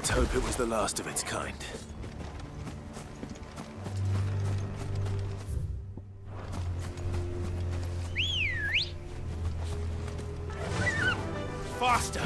Let's hope it was the last of its kind. Faster!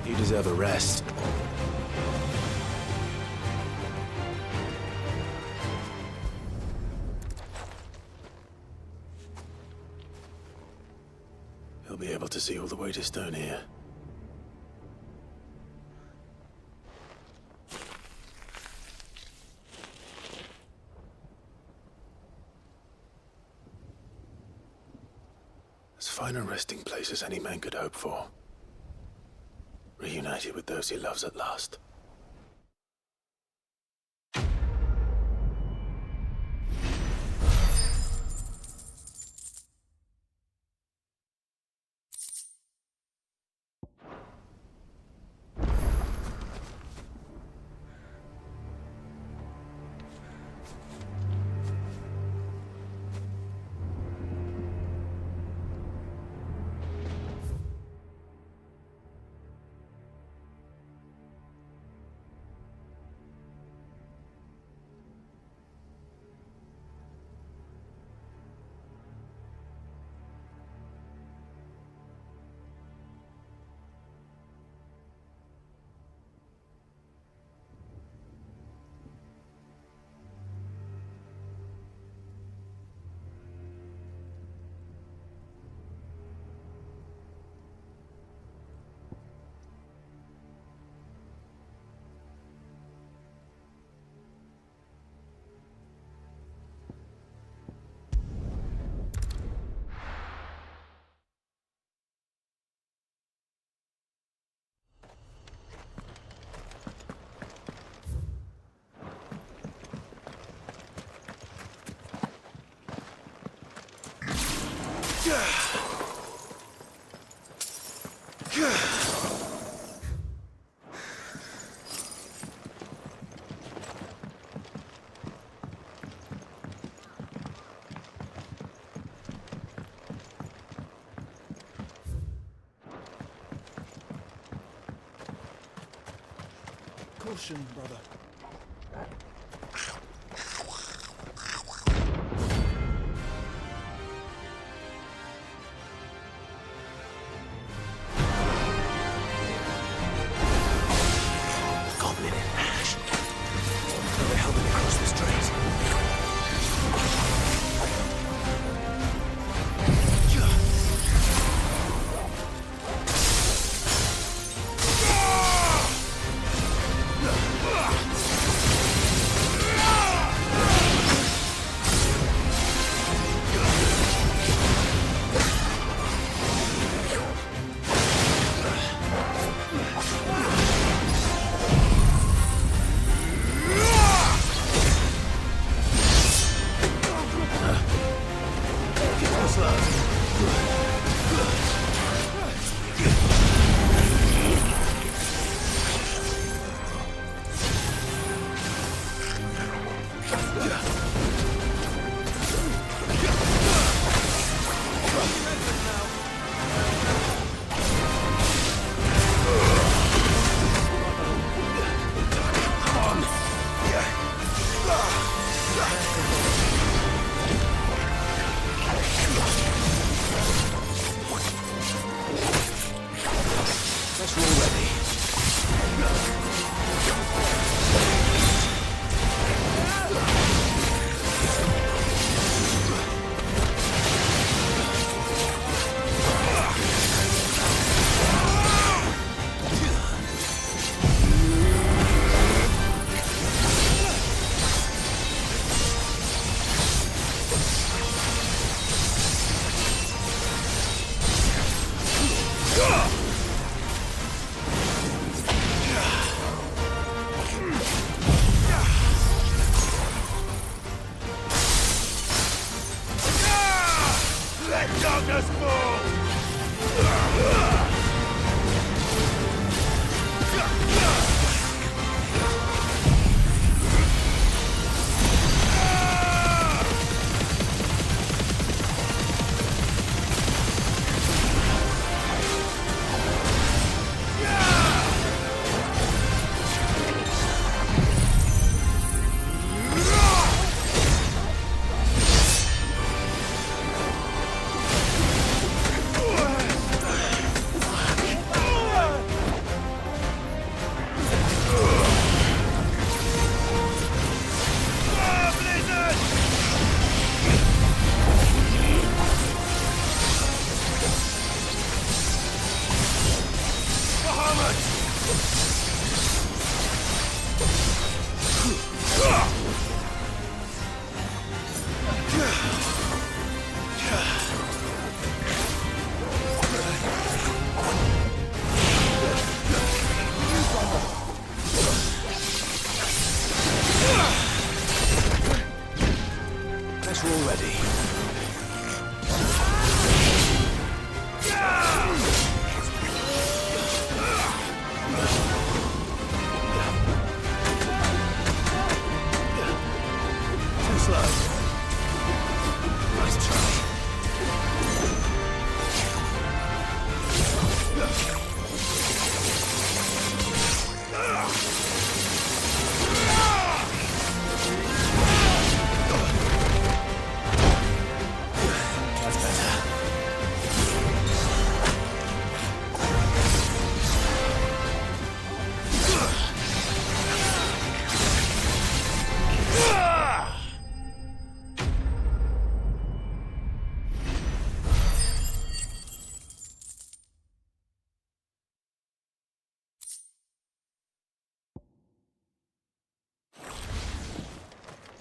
You deserve a rest. He'll be able to see all the way to Stone here. As fine a resting place as any man could hope for. Reunited with those he loves at last. Caution, brother. Goblin in ash. How the hell did they cross the strait?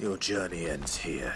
Your journey ends here.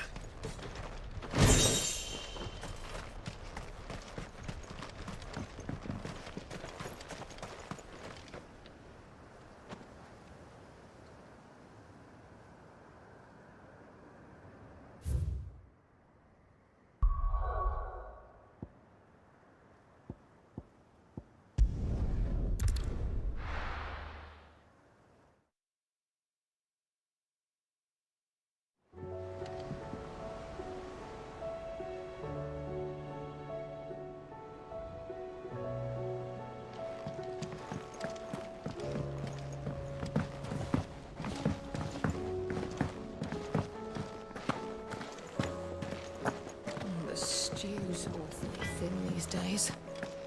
The stew's awfully thin these days.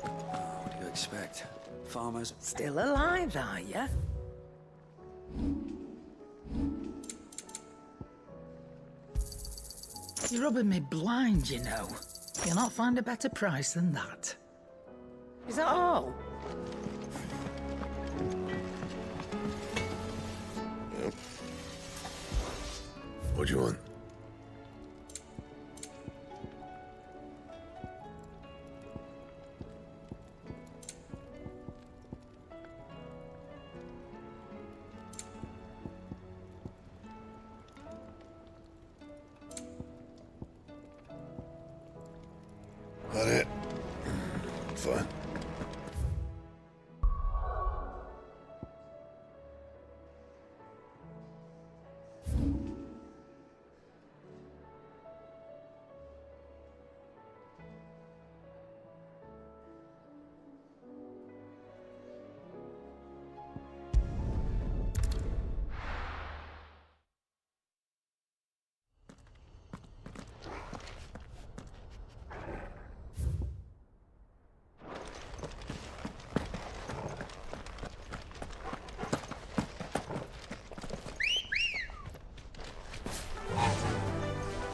What do you expect? Farmers. Still alive, are you? You're rubbing me blind, you know. You'll not find a better price than that. Is that all? What do you want? That it? Fine.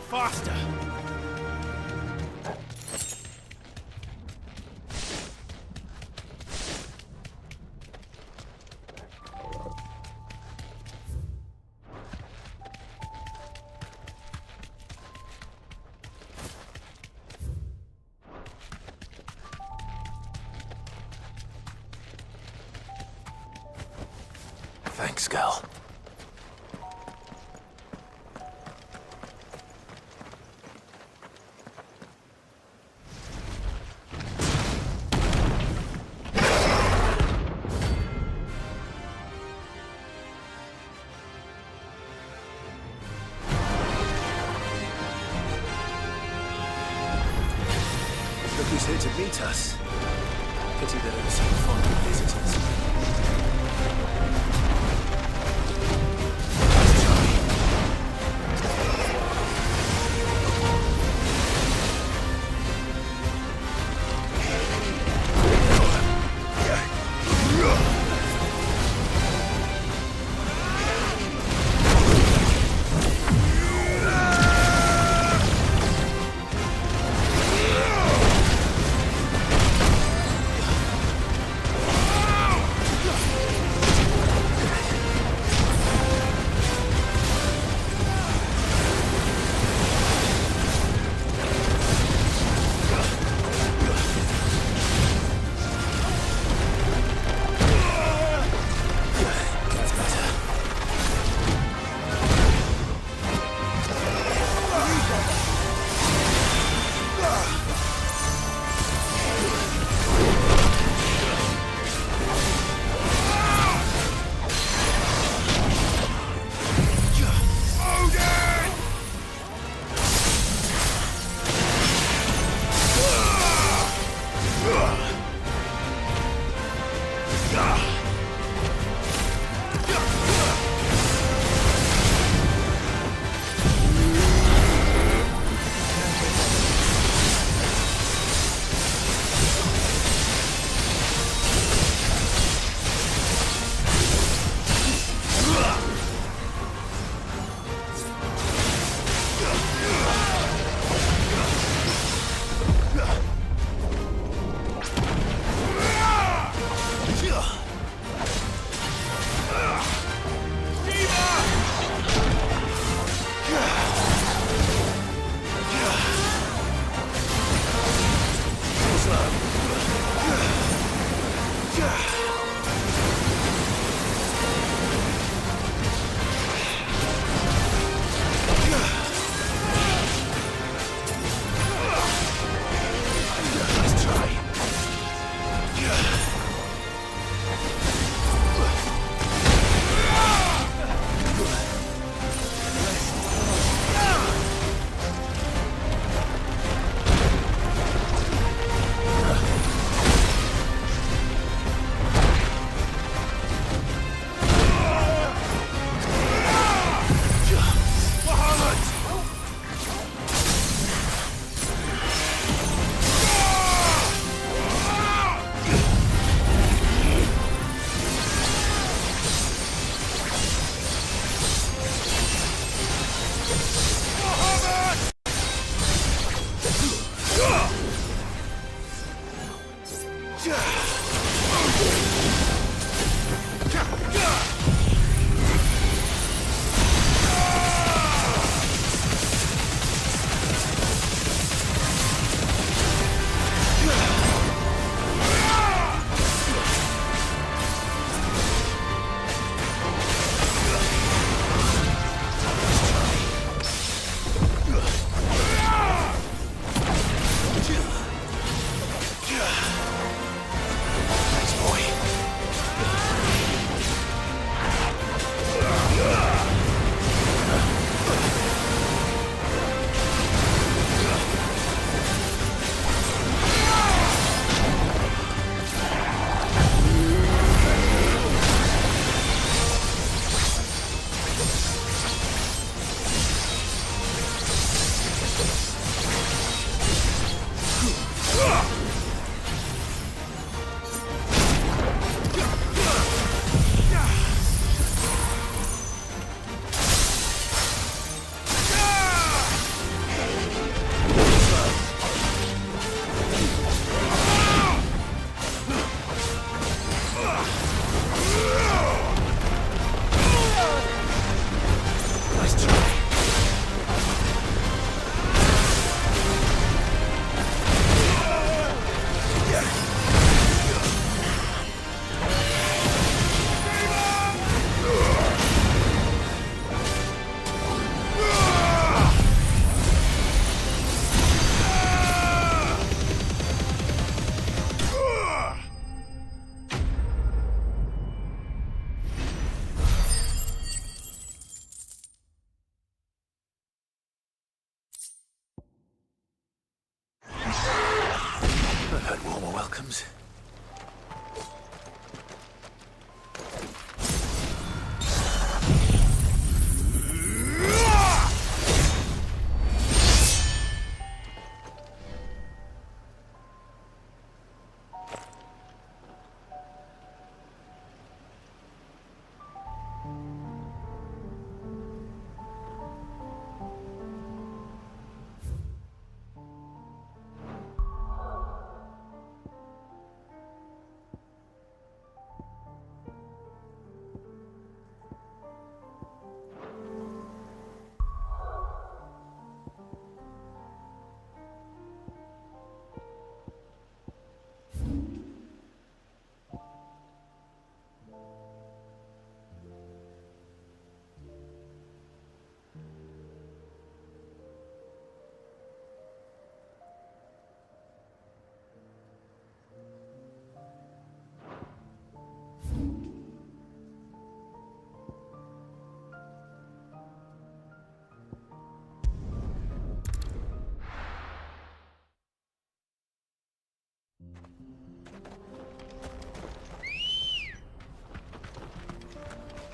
Faster! Thanks, Gal. Look who's here to meet us. Pity they don't seem fond of visitors.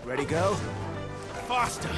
Ready, go? Faster!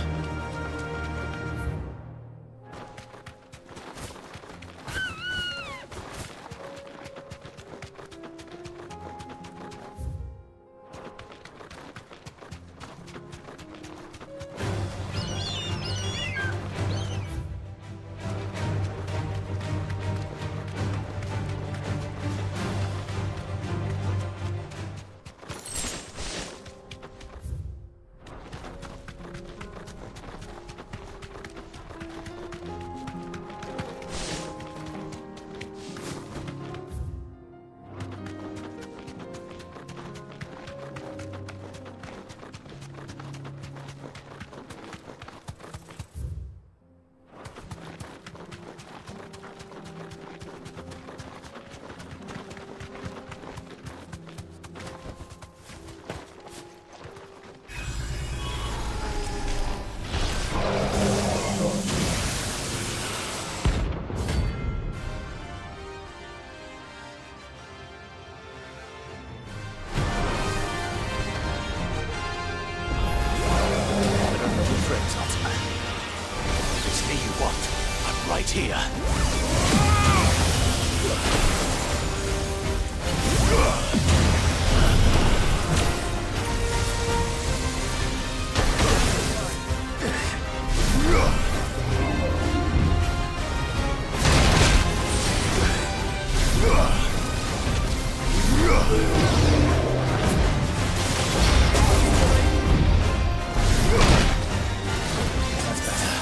Right here. That's better.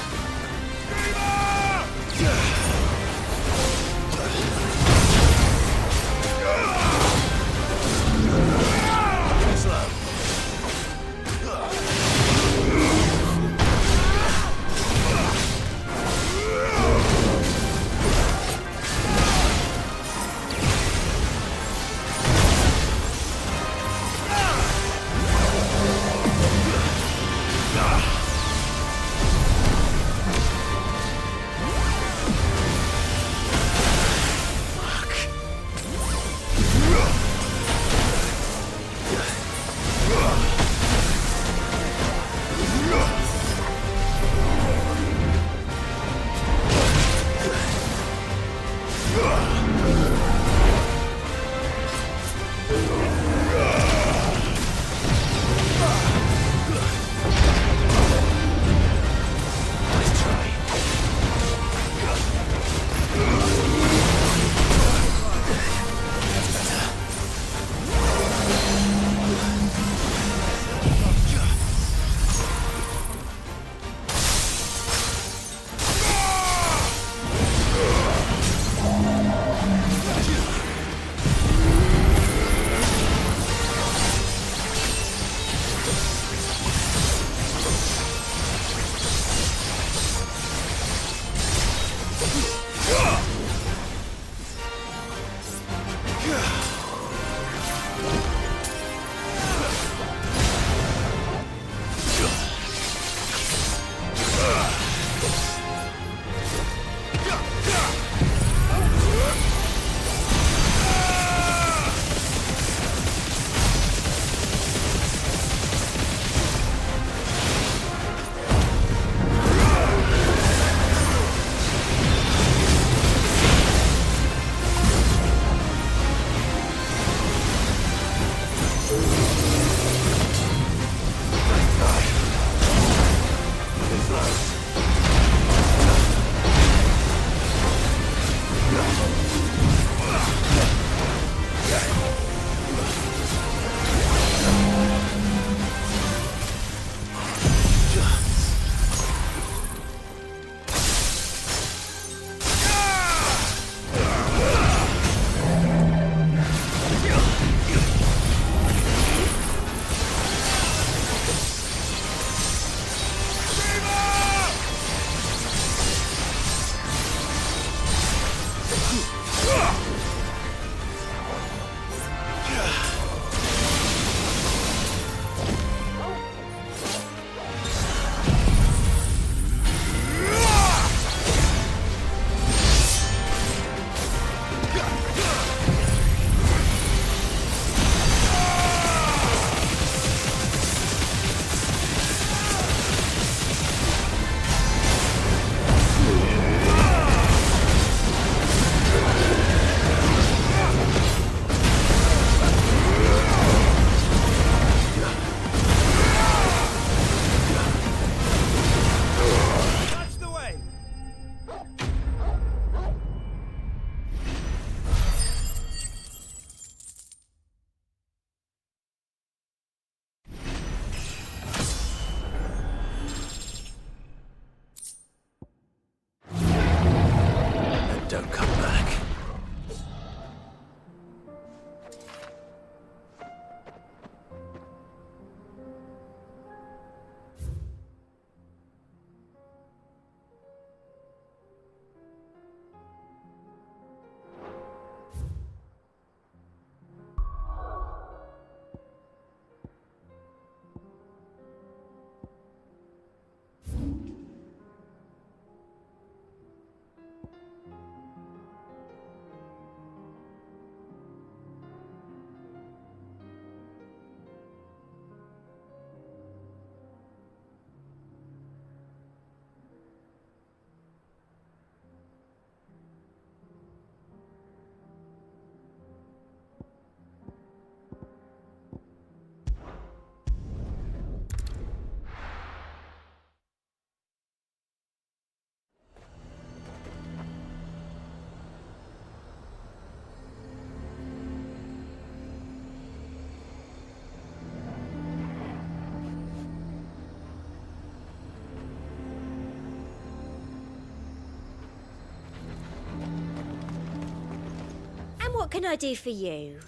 what can I do for you?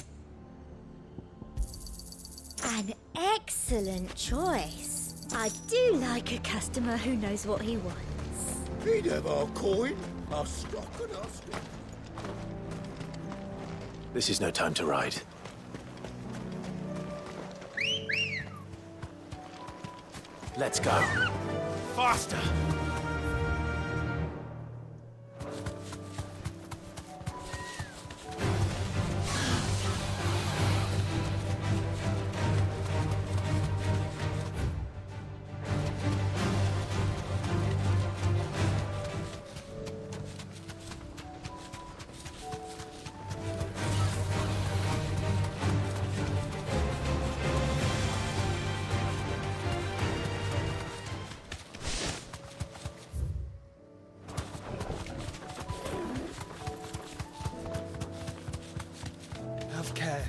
An excellent choice. I do like a customer who knows what he wants. He'd have our coin, our stock and our stock. This is no time to ride. Let's go. Faster! Have care.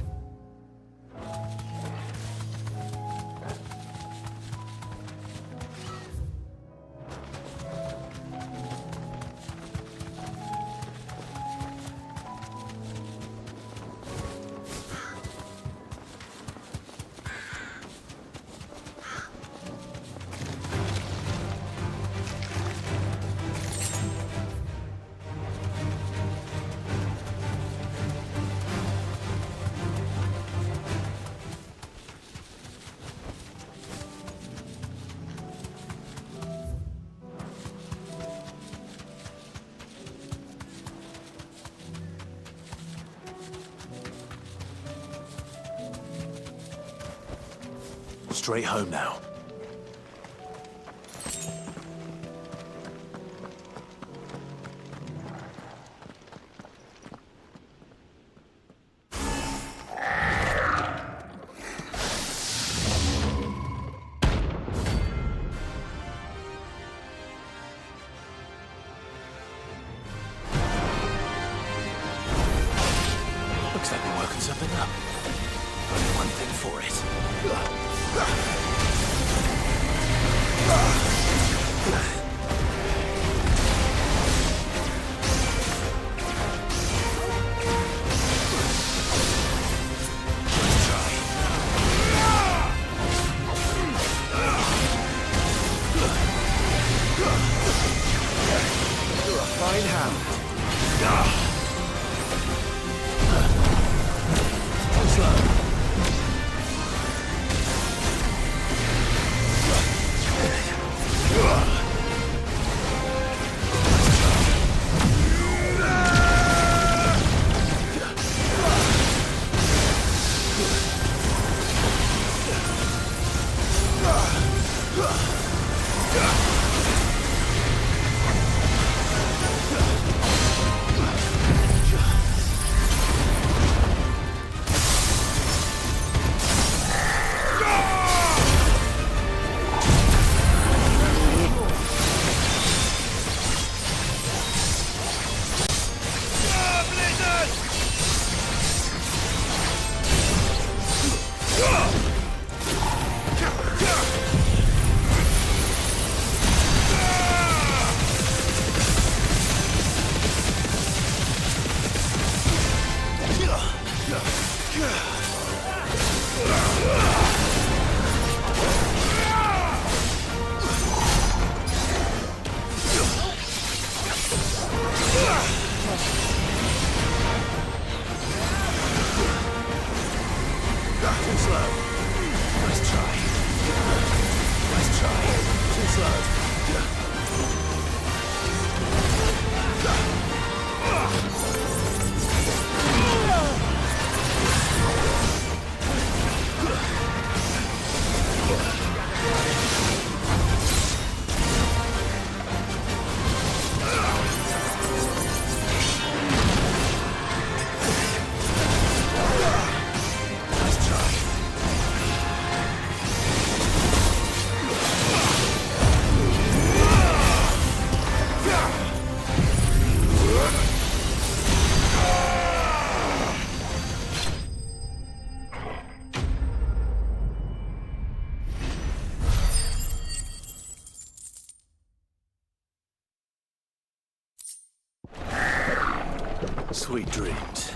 Straight home now. Looks like we're working something up. Only one thing for it. Fine hand. Too slow. Too slow. Nice try. Nice try. Too slow. Sweet dreams.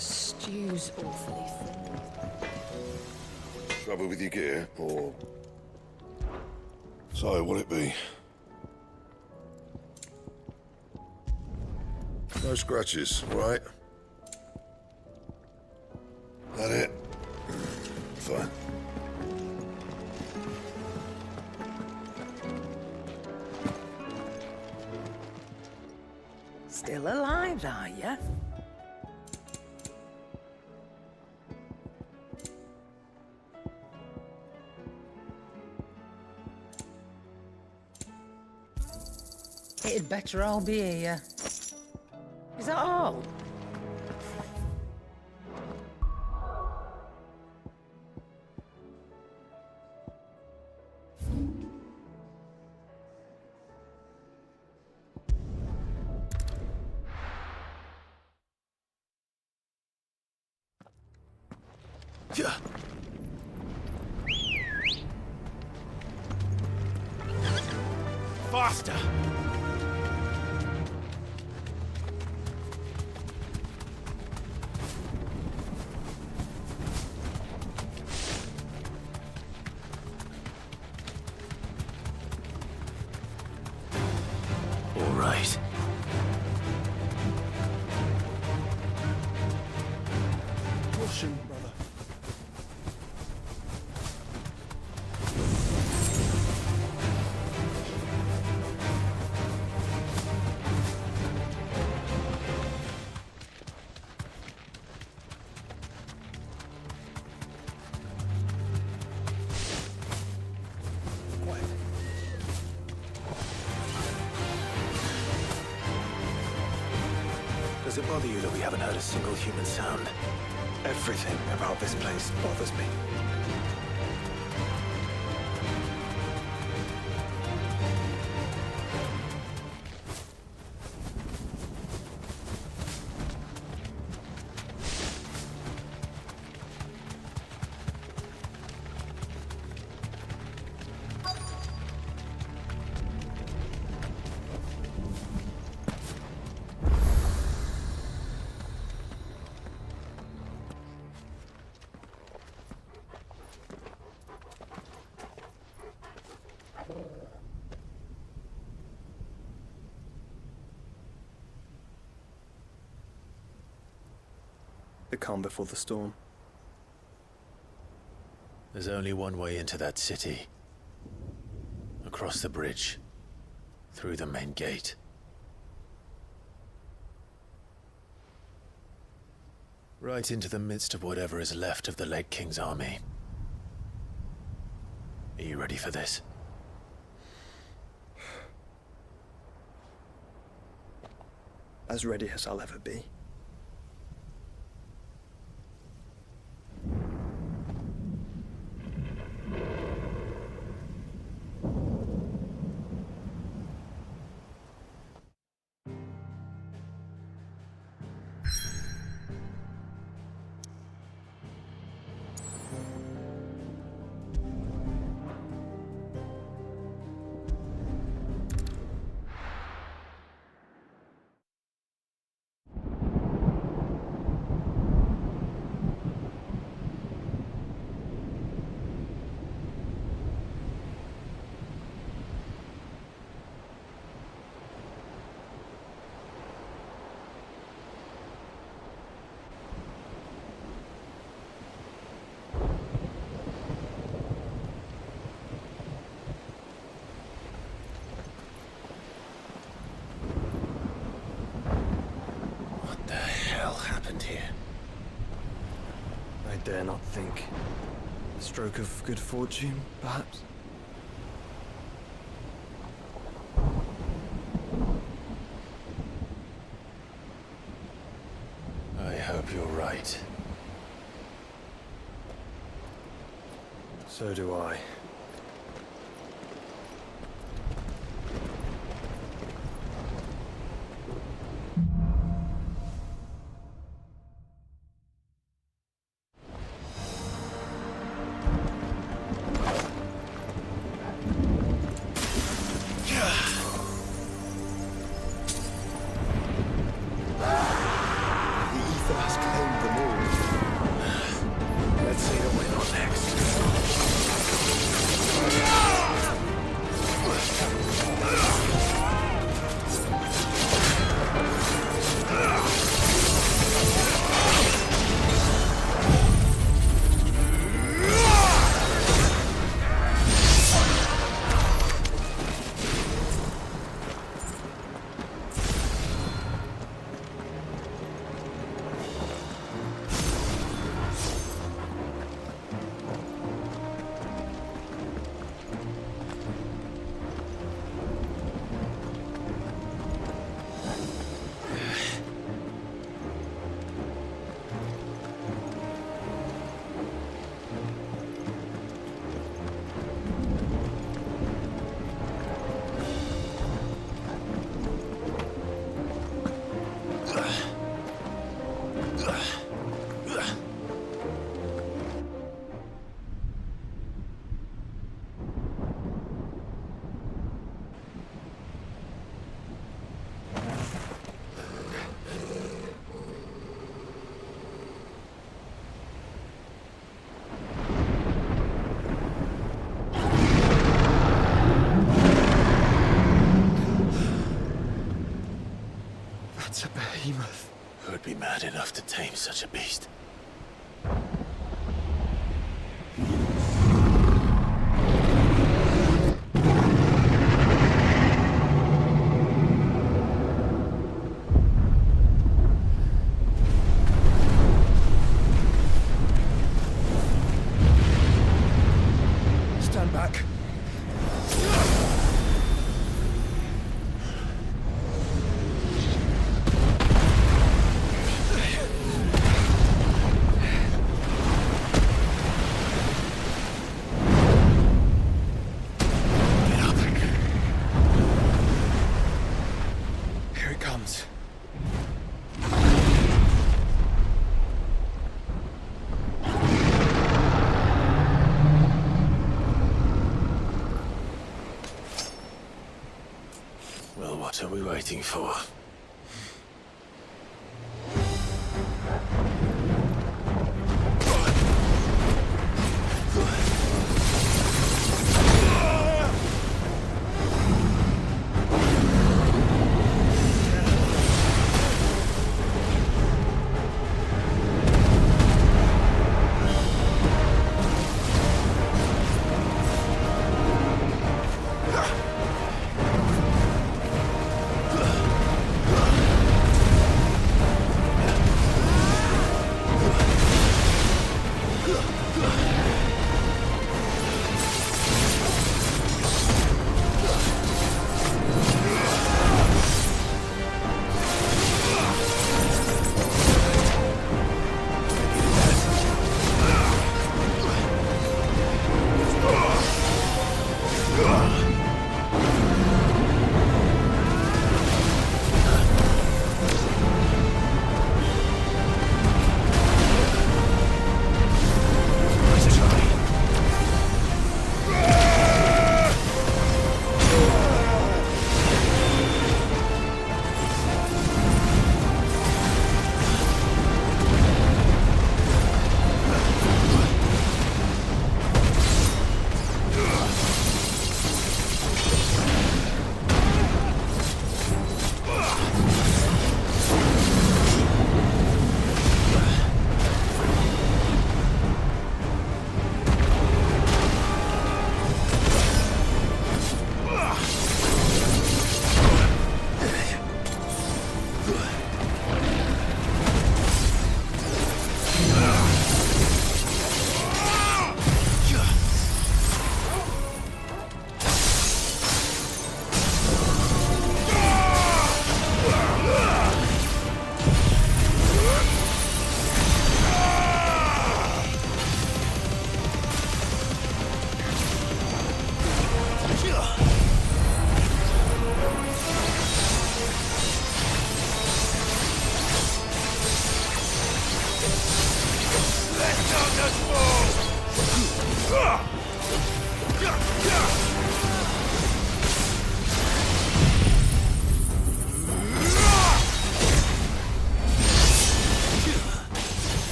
The stew's awfully thin. Trouble with your gear, or... So, what'll it be? No scratches, right? That it? Fine. Still alive, are you? It'd better all be here. Is that all? Yeah. Faster! All right. Caution, brother. Quiet. Does it bother you that we haven't heard a single human sound? Everything about this place bothers me. The calm before the storm. There's only one way into that city. Across the bridge. Through the main gate. Right into the midst of whatever is left of the late King's army. Are you ready for this? As ready as I'll ever be. What the hell happened here? I dare not think. A stroke of good fortune, perhaps? I hope you're right. So do I. The ether has claimed the Who'd be mad enough to tame such a beast? Stand back. Here it comes. Well, what are we waiting for?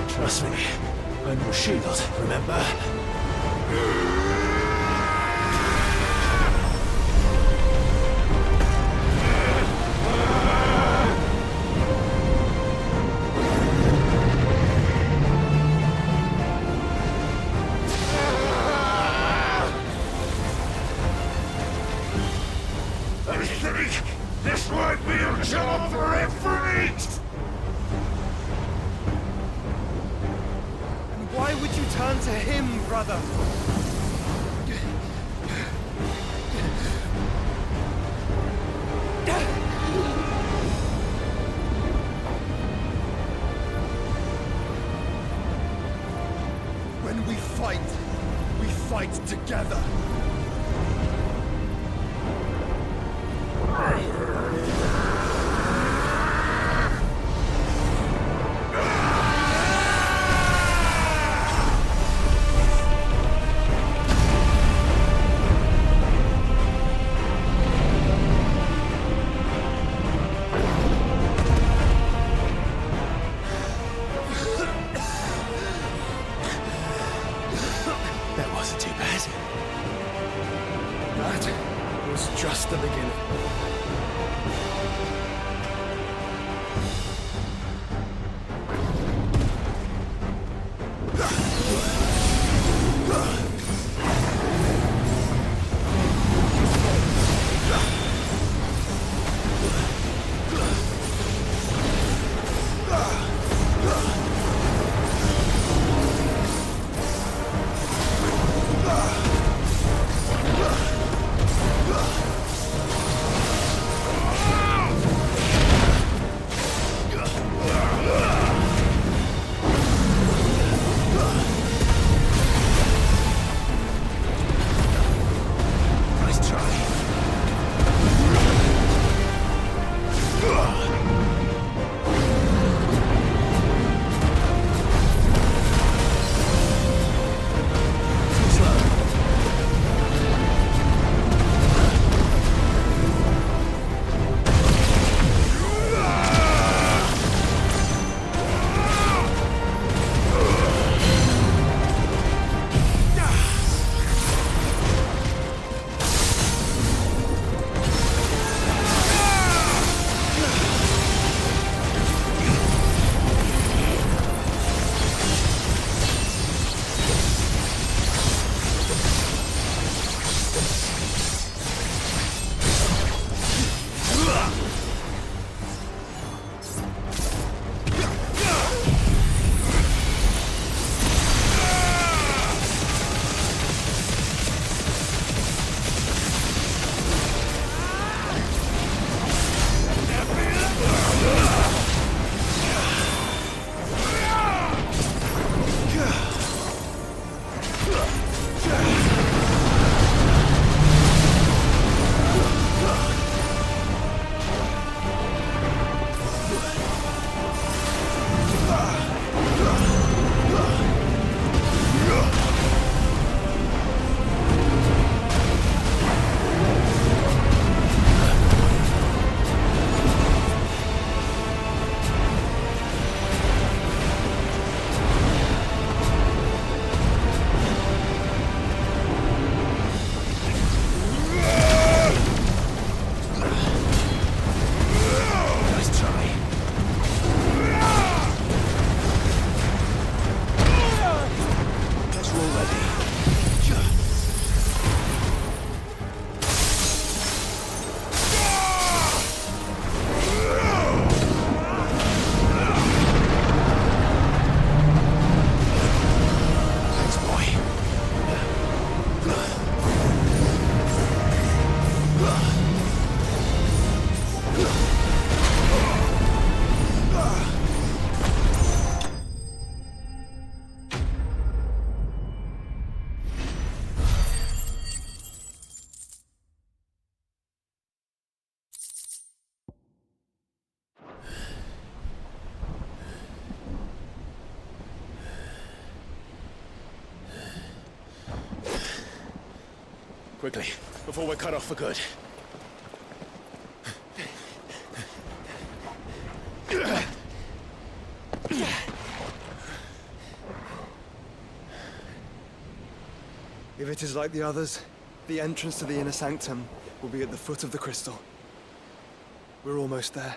Trust me, I'm your shield, remember? I think this might be a job for FFXVI! Why would you turn to him, brother? together. That wasn't too bad. That was just the beginning. Nice try. Too slow. Nice try. Guess we're all ready. Thanks, boy. Quickly, before we're cut off for good. If it is like the others, the entrance to the inner sanctum will be at the foot of the crystal. We're almost there.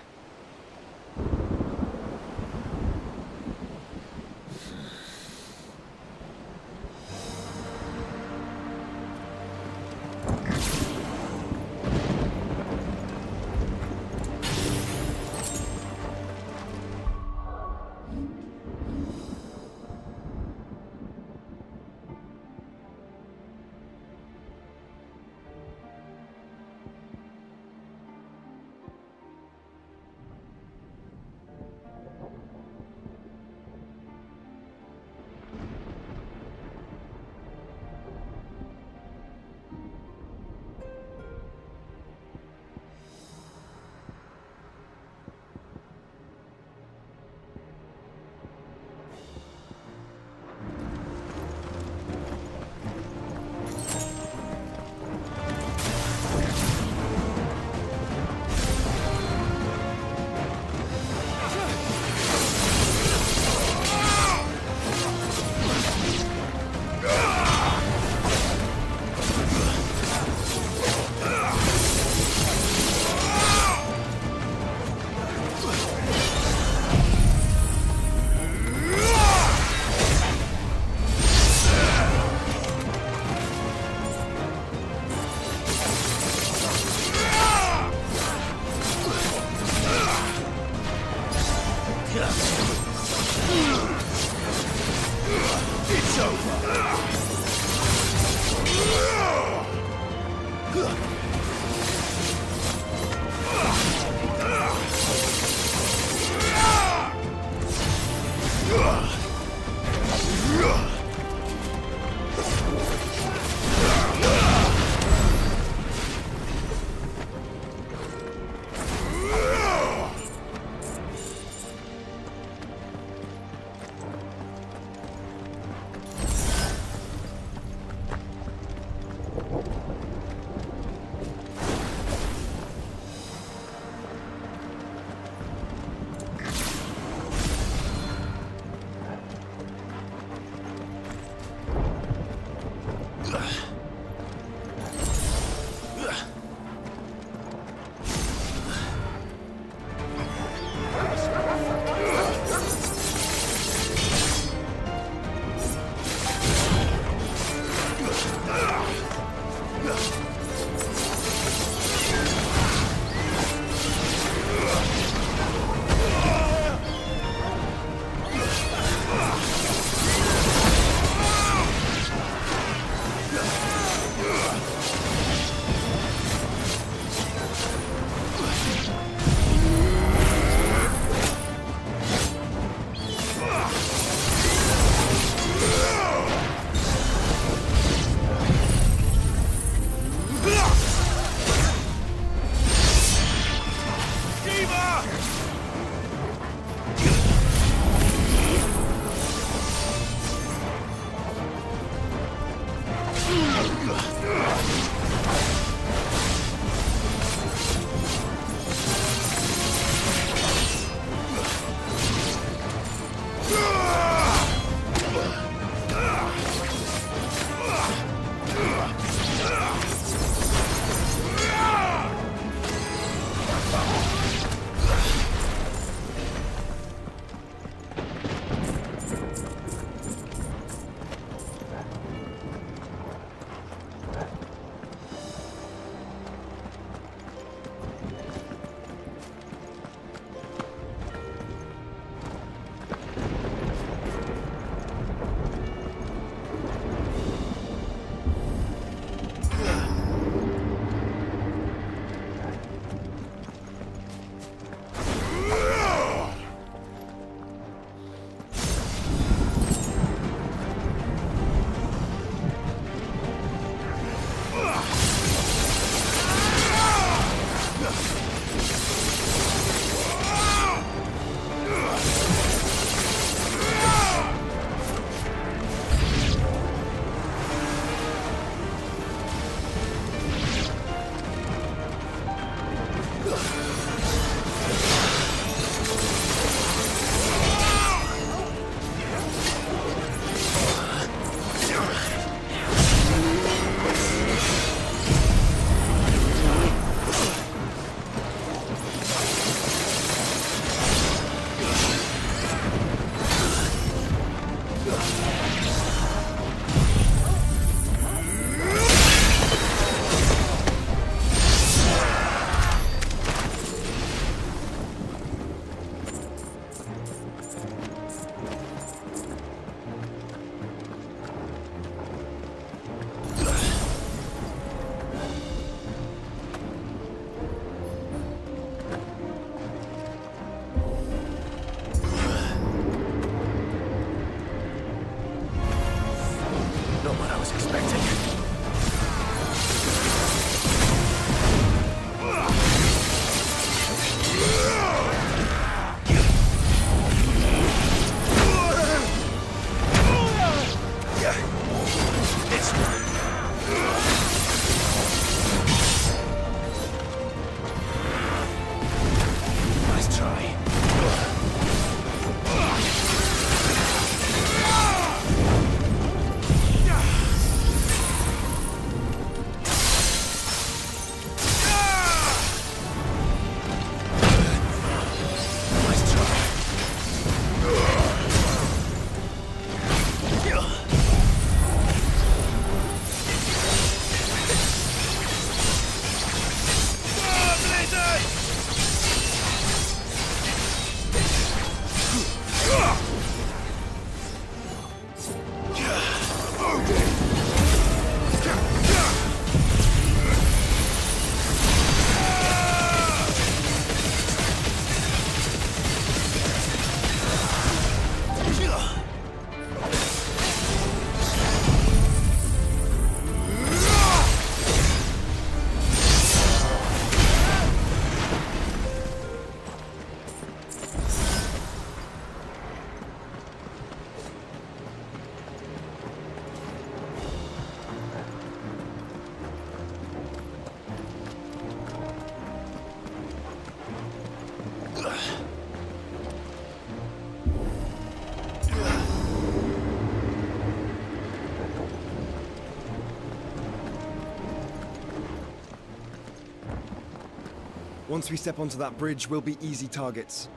Once we step onto that bridge, we'll be easy targets.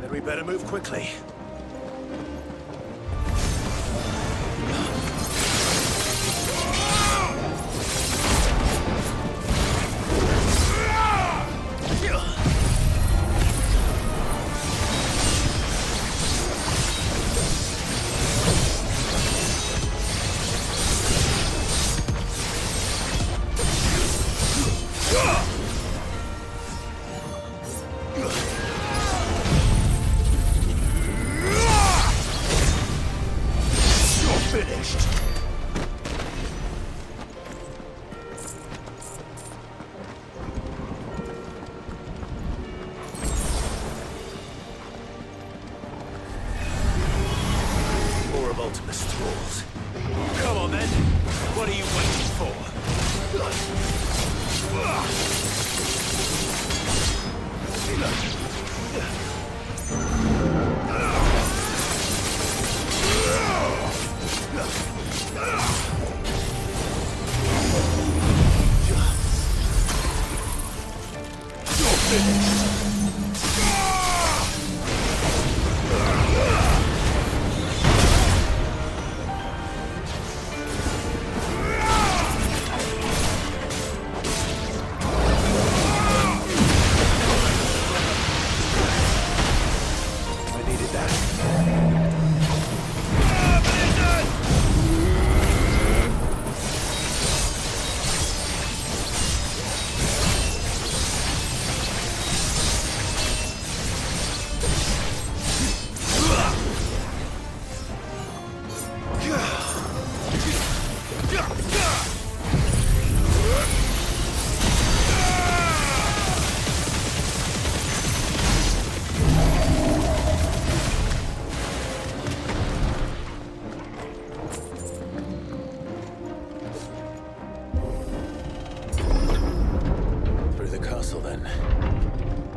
Then we better move quickly. Come on then, what are you waiting for? You're finished!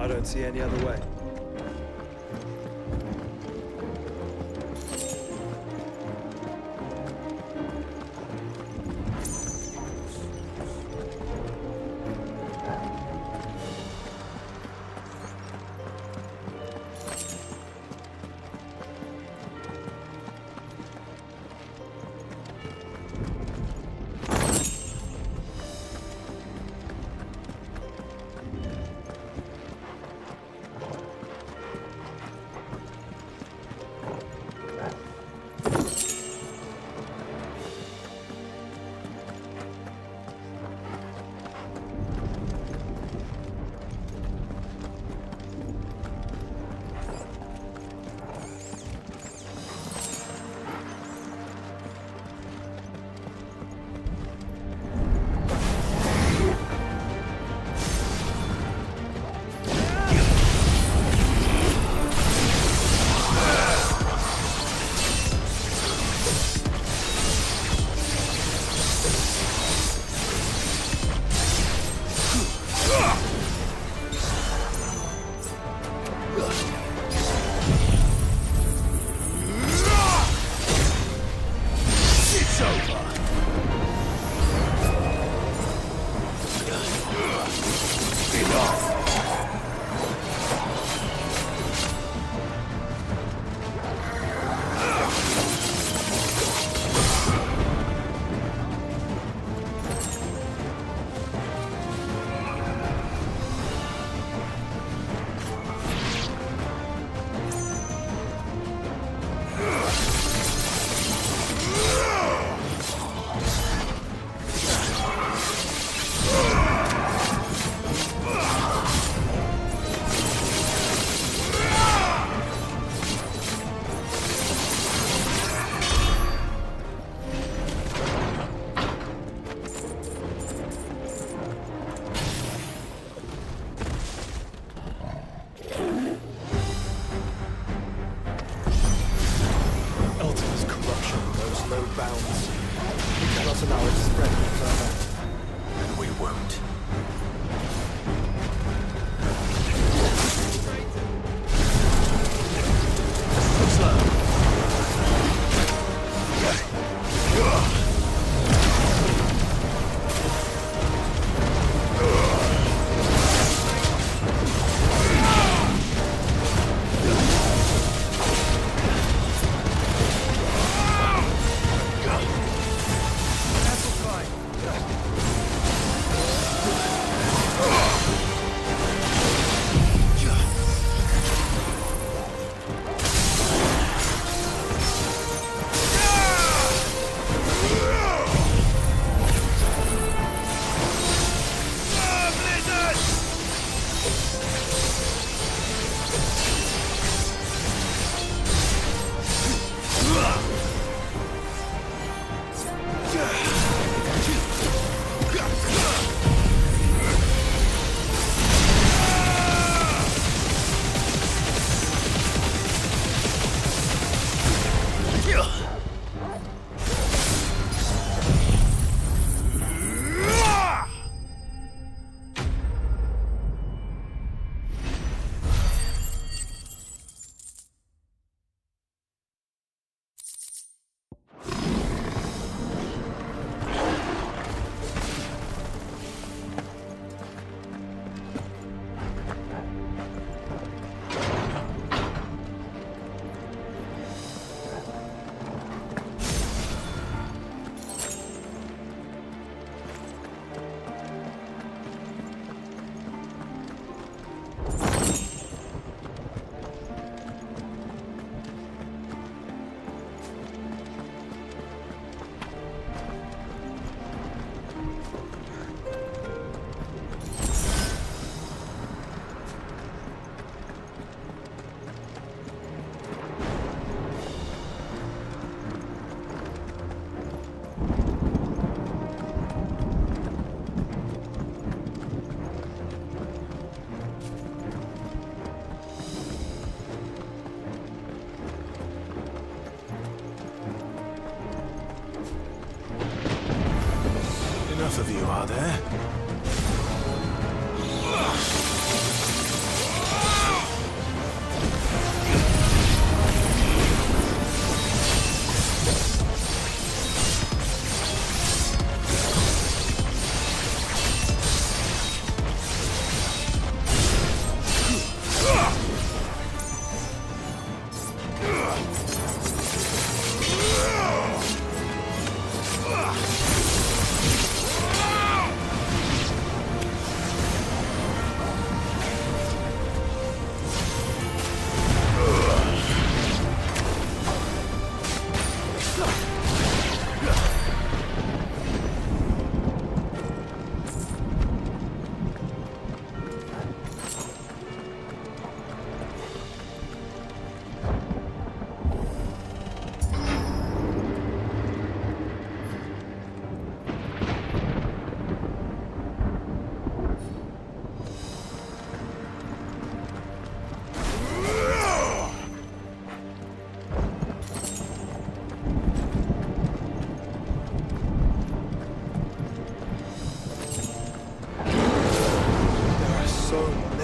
I don't see any other way.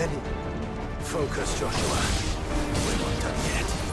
many. Focus, Joshua. We're not done yet.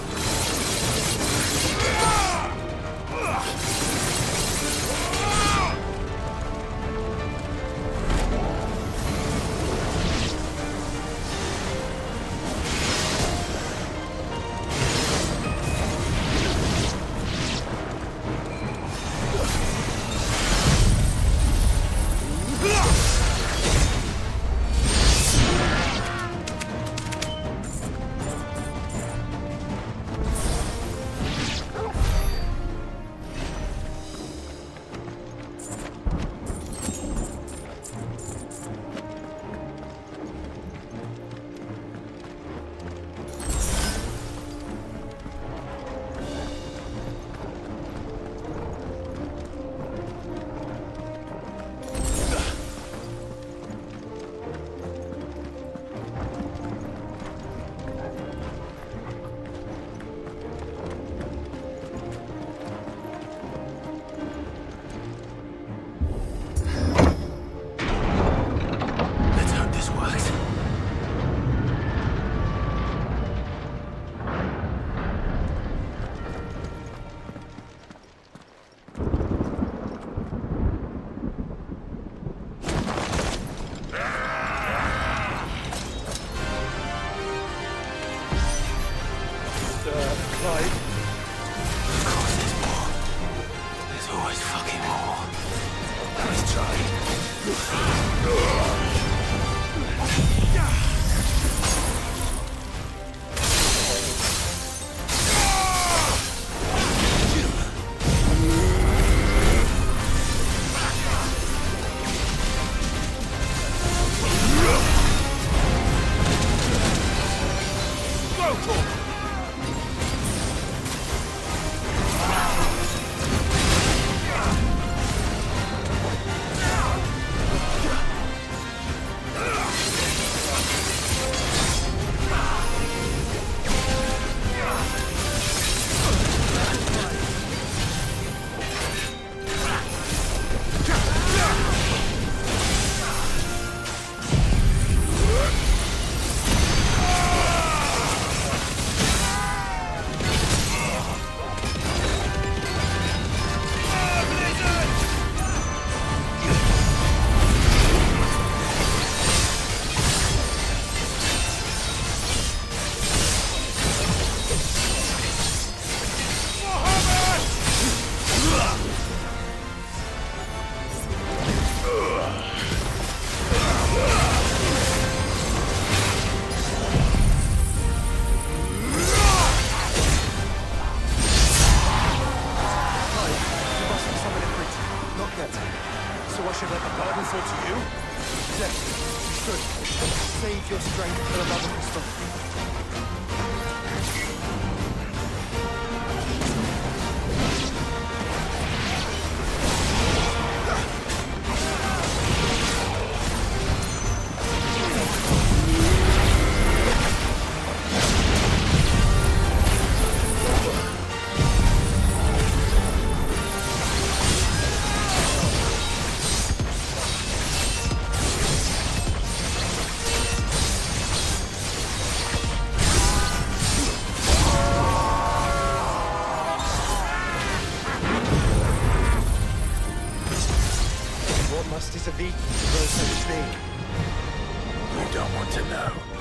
You don't want to know.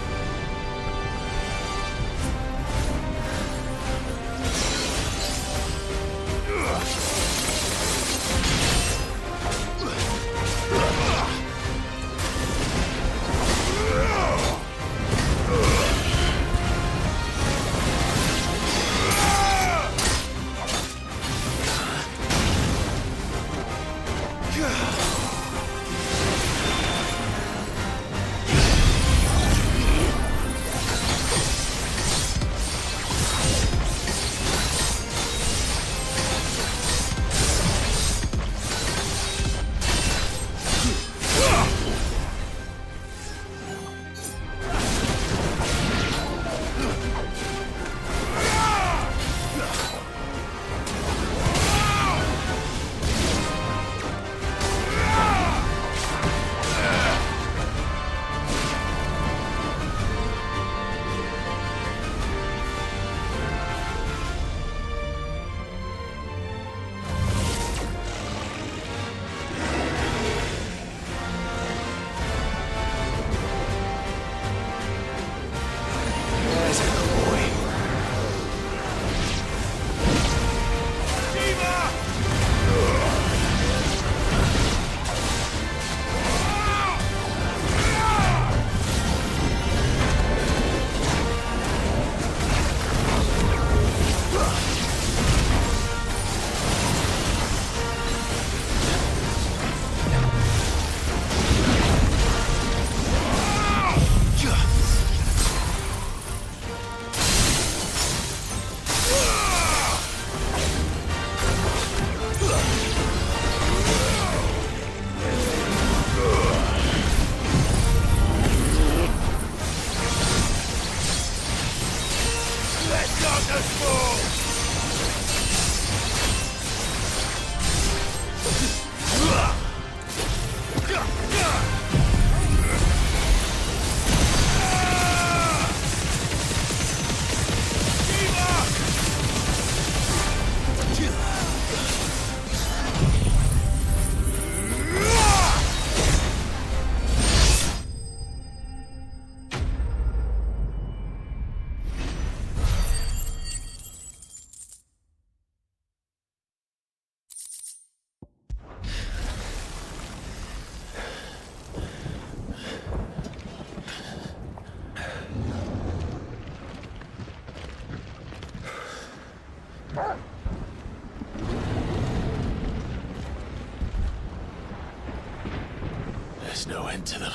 sent to them.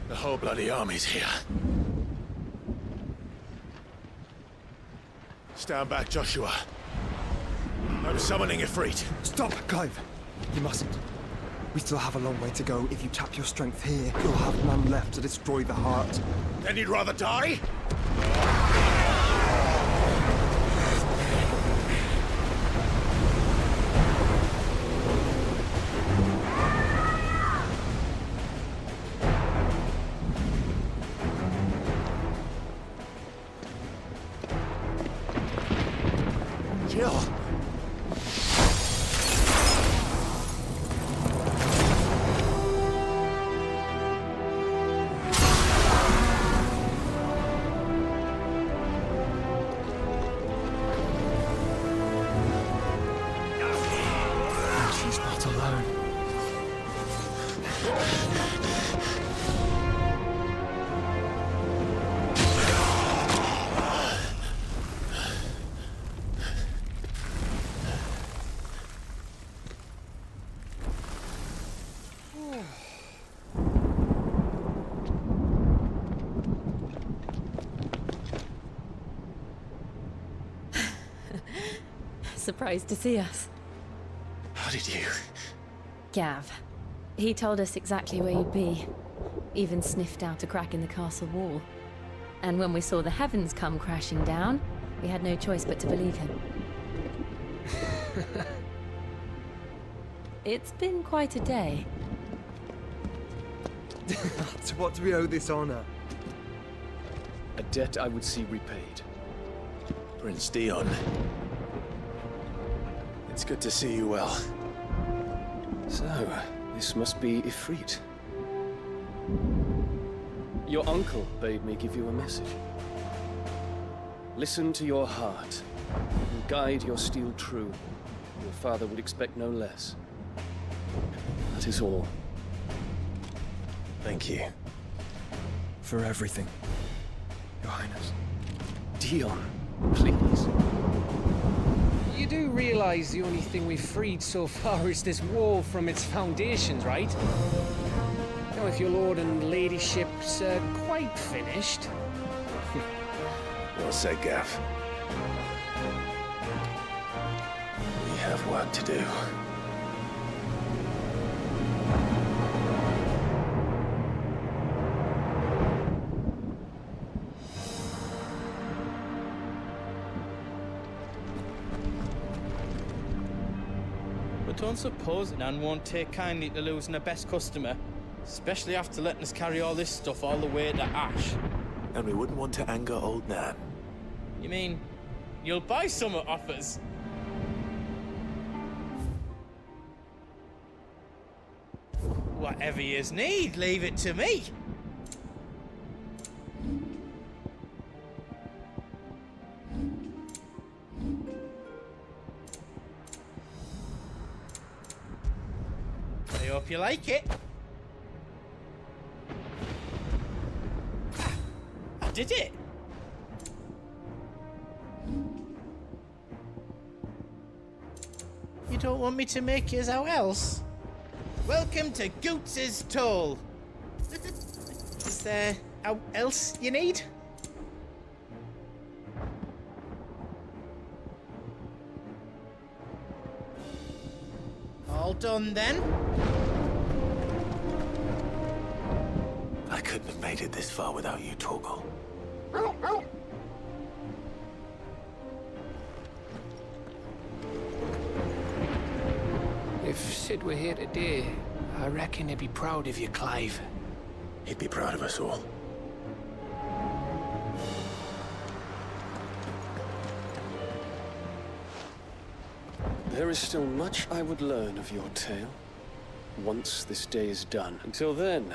The whole bloody army's here. Stand back, Joshua. I'm summoning Ifrit. Stop, Clive! You mustn't. We still have a long way to go. If you tap your strength here, you'll have none left to destroy the heart. Then you'd rather die? Kill. She's not alone. Surprised to see us. How did you? Gav. He told us exactly where you'd be. Even sniffed out a crack in the castle wall. And when we saw the heavens come crashing down, we had no choice but to believe him. It's been quite a day. To what do we owe this honor? A debt I would see repaid. Prince Dion. It's good to see you well. So, this must be Ifrit. Your uncle bade me give you a message. Listen to your heart, and guide your steel true. Your father would expect no less. That is all. Thank you. For everything, Your Highness. Dion, please. You do realize the only thing we've freed so far is this wall from its foundations, right? Now, if your lord and ladyship's quite finished... Well said, Gav. We have work to do. But don't suppose Nan won't take kindly to losing her best customer, especially after letting us carry all this stuff all the way to Ash. And we wouldn't want to anger old Nan. You mean, you'll buy some off us? Whatever yous need, leave it to me. I hope you like it. I did it. You don't want me to make yours out else? Welcome to Goots's Toll. Is there out else you need? All done then? I couldn't have made it this far without you, Torgal. If Sid were here today, I reckon he'd be proud of you, Clive. He'd be proud of us all. There is still much I would learn of your tale, once this day is done. Until then,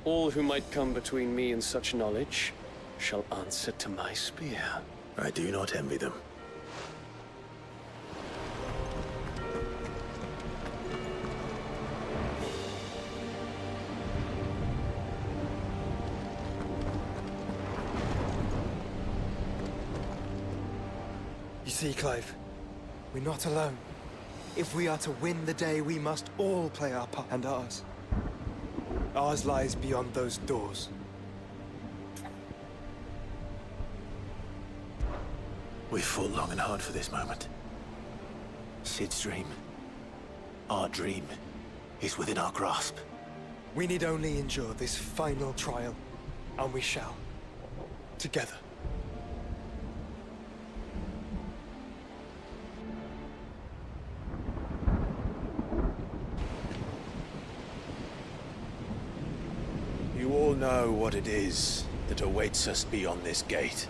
all who might come between me and such knowledge shall answer to my spear. I do not envy them. You see, Clive, we're not alone. If we are to win the day, we must all play our part and ours. Ours lies beyond those doors. We've fought long and hard for this moment. Sid's dream, our dream, is within our grasp. We need only endure this final trial, and we shall. Together. You all know what it is that awaits us beyond this gate.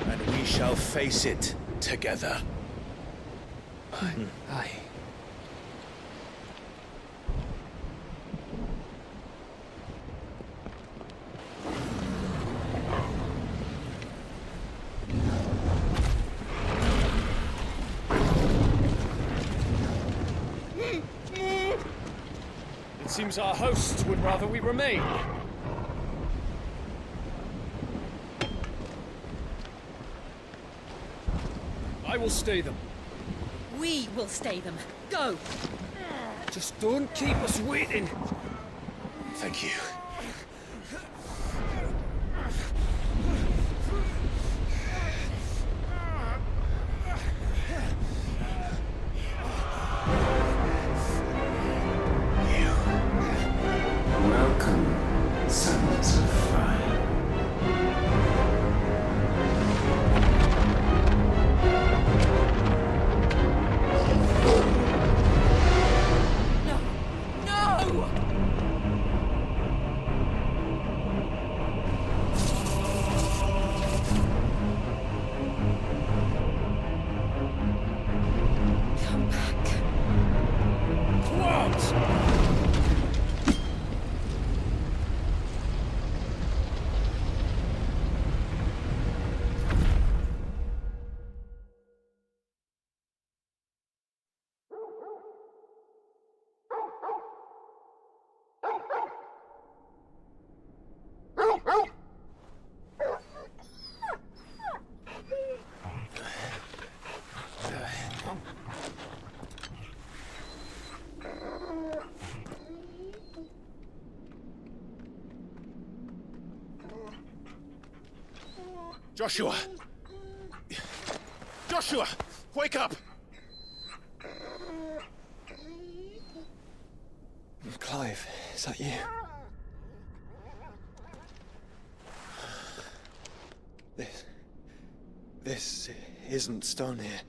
And we shall face it together. Aye. It seems our hosts would rather we remain. I will stay them. We will stay them. Go! Just don't keep us waiting. Thank you. Welcome, sons of fire. Joshua! Joshua! Wake up! Clive, is that you? This isn't stone here.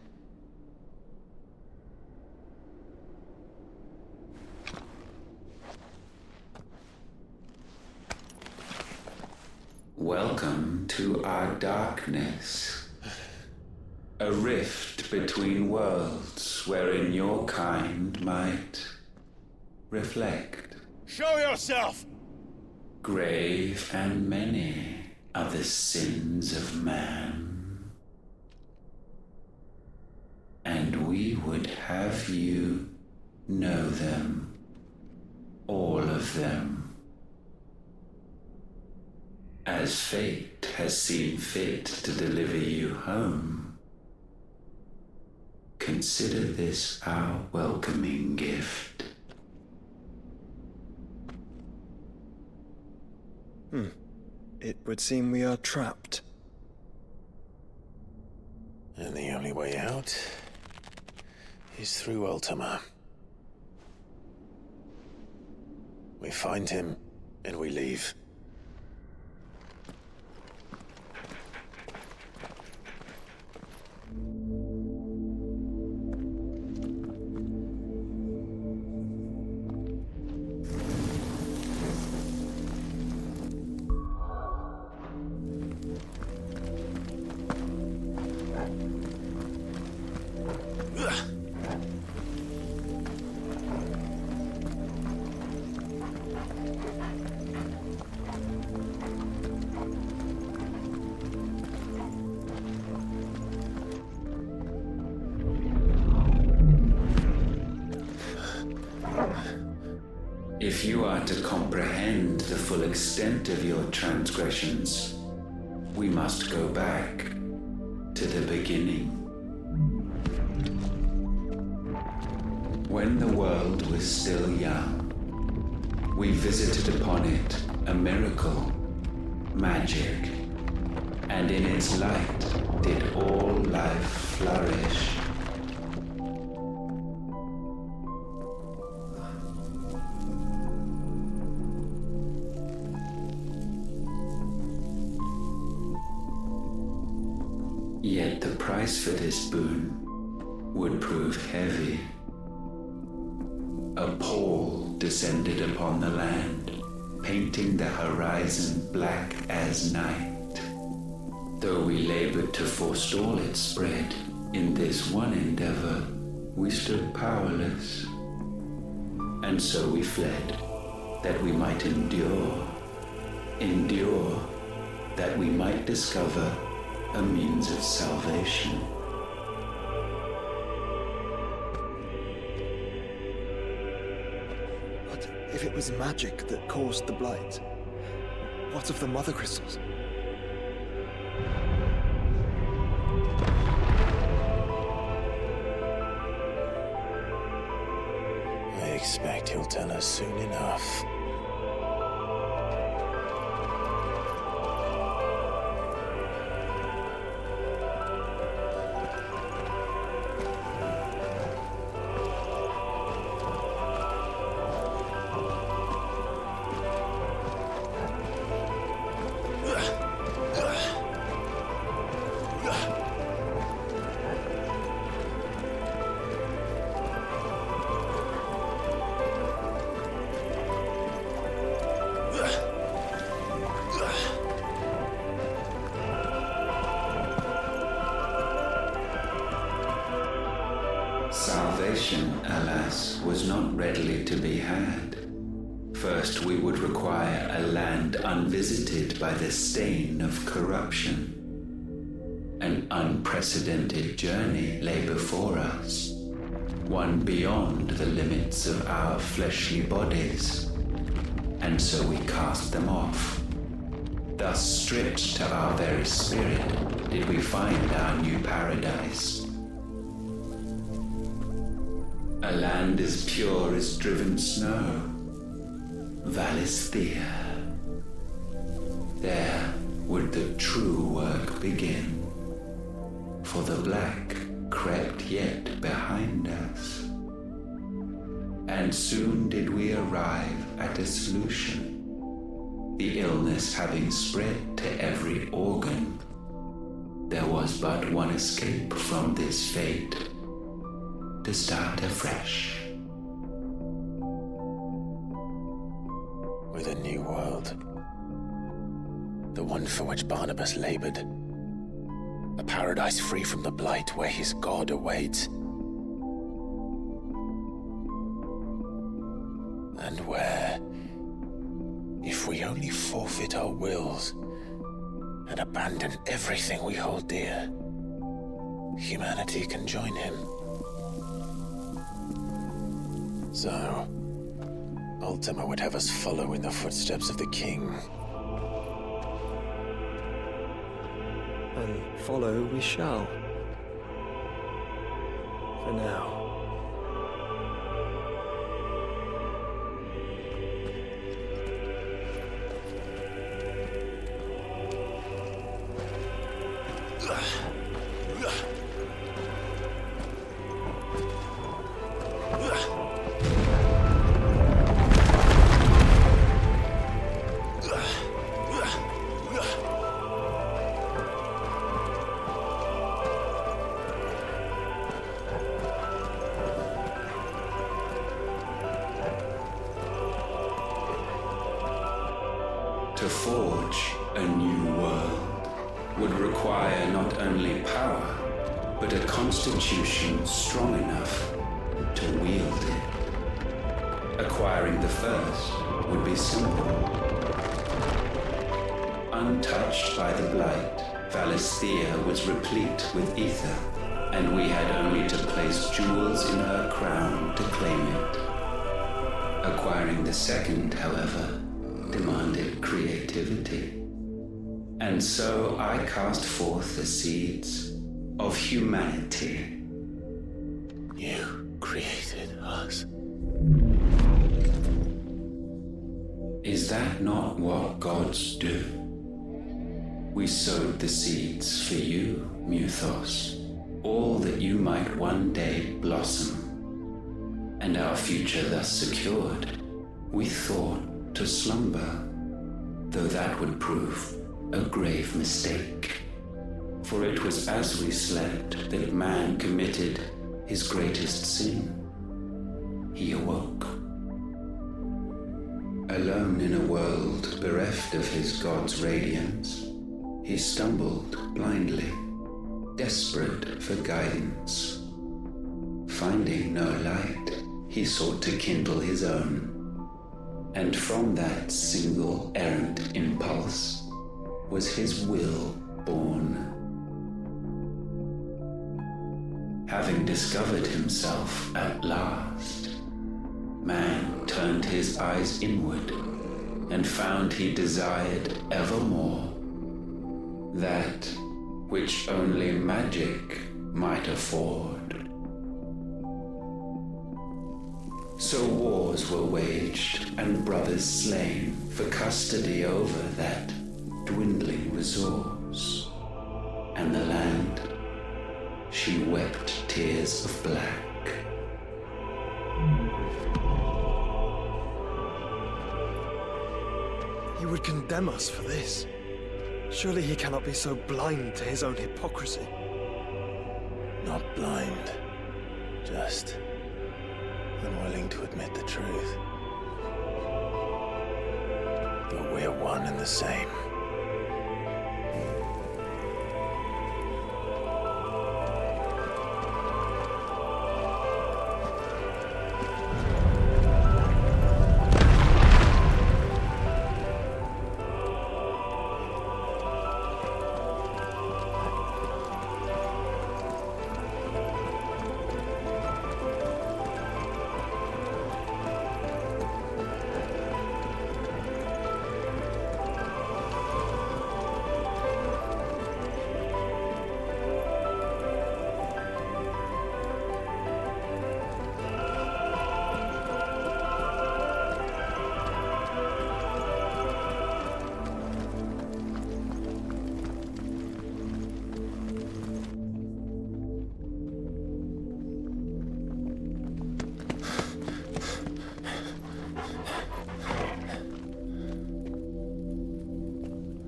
Welcome to our darkness. A rift between worlds wherein your kind might reflect. Show yourself! Grave and many are the sins of man. And we would have you know them. All of them. As fate has seen fit to deliver you home, consider this our welcoming gift. It would seem we are trapped. And the only way out is through Ultima. We find him, and we leave. If you are to comprehend the full extent of your transgressions, we must go back to the beginning. When the world was still young, we visited upon it a miracle, magic, and in its light did all life flourish. Yet the price for this boon would prove heavy. A pall descended upon the land, painting the horizon black as night. Though we labored to forestall its spread, in this one endeavor we stood powerless. And so we fled, that we might endure, that we might discover a means of salvation. But if it was magic that caused the blight, what of the mother crystals? I expect he'll tell us soon enough. Salvation, alas, was not readily to be had. First, we would require a land unvisited by the stain of corruption. An unprecedented journey lay before us, one beyond the limits of our fleshly bodies. And so we cast them off. Thus, stripped to our very spirit, did we find our new paradise. A land as pure as driven snow, Valisthea. There would the true work begin, for the black crept yet behind us. And soon did we arrive at a solution, the illness having spread to every organ. There was but one escape from this fate, to start afresh. With a new world. The one for which Barnabas labored. A paradise free from the blight where his God awaits. And where, if we only forfeit our wills and abandon everything we hold dear, humanity can join him. So, Ultima would have us follow in the footsteps of the king. And follow we shall. For now. To forge a new world would require not only power, but a constitution strong enough to wield it. Acquiring the first would be simple. Untouched by the blight, Valisthea was replete with ether, and we had only to place jewels in her crown to claim it. Acquiring the second, however, demanded creativity. And so I cast forth the seeds of humanity. You created us. us. Is that not what gods do? We sowed the seeds for you, Muthos, all that you might one day blossom. And our future thus secured, we thought to slumber, though that would prove a grave mistake. For it was as we slept that man committed his greatest sin. He awoke. Alone in a world bereft of his god's radiance, he stumbled blindly, desperate for guidance. Finding no light, he sought to kindle his own. And from that single errant impulse was his will born. Having discovered himself at last, man turned his eyes inward and found he desired evermore that which only magic might afford. So wars were waged and brothers slain for custody over that dwindling resource, and the land, she wept tears of black. He would condemn us for this. Surely he cannot be so blind to his own hypocrisy. Not blind, just unwilling to admit the truth. But we're one and the same.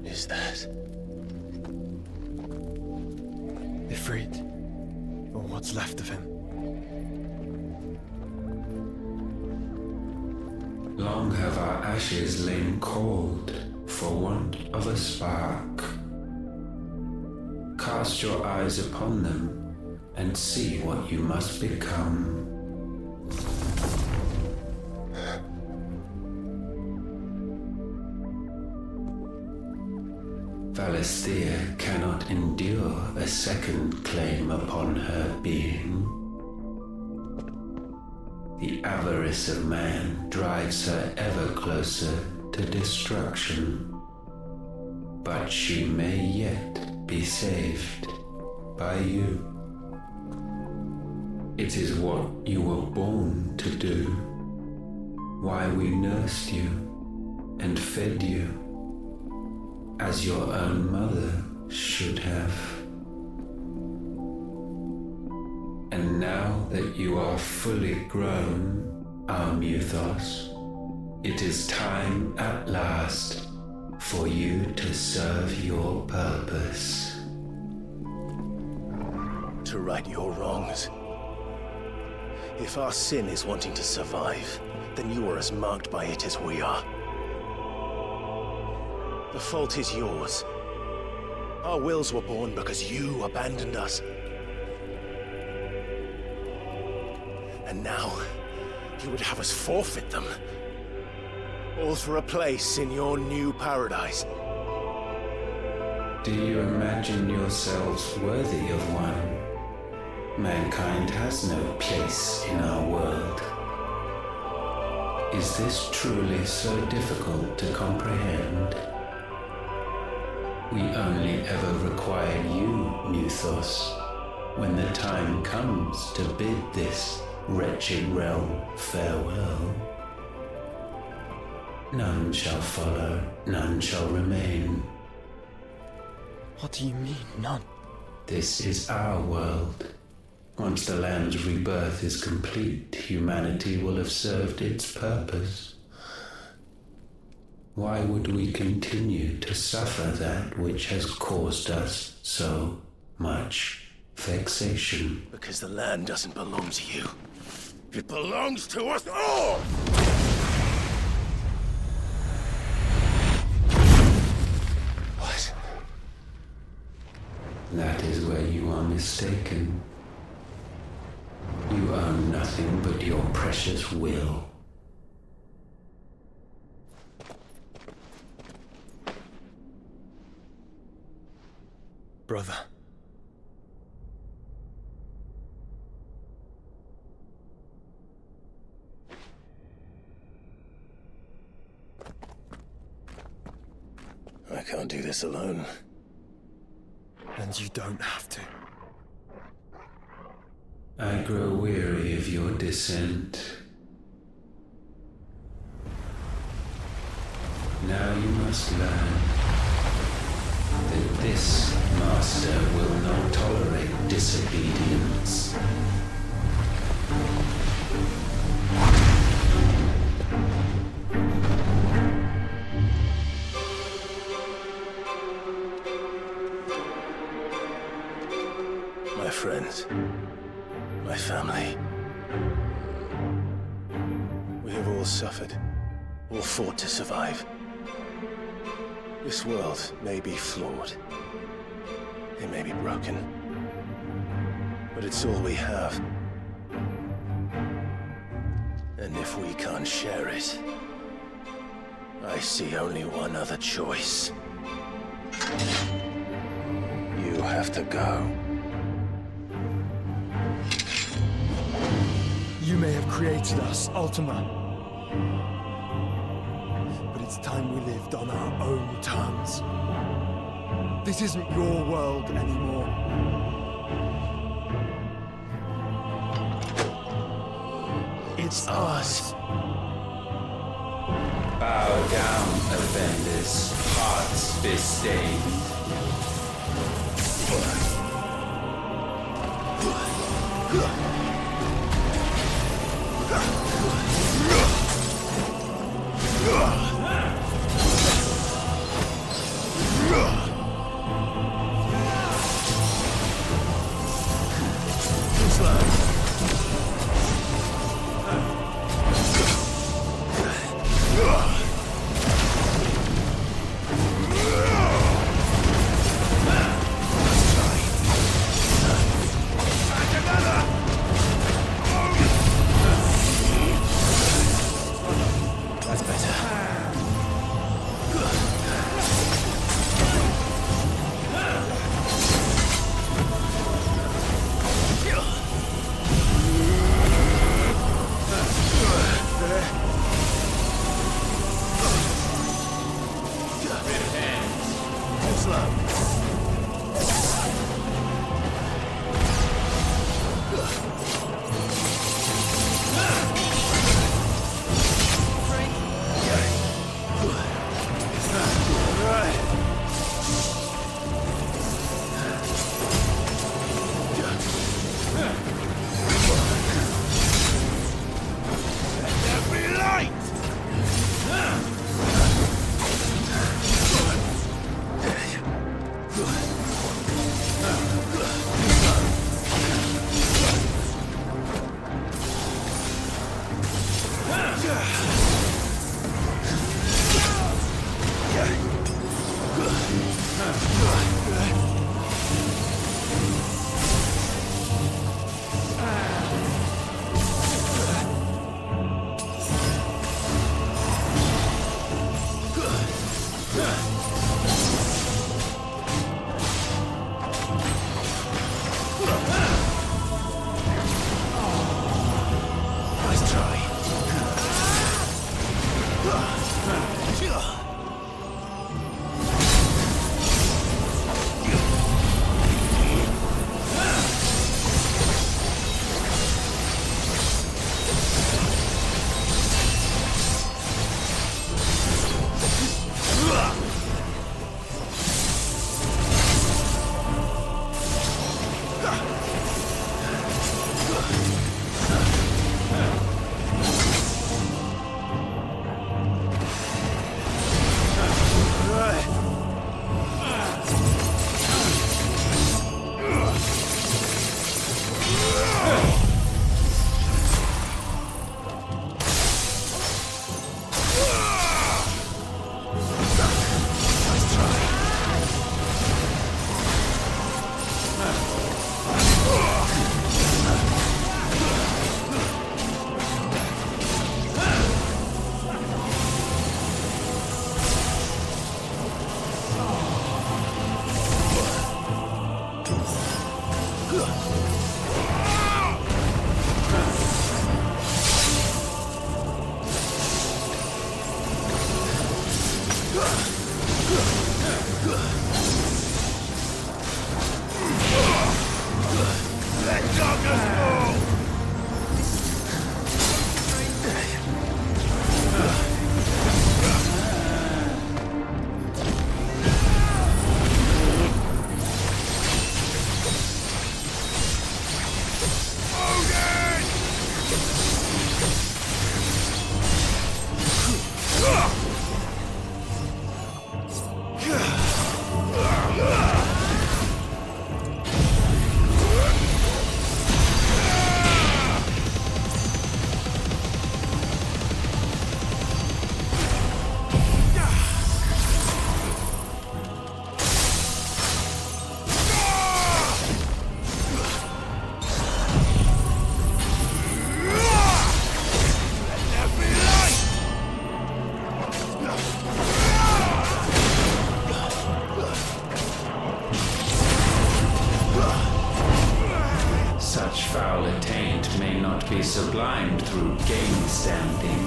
Is that Ifrit, or what's left of him? Long have our ashes lain cold for want of a spark. Cast your eyes upon them and see what you must become. Valisthea cannot endure a second claim upon her being. The avarice of man drives her ever closer to destruction. But she may yet be saved by you. It is what you were born to do, why we nursed you and fed you, as your own mother should have. And now that you are fully grown, our Muthos, it is time at last for you to serve your purpose. to right your wrongs? If our sin is wanting to survive, then you are as marked by it as we are. The fault is yours. Our wills were born because you abandoned us. And now, you would have us forfeit them. All for a place in your new paradise. Do you imagine yourselves worthy of one? Mankind has no place in our world. Is this truly so difficult to comprehend? We only ever require you, Muthos, when the time comes to bid this wretched realm, farewell. None shall follow, none shall remain. What do you mean, none? This is our world. Once the land's rebirth is complete, humanity will have served its purpose. Why would we continue to suffer that which has caused us so much vexation? Because the land doesn't belong to you. It belongs to us all! What? That is where you are mistaken. You own nothing but your precious will. Brother. I can't do this alone. And you don't have to. I grow weary of your dissent. Now you must learn that this master will not tolerate disobedience. My friends, my family. We have all suffered, all fought to survive. This world may be flawed. It may be broken. But it's all we have. And if we can't share it, I see only one other choice. You have to go. You may have created us, Ultima. But it's time we lived on our own terms. This isn't your world anymore. It's ours. Bow down, offenders, hearts disdained. Let darkness fall! Such foul attaint may not be sublimed through game standing.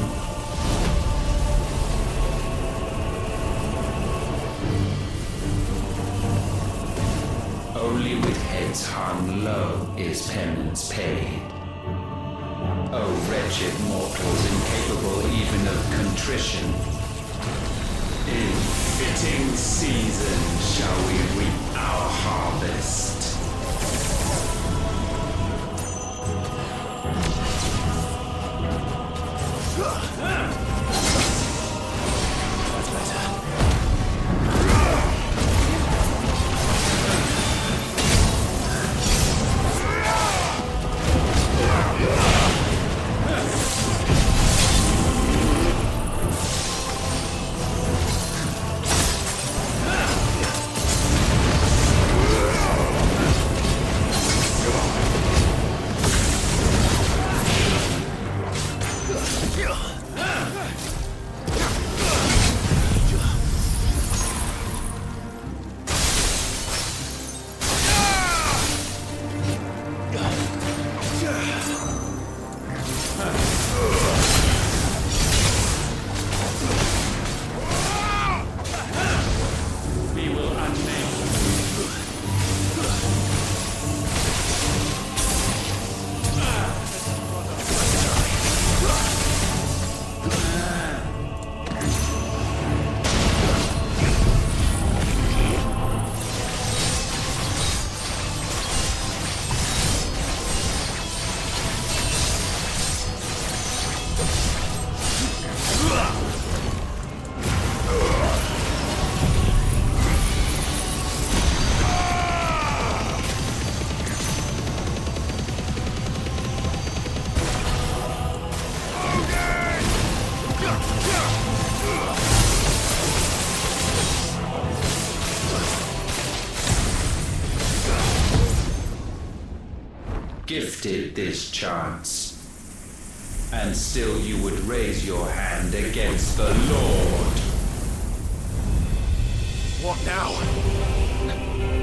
Only with heads hung low is penance paid. O wretched mortals incapable even of contrition, in fitting season shall we reap our harvest. That's better. Gifted this chance, and still you would raise your hand against the Lord. What now?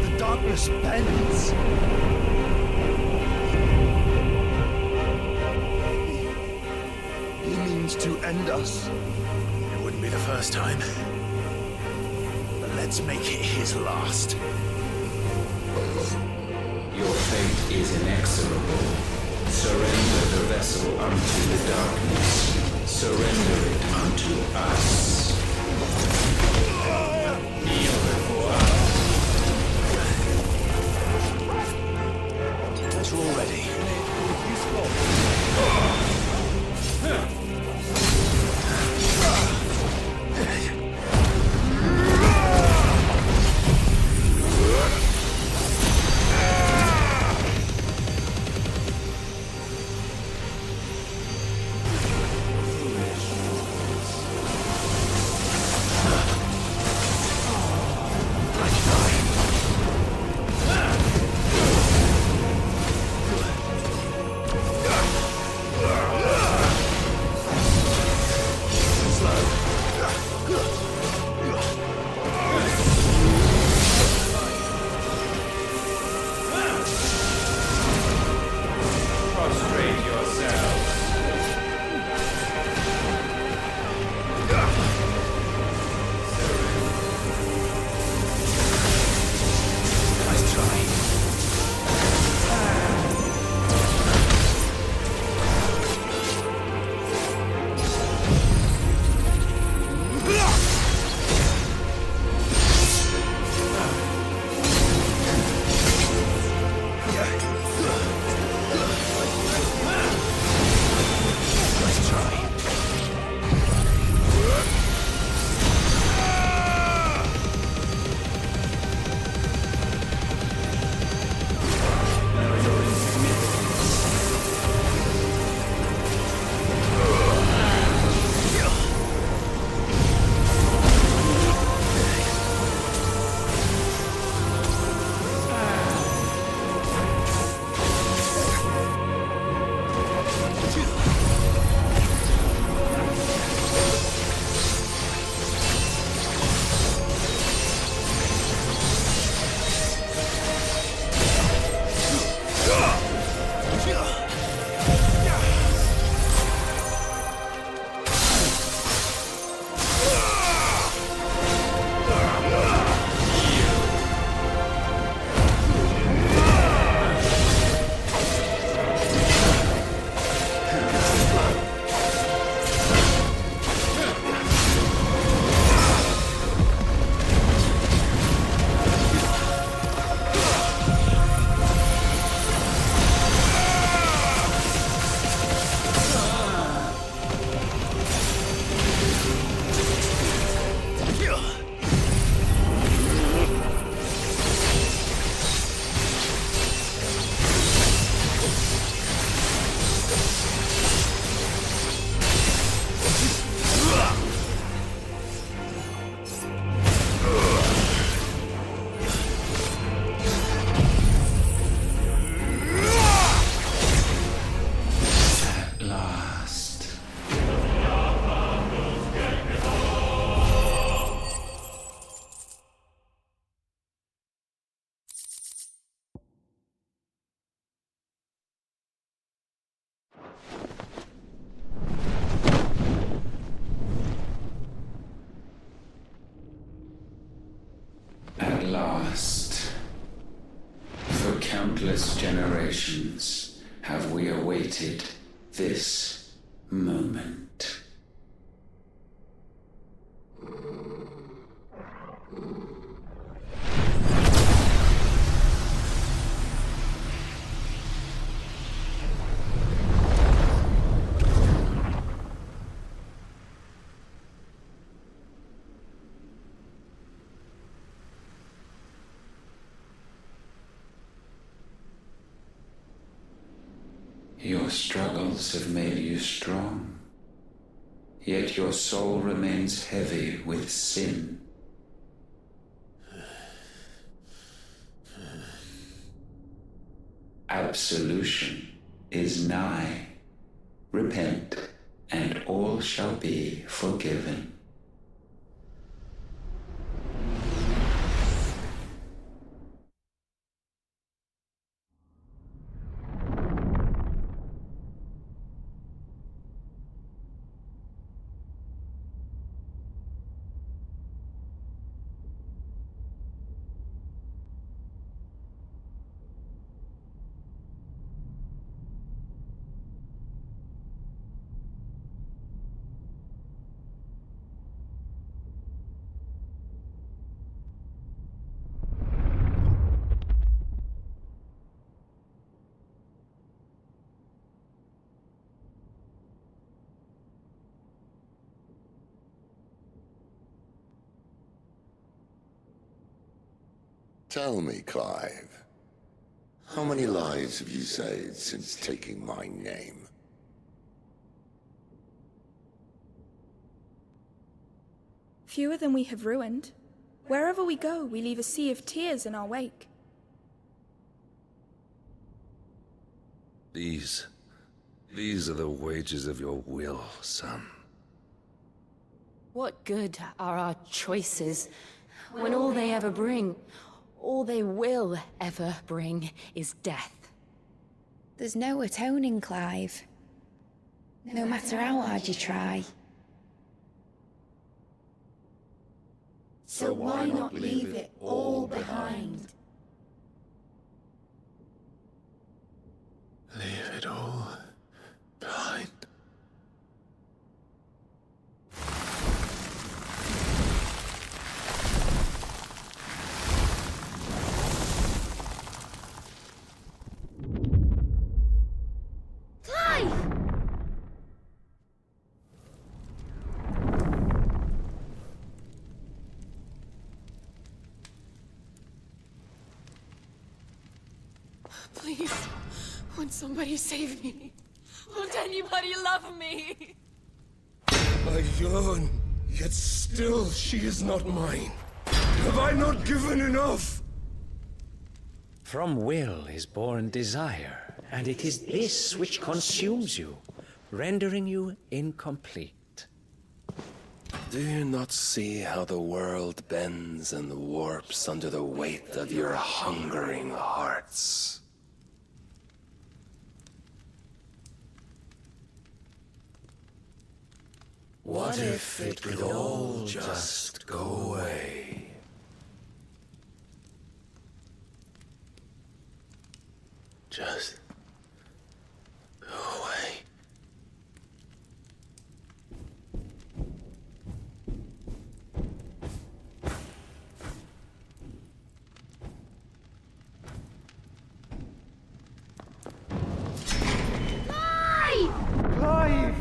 The darkness bends. He means to end us. It wouldn't be the first time. But let's make it his last. Your fate is inexorable. Surrender the vessel unto the darkness. Surrender it unto us. Kneel before us. As we're all ready. countless generations have we awaited this moment. Your struggles have made you strong, yet your soul remains heavy with sin. Absolution is nigh. Repent, and all shall be forgiven. Tell me, Clive, how many lives have you saved since taking my name? Fewer than we have ruined. Wherever we go, we leave a sea of tears in our wake. These are the wages of your will, son. What good are our choices when all they ever bring, all they will ever bring, is death? There's no atoning, Clive. No matter how hard you try. So why not leave it all behind? Leave it all behind. Please, won't somebody save me? Won't anybody love me? I yearn, yet still she is not mine. Have I not given enough? From will is born desire, and it is this which consumes you, rendering you incomplete. Do you not see how the world bends and warps under the weight of your hungering hearts? What if it could all just go away? Just go away. Clive!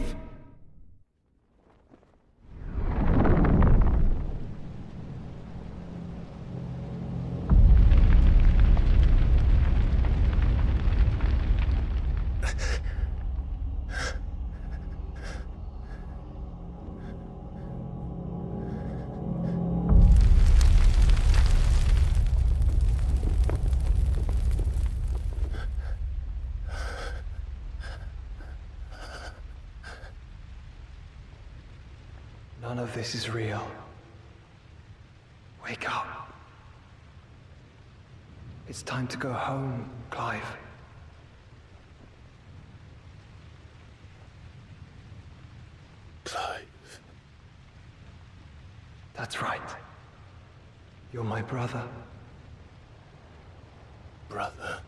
None of this is real. Wake up. It's time to go home, Clive. Clive. That's right. You're my brother. Brother.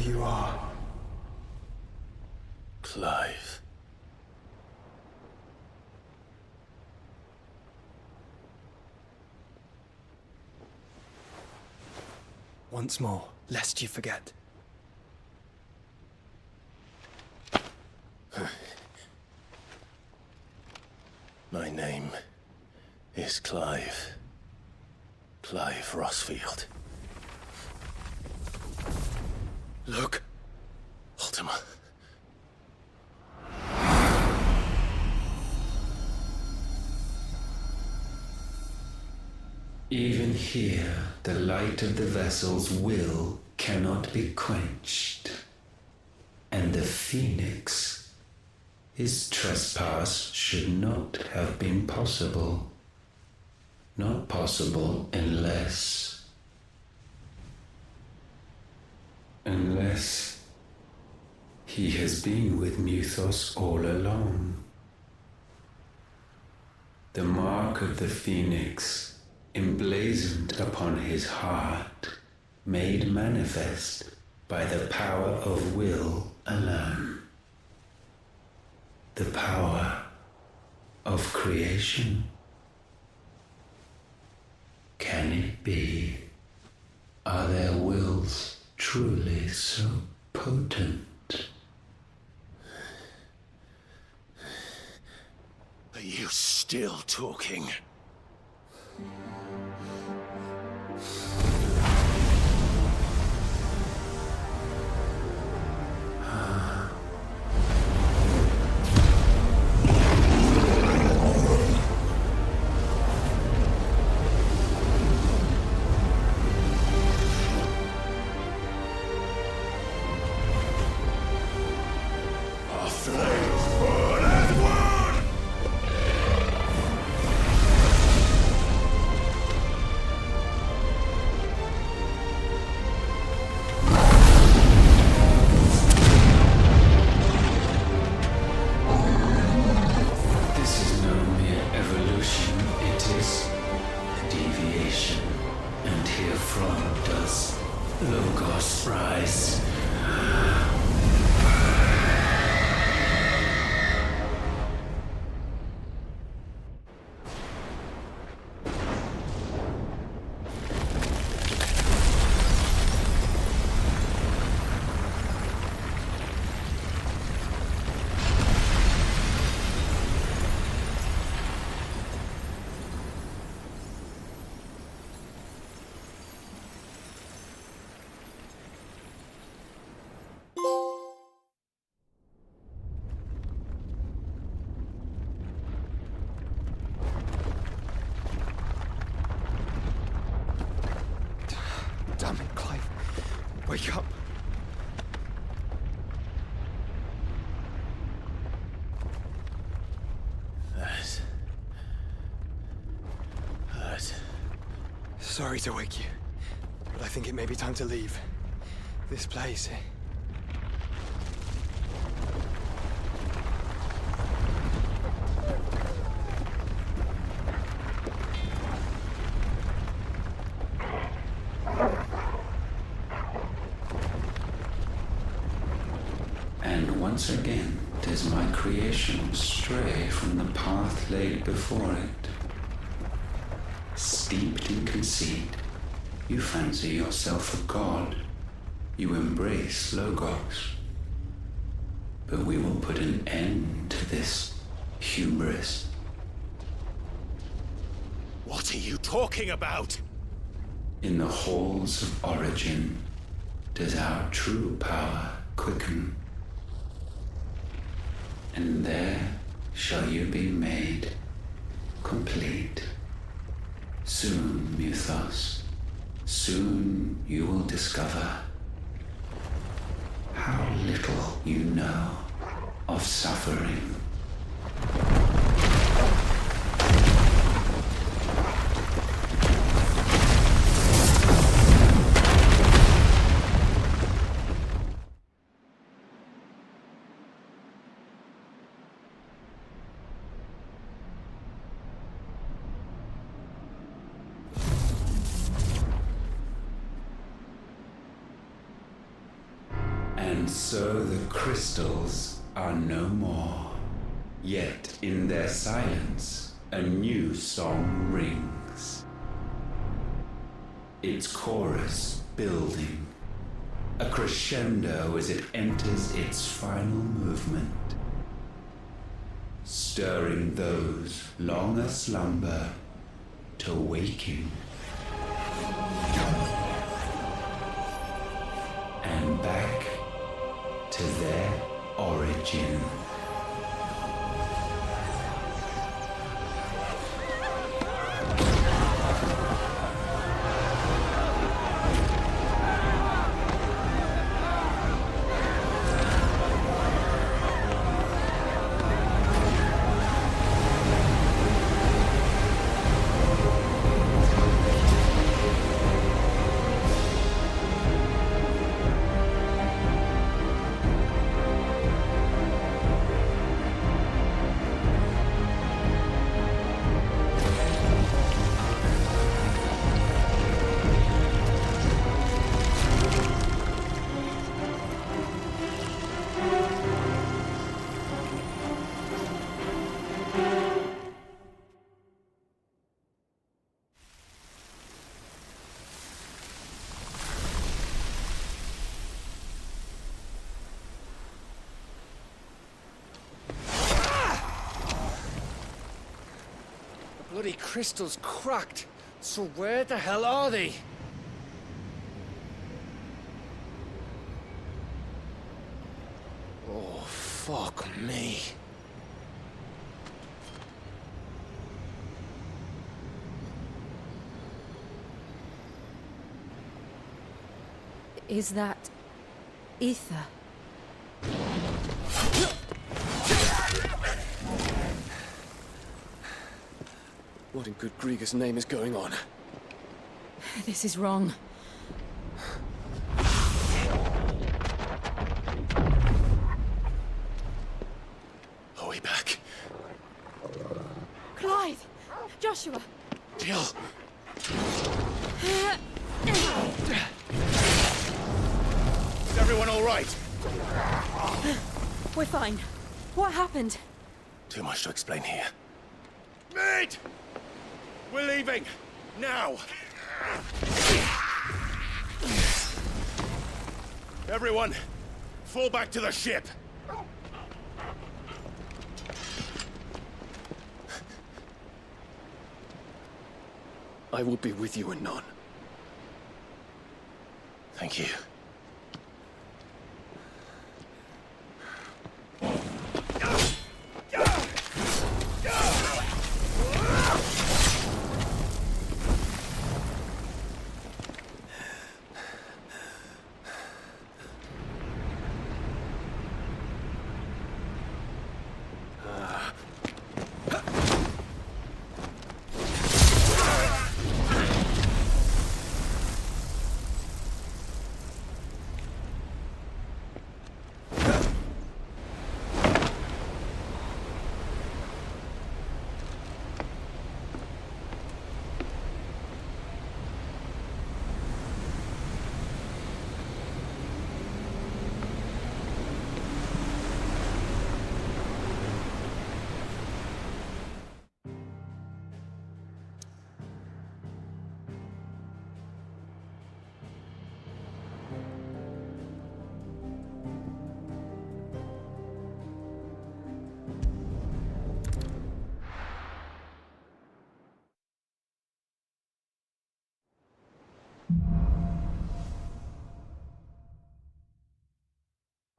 you are. Clive. Once more, lest you forget. My name is Clive. Clive Rossfield. Look. Ultima. Even here, the light of the vessel's will cannot be quenched. And the Phoenix, his trespass should not have been possible. Not possible unless he has been with Muthos all along. The mark of the Phoenix, emblazoned upon his heart, made manifest by the power of will alone. The power of creation. Can it be? Are their wills truly so potent? Are you still talking? Damn it, Clive. Wake up. That hurt. Sorry to wake you, but I think it may be time to leave. This place. And once again does my creation stray from the path laid before it. Steeped in conceit, you fancy yourself a god. You embrace Logos. But we will put an end to this hubris. What are you talking about? In the halls of origin does our true power quicken. And there shall you be made complete. Soon, Muthos, soon you will discover how little you know of suffering. And so the crystals are no more. Yet in their silence, a new song rings. Its chorus building, a crescendo as it enters its final movement, stirring those long aslumber to waking. And back to their origin. Bloody crystal's cracked. So where the hell are they? Oh, fuck me. Is that ether? What in good Grieger's name is going on? This is wrong. Are we back? Clive! Joshua! Jill! Is everyone all right? We're fine. What happened? Too much to explain here. Mate! We're leaving! Now! Everyone, fall back to the ship! I will be with you anon. Thank you.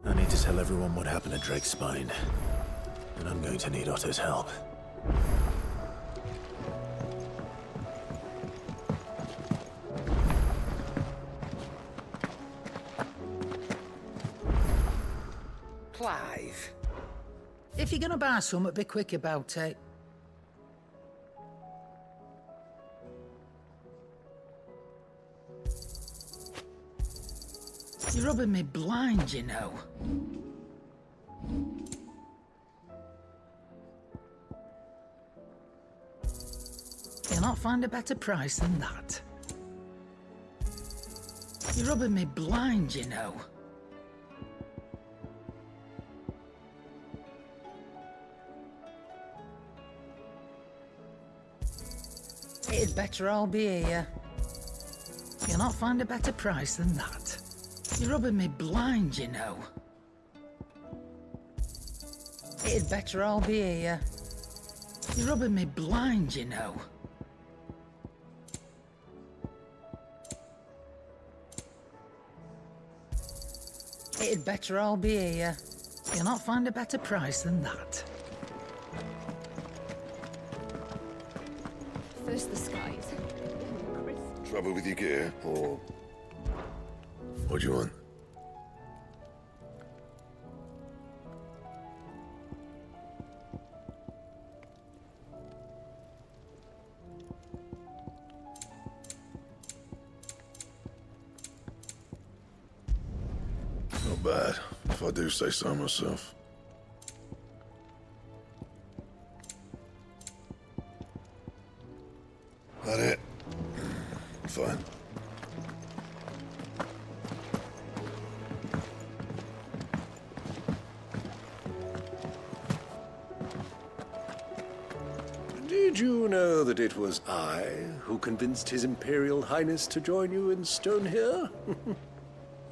I need to tell everyone what happened at Drake's Spine. And I'm going to need Otto's help. Clive, if you're gonna buy something, be quick about it. You're rubbing me blind, you know. You'll not find a better price than that. You're rubbing me blind, you know. It'd better all be here. You'll not find a better price than that. You're rubbing me blind, you know. It'd better all be here. You're rubbing me blind, you know. It'd better all be here. You'll not find a better price than that. First the skies. Trouble with your gear, or... What do you want? Not bad, if I do say so myself. That it? Fine. Did you know that it was I who convinced His Imperial Highness to join you in Stone here?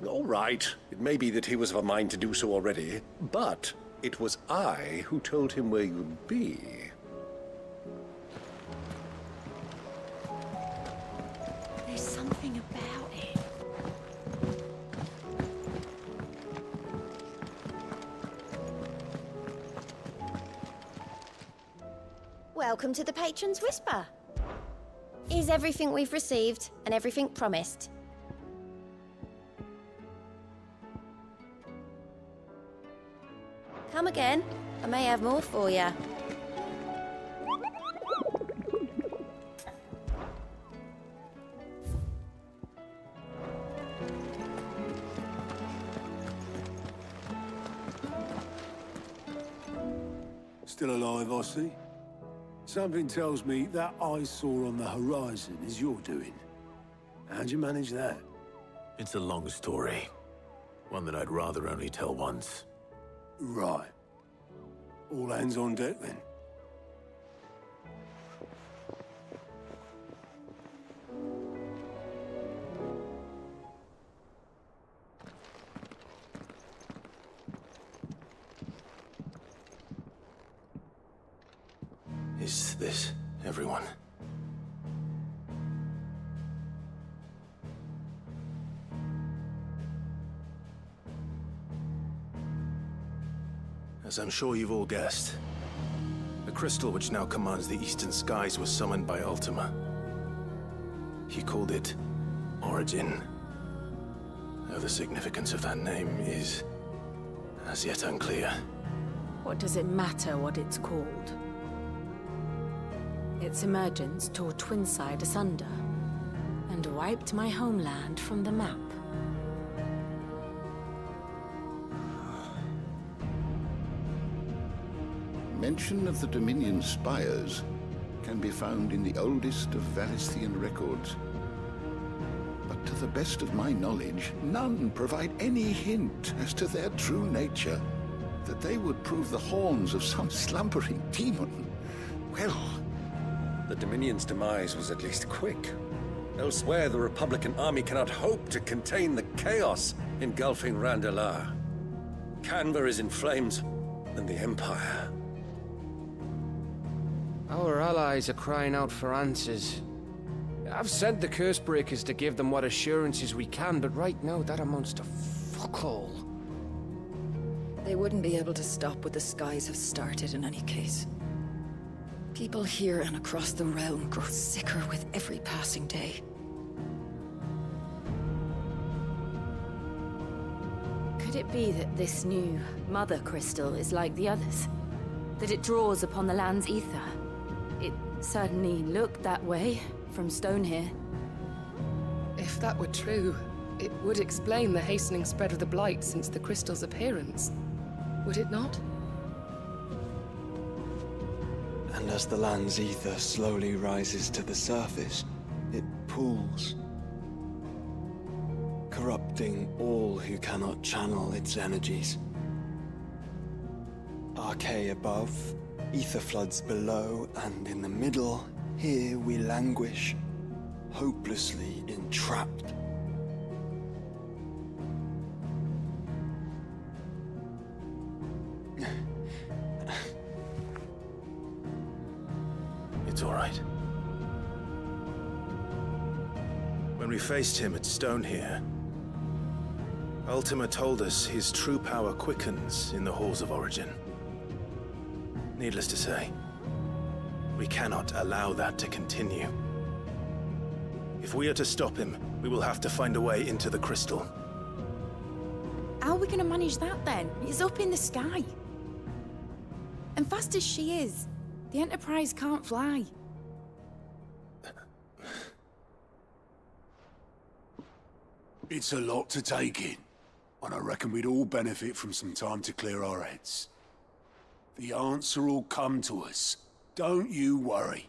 All right, it may be that he was of a mind to do so already, but it was I who told him where you'd be. There's something about it. Welcome to the Patron's Whisper. Is everything we've received and everything promised? Come again. I may have more for you. Still alive, I see. Something tells me that I saw on the horizon is your doing. How'd you manage that? It's a long story. One that I'd rather only tell once. Right. All hands on deck, then. Is this everyone? As I'm sure you've all guessed, the crystal which now commands the eastern skies was summoned by Ultima. He called it Origin. Though the significance of that name is as yet unclear. What does it matter what it's called? Its emergence tore Twinside asunder and wiped my homeland from the map. Mention of the Dominion spires can be found in the oldest of Valisthian records. But to the best of my knowledge, none provide any hint as to their true nature. That they would prove the horns of some slumbering demon. Well, the Dominion's demise was at least quick. Elsewhere, the Republican army cannot hope to contain the chaos engulfing Randalar. Canva is in flames, and the Empire. Our allies are crying out for answers. I've sent the Cursebreakers to give them what assurances we can, but right now that amounts to fuck all. They wouldn't be able to stop what the skies have started in any case. People here and across the realm grow sicker with every passing day. Could it be that this new Mother Crystal is like the others? That it draws upon the land's ether? It certainly looked that way from stone here. If that were true, it would explain the hastening spread of the Blight since the crystal's appearance. Would it not? And as the land's ether slowly rises to the surface, it pools, corrupting all who cannot channel its energies. Archae above, ether floods below, and in the middle, Here we languish, hopelessly entrapped. It's all right. When we faced him at Stone here, Ultima told us his true power quickens in the Halls of Origin. Needless to say, we cannot allow that to continue. If we are to stop him, we will have to find a way into the crystal. How are we going to manage that then? It's up in the sky. And fast as she is, the Enterprise can't fly. It's a lot to take in, and I reckon we'd all benefit from some time to clear our heads. The answer will come to us. Don't you worry.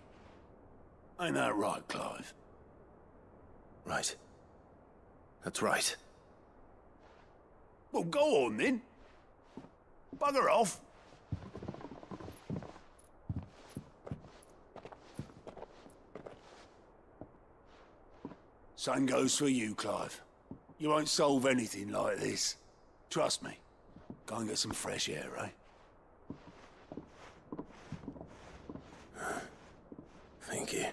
Ain't that right, Clive? Right. That's right. Well, go on then. Bugger off. Same goes for you, Clive. You won't solve anything like this. Trust me. Go and get some fresh air, eh? Thank you.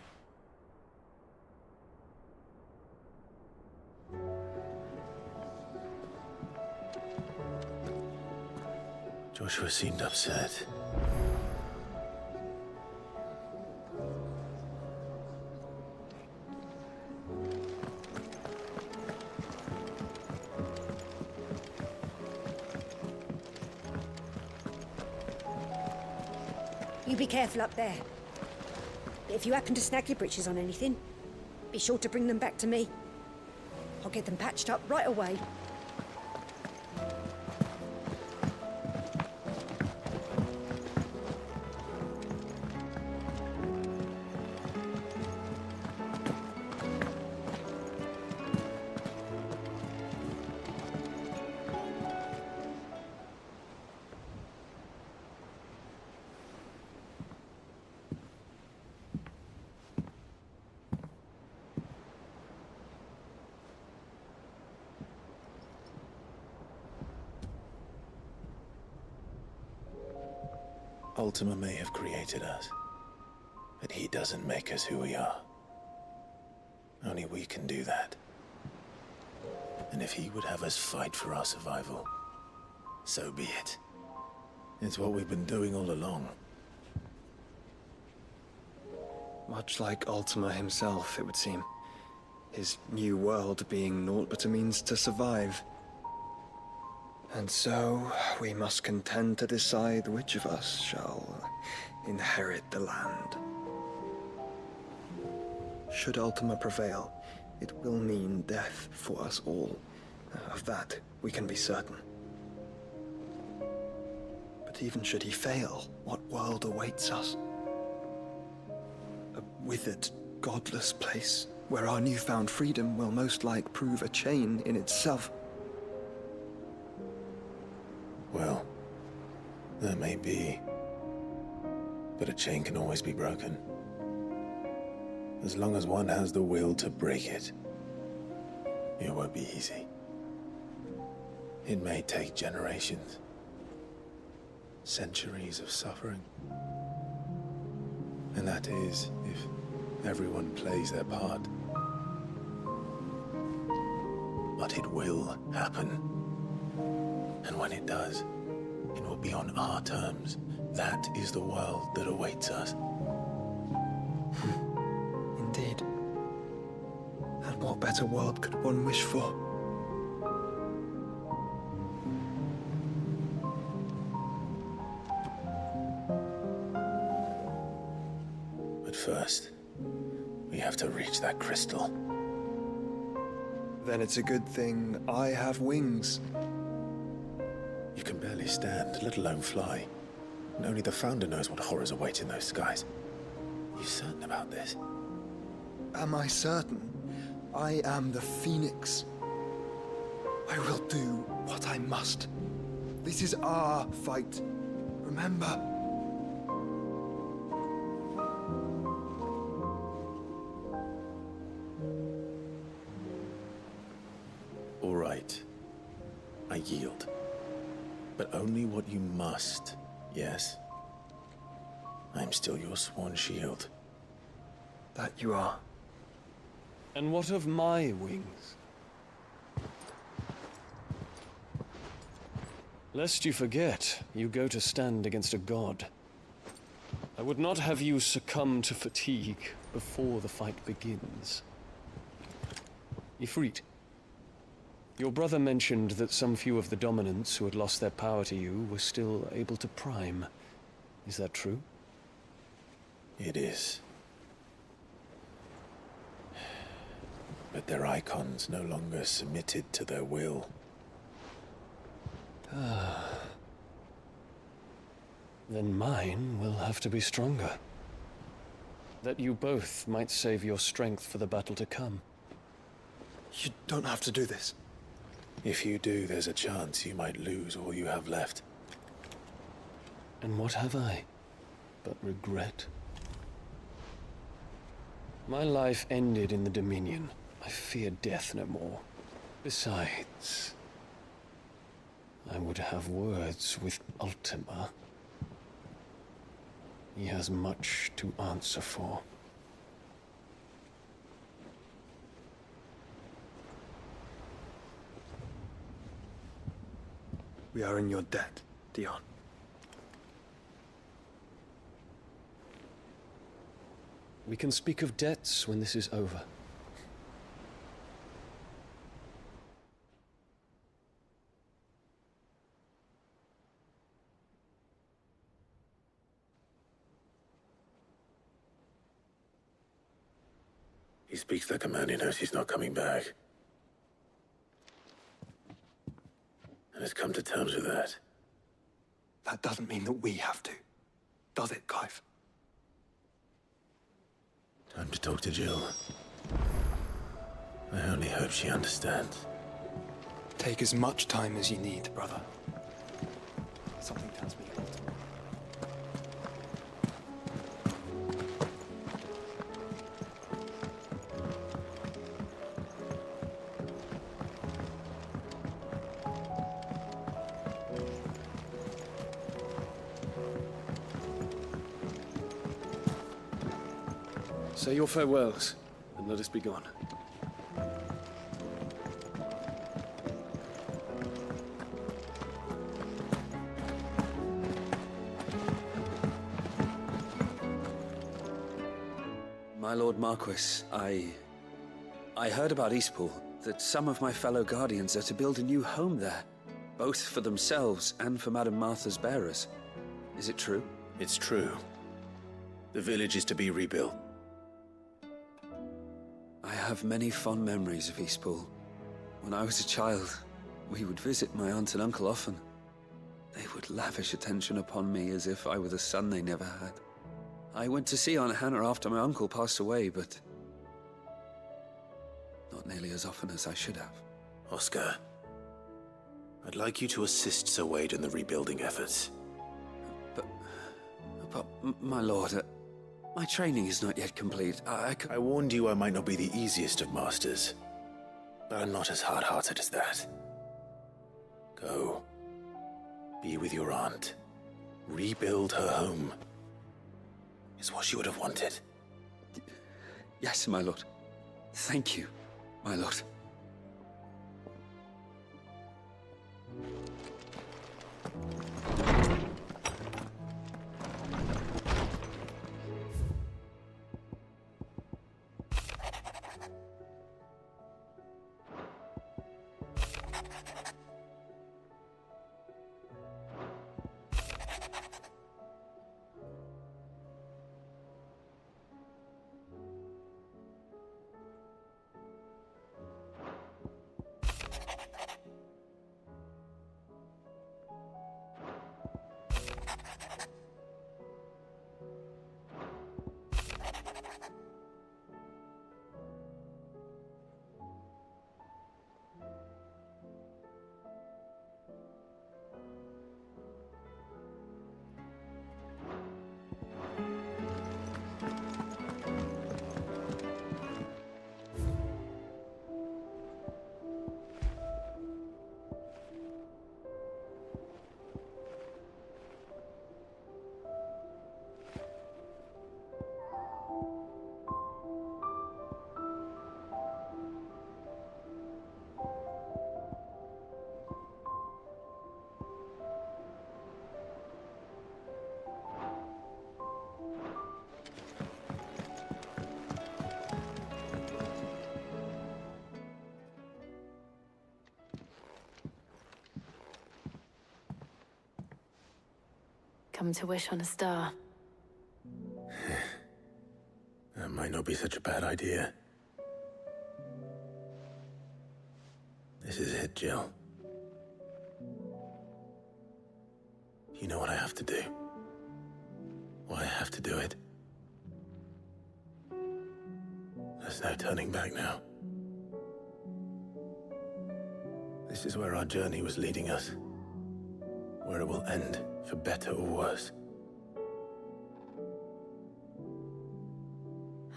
Joshua seemed upset. You be careful up there. If you happen to snag your britches on anything, be sure to bring them back to me. I'll get them patched up right away. Ultima may have created us, but he doesn't make us who we are. Only we can do that. And if he would have us fight for our survival, so be it. It's what we've been doing all along. Much like Ultima himself, it would seem. His new world being naught but a means to survive. And so, we must contend to decide which of us shall inherit the land. Should Ultima prevail, it will mean death for us all. Of that, we can be certain. But even should he fail, what world awaits us? A withered, godless place, where our newfound freedom will most like prove a chain in itself. Well, that may be. But a chain can always be broken. As long as one has the will to break it. It won't be easy. It may take generations. Centuries of suffering. And that is, if everyone plays their part. But it will happen. And when it does, it will be on our terms. That is the world that awaits us. Indeed. And what better world could one wish for? But first, we have to reach that crystal. Then it's a good thing I have wings. You can barely stand, let alone fly. And only the Founder knows what horrors await in those skies. You certain about this? Am I certain? I am the Phoenix. I will do what I must. This is our fight. Remember? right. I yield. But only what you must, yes? I am still your sworn shield. That you are. And what of my wings? Lest you forget, you go to stand against a god. I would not have you succumb to fatigue before the fight begins. Ifrit, your brother mentioned that some few of the dominants who had lost their power to you were still able to prime. Is that true? It is. But their icons no longer submitted to their will. Then mine will have to be stronger. That you both might save your strength for the battle to come. You don't have to do this. If you do, there's a chance you might lose all you have left. And what have I but regret? My life ended in the Dominion. I fear death no more. Besides, I would have words with Ultima. He has much to answer for. We are in your debt, Dion. We can speak of debts when this is over. He speaks like a man who knows he's not coming back. And has come to terms with that. That doesn't mean that we have to, does it, Clive? Time to talk to Jill. I only hope she understands. Take as much time as you need, brother. Something tells me you'll. Say your farewells, and let us be gone. My Lord Marquis, I heard about Eastpool, that some of my fellow Guardians are to build a new home there, both for themselves and for Madame Martha's bearers. Is it true? It's true. The village is to be rebuilt. I have many fond memories of Eastpool. When I was a child, we would visit my aunt and uncle often. They would lavish attention upon me as if I were the son they never had. I went to see Aunt Hannah after my uncle passed away, but not nearly as often as I should have. Oscar, I'd like you to assist Sir Wade in the rebuilding efforts. But my lord, my training is not yet complete. I warned you I might not be the easiest of masters, but I'm not as hard-hearted as that. Go. Be with your aunt. Rebuild her home. Is what she would have wanted. Yes, my lord. Thank you, my lord. come to wish on a star. That might not be such a bad idea. This is it, Jill. You know what I have to do. Why I have to do it. There's no turning back now. This is where our journey was leading us. Where it will end, for better or worse.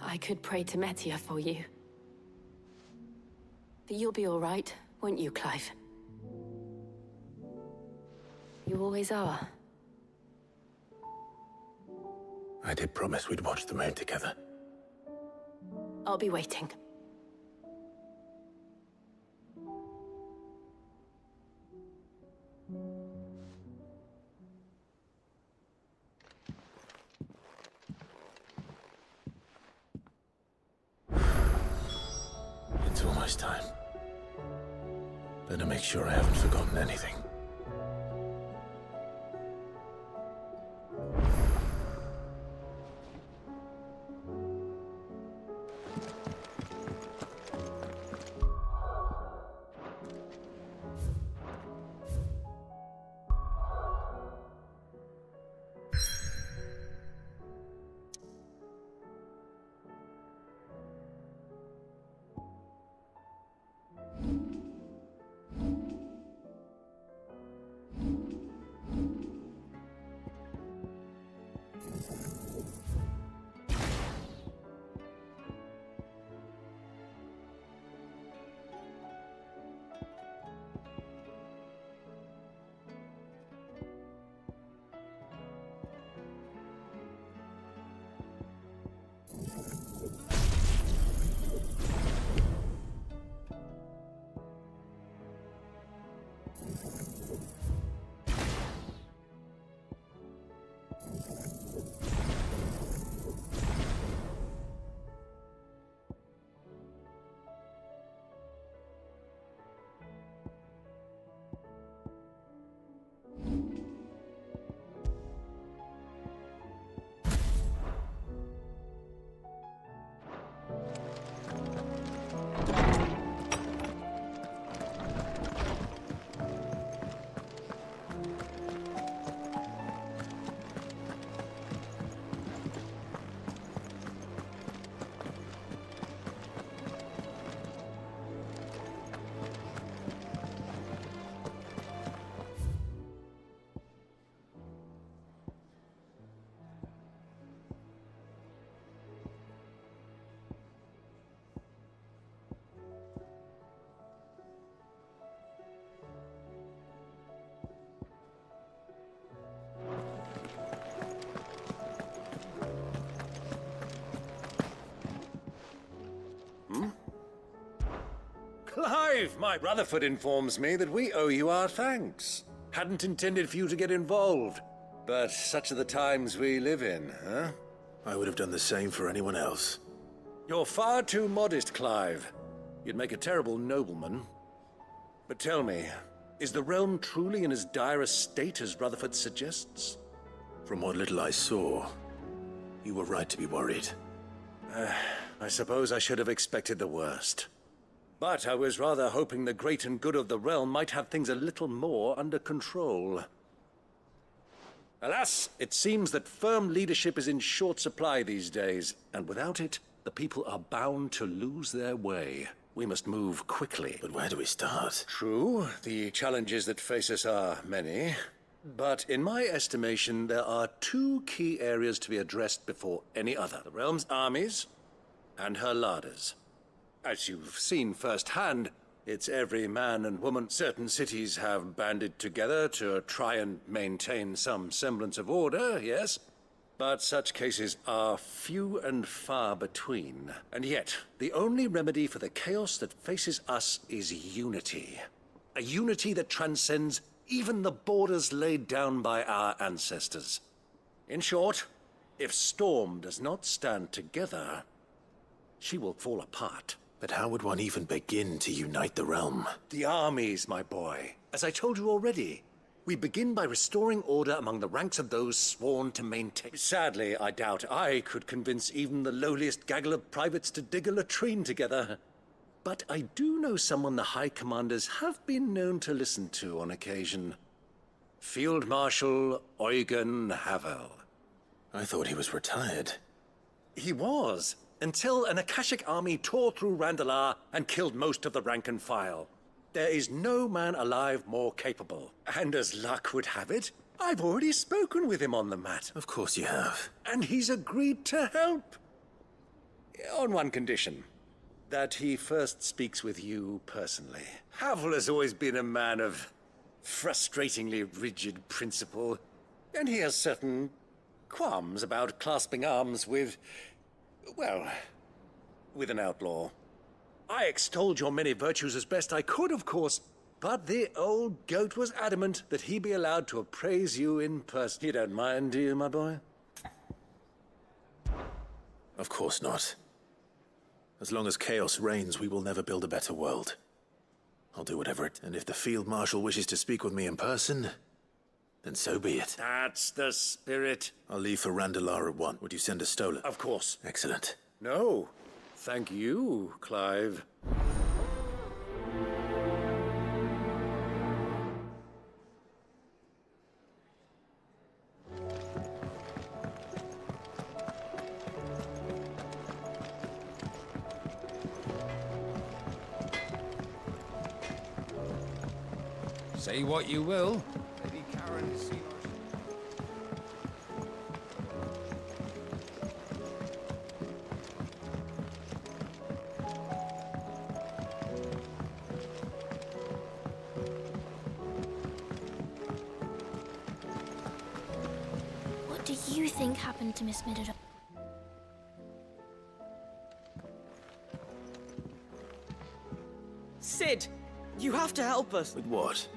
I could pray to Metia for you. But you'll be all right, won't you, Clive? You always are. I did promise we'd watch the moon together. I'll be waiting. It's almost time. Better make sure I haven't forgotten anything. Clive, my Rutherford informs me that we owe you our thanks. Hadn't intended for you to get involved, but such are the times we live in, huh? I would have done the same for anyone else. You're far too modest, Clive. You'd make a terrible nobleman. But tell me, is the realm truly in as dire a state as Rutherford suggests? From what little I saw, you were right to be worried. I suppose I should have expected the worst. But I was rather hoping the great and good of the realm might have things a little more under control. Alas, it seems that firm leadership is in short supply these days, and without it, the people are bound to lose their way. We must move quickly. But where do we start? True, the challenges that face us are many. But in my estimation, there are two key areas to be addressed before any other. The realm's armies and her larders. As you've seen firsthand, it's every man and woman. Certain cities have banded together to try and maintain some semblance of order, yes? But such cases are few and far between. And yet, the only remedy for the chaos that faces us is unity. A unity that transcends even the borders laid down by our ancestors. In short, if Storm does not stand together, she will fall apart. But how would one even begin to unite the realm? The armies, my boy. As I told you already, We begin by restoring order among the ranks of those sworn to maintain. Sadly, I doubt I could convince even the lowliest gaggle of privates to dig a latrine together. But I do know someone the High Commanders have been known to listen to on occasion. Field Marshal Eugen Havel. I thought he was retired. He was, until an Akashic army tore through Randalar and killed most of the rank and file. There is no man alive more capable. And as luck would have it, I've already spoken with him on the matter. Of course you have. And he's agreed to help. On one condition. That he first speaks with you personally. Havel has always been a man of frustratingly rigid principle, and he has certain qualms about clasping arms with, well, with an outlaw. I extolled your many virtues as best I could, of course, but the old goat was adamant that he be allowed to appraise you in person. You don't mind, do you, my boy? Of course not. As long as chaos reigns, we will never build a better world. I'll do whatever it... And if the Field Marshal wishes to speak with me in person, then so be it. That's the spirit. I'll leave for Randalar at 1. Would you send a stolen? Of course. Excellent. No. Thank you, Clive. Say what you will. Lady Karen is seen. What do you think happened to Miss Middleton? Sid, you have to help us. With what?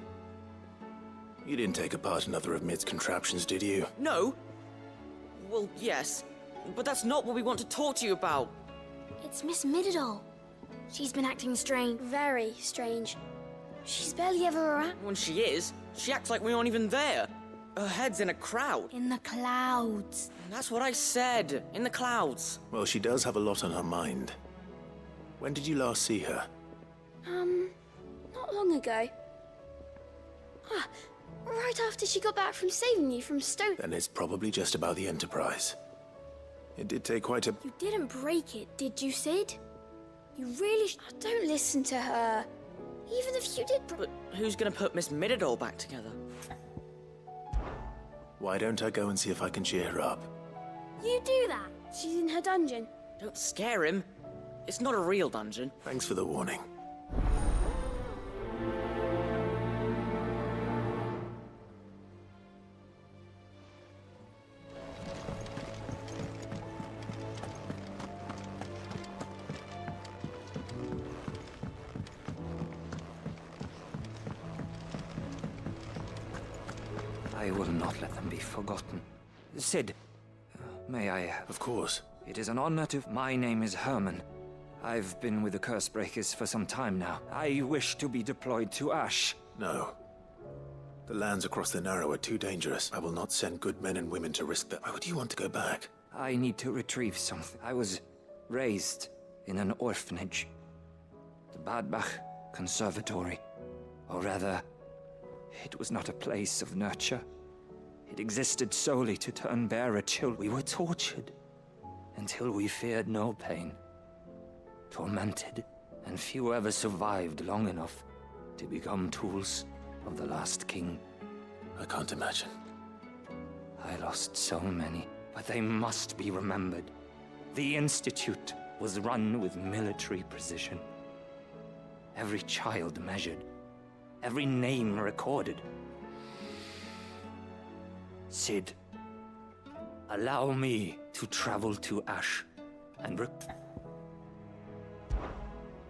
You didn't take apart another of Mid's contraptions, did you? No. Well, yes. But that's not what we want to talk to you about. It's Miss Middledal. She's been acting strange. Very strange. She's barely ever around. When she is, she acts like we aren't even there. Her head's in a crowd. In the clouds. That's what I said. In the clouds. Well, she does have a lot on her mind. When did you last see her? Not long ago. Right after she got back from saving you from Stone. Then it's probably just about the Enterprise. It did take quite a... You didn't break it, did you, Sid? You really don't listen to her. Even if you did... But who's gonna put Miss Middledal back together? Why don't I go and see if I can cheer her up? You do that. She's in her dungeon. Don't scare him. It's not a real dungeon. Thanks for the warning. I will not let them be forgotten. Sid, may I... Of course. It is an honor to... My name is Herman. I've been with the Cursebreakers for some time now. I wish to be deployed to Ash. No. The lands across the Narrow are too dangerous. I will not send good men and women to risk that. Why would you want to go back? I need to retrieve something. I was raised in an orphanage. The Badbach Conservatory. Or rather, it was not a place of nurture. It existed solely to turn bearer children. We were tortured until we feared no pain. Tormented, and few ever survived long enough to become tools of the last king. I can't imagine. I lost so many, but they must be remembered. The Institute was run with military precision. Every child measured, every name recorded. Sid, allow me to travel to Ash and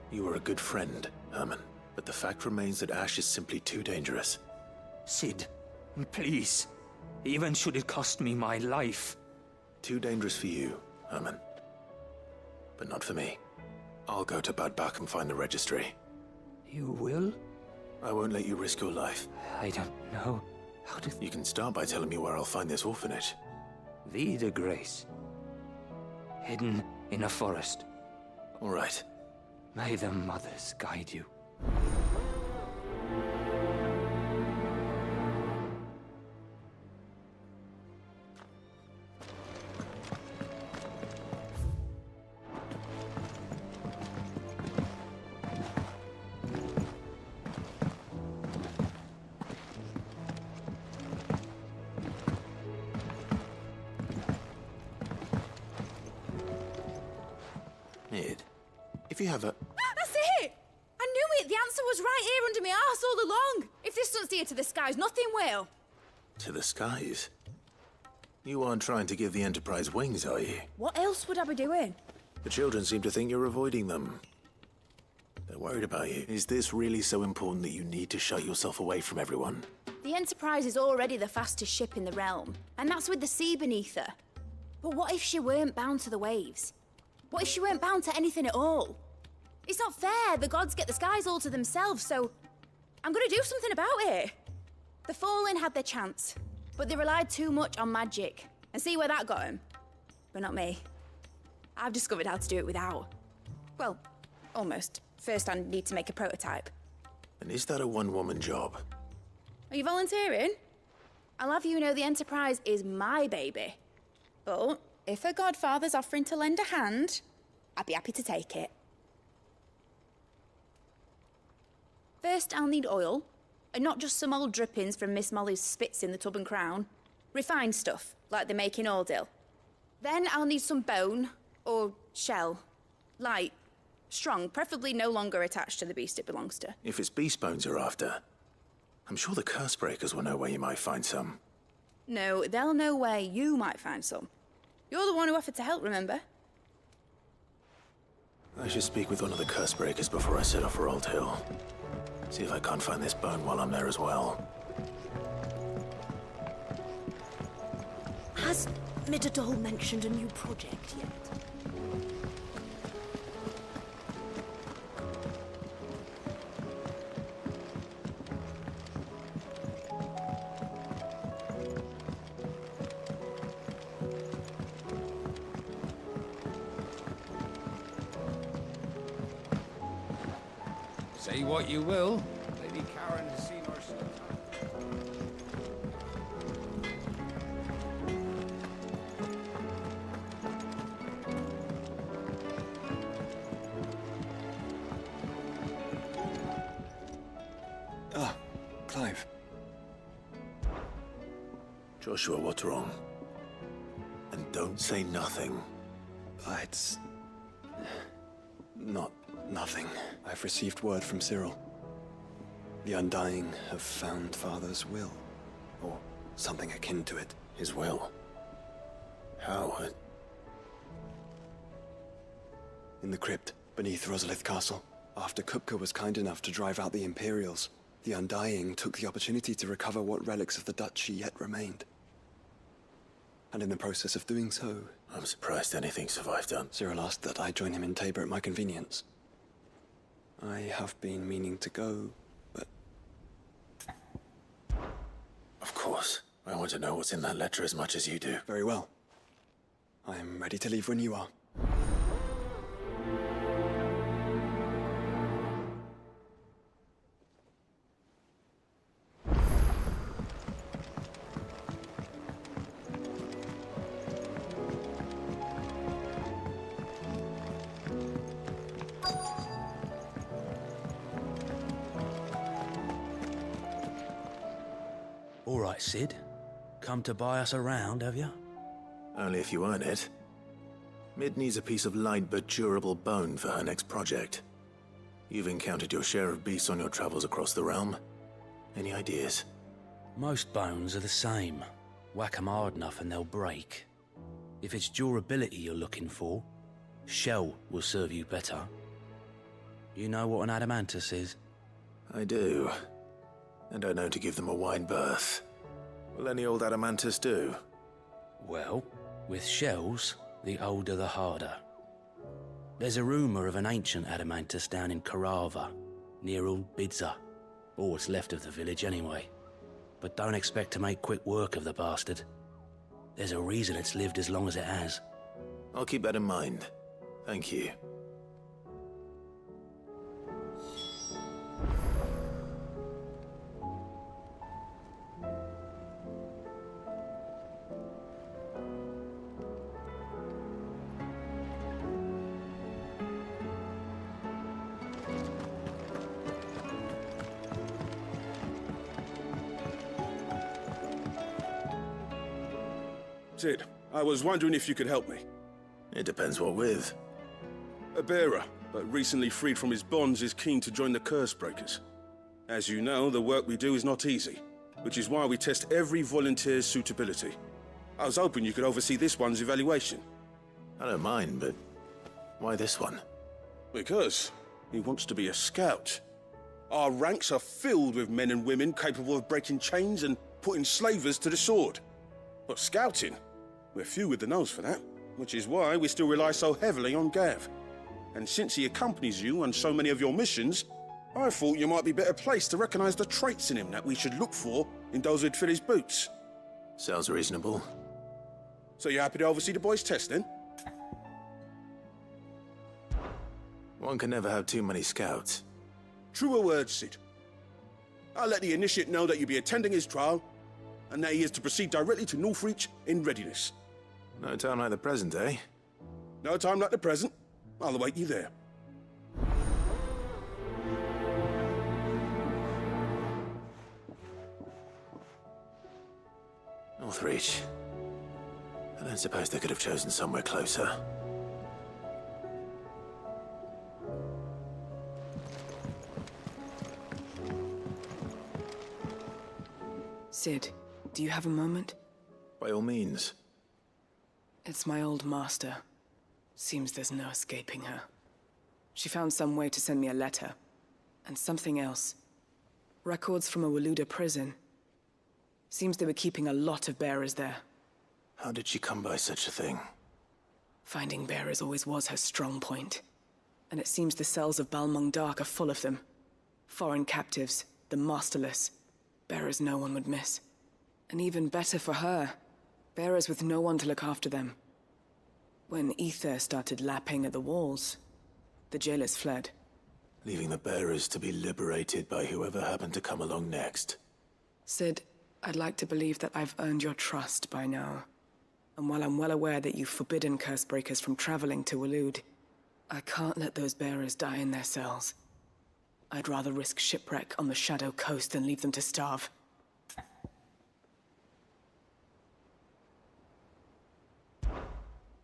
You were a good friend, Herman, but the fact remains that Ash is simply too dangerous. Sid, please, even should it cost me my life. Too dangerous for you, Herman. But not for me. I'll go to Badbach and find the registry. You will? I won't let you risk your life. I don't know You can start by telling me where I'll find this orphanage. Vie de Grace. Hidden in a forest. All right. May the mothers guide you. Mid, if you have a... That's it! I knew it! The answer was right here under my arse all along! If this doesn't steer to the skies, nothing will! To the skies? You aren't trying to give the Enterprise wings, are you? What else would I be doing? The children seem to think you're avoiding them. They're worried about you. Is this really so important that you need to shut yourself away from everyone? The Enterprise is already the fastest ship in the realm, and that's with the sea beneath her. But what if she weren't bound to the waves? What if she weren't bound to anything at all? It's not fair. The gods get the skies all to themselves, so I'm gonna do something about it. The Fallen had their chance, but they relied too much on magic. And see where that got them? But not me. I've discovered how to do it without. Well, almost. First, I need to make a prototype. And is that a one-woman job? Are you volunteering? I'll have you know the Enterprise is my baby. But if a godfather's offering to lend a hand, I'd be happy to take it. First, I'll need oil, and not just some old drippings from Miss Molly's spits in the Tub and Crown. Refined stuff, like they make in Ordill. Then I'll need some bone, or shell. Light, strong, preferably no longer attached to the beast it belongs to. If it's beast bones you're after, I'm sure the curse breakers will know where you might find some. No, they'll know where you might find some. You're the one who offered to help, remember? I should speak with one of the curse breakers before I set off for Old Hill. See if I can't find this bone while I'm there as well. Has Midadol mentioned a new project yet? Say what you will, Lady Karen has seen our son. Ah, Clive. Joshua, what's wrong? And don't say nothing. It's... not nothing. I've received word from Cyril. The Undying have found Father's will. Or something akin to it. His will? How? In the crypt, beneath Rosalith Castle. After Kupka was kind enough to drive out the Imperials, the Undying took the opportunity to recover what relics of the Duchy yet remained. And in the process of doing so... I'm surprised anything survived done. Cyril asked that I join him in Tabor at my convenience. I have been meaning to go, but... Of course. I want to know what's in that letter as much as you do. Very well. I am ready to leave when you are. All right, Sid. Come to buy us around, have you? Only if you earn it. Mid needs a piece of light but durable bone for her next project. You've encountered your share of beasts on your travels across the realm. Any ideas? Most bones are the same. Whack 'em hard enough and they'll break. If it's durability you're looking for, shell will serve you better. You know what an adamantus is? I do. And I know to give them a wide berth. Will any old adamantus do? Well, with shells, the older the harder. There's a rumour of an ancient adamantus down in Karava, near Old Bidza, or what's left of the village anyway. But don't expect to make quick work of the bastard. There's a reason it's lived as long as it has. I'll keep that in mind. Thank you. Sid, I was wondering if you could help me. It depends what with. A bearer, but recently freed from his bonds, is keen to join the Curse Breakers. As you know, the work we do is not easy, which is why we test every volunteer's suitability. I was hoping you could oversee this one's evaluation. I don't mind, but why this one? Because he wants to be a scout. Our ranks are filled with men and women capable of breaking chains and putting slavers to the sword. But scouting? We're few with the nose for that, which is why we still rely so heavily on Gav. And since he accompanies you on so many of your missions, I thought you might be better placed to recognize the traits in him that we should look for in those who'd fill his boots. Sounds reasonable. So you happy to oversee the boys' test, then? One can never have too many scouts. Truer words, Sid. I'll let the initiate know that you'll be attending his trial, and that he is to proceed directly to Northreach in readiness. No time like the present, eh? No time like the present. I'll await you there. Northreach. I don't suppose they could have chosen somewhere closer. Sid, do you have a moment? By all means. It's my old master. Seems there's no escaping her. She found some way to send me a letter. And something else. Records from a Waluda prison. Seems they were keeping a lot of bearers there. How did she come by such a thing? Finding bearers always was her strong point. And it seems the cells of Balmung Dark are full of them. Foreign captives, the masterless. Bearers no one would miss. And even better for her, bearers with no one to look after them. When Ether started lapping at the walls, the jailers fled. Leaving the bearers to be liberated by whoever happened to come along next. Sid, I'd like to believe that I've earned your trust by now. And while I'm well aware that you've forbidden Cursebreakers from traveling to Waloed, I can't let those bearers die in their cells. I'd rather risk shipwreck on the Shadow Coast than leave them to starve.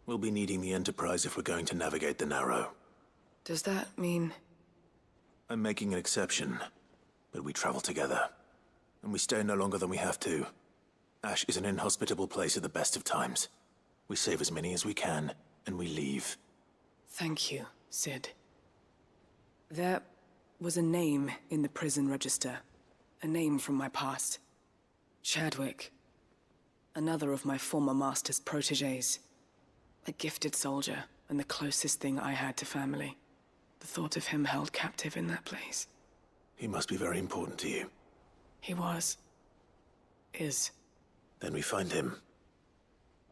We'll be needing the Enterprise if we're going to navigate the Narrow. Does that mean... I'm making an exception, but we travel together. And we stay no longer than we have to. Ash is an inhospitable place at the best of times. We save as many as we can, and we leave. Thank you, Sid. There was a name in the prison register. A name from my past. Chadwick. Another of my former master's protégés. A gifted soldier, and the closest thing I had to family. The thought of him held captive in that place. He must be very important to you. He was. Is. Then we find him.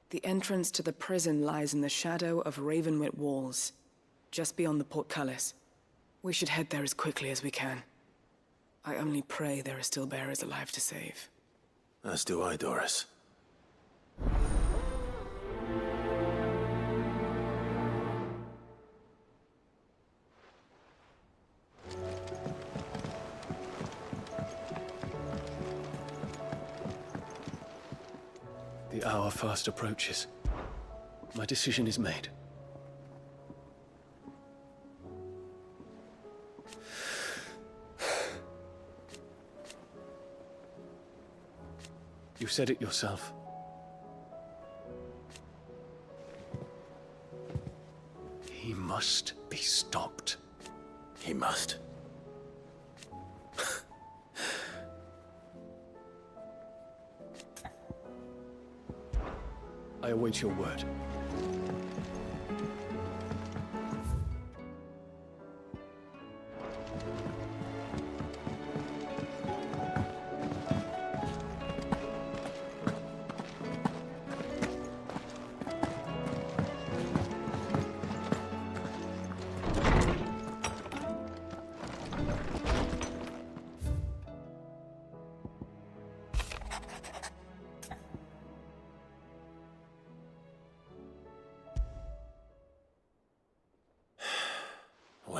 The entrance to the prison lies in the shadow of Ravenwit Walls, just beyond the portcullis. We should head there as quickly as we can. I only pray there are still bearers alive to save. As do I, Doris. The hour fast approaches. My decision is made. You said it yourself. He must be stopped. He must. I await your word.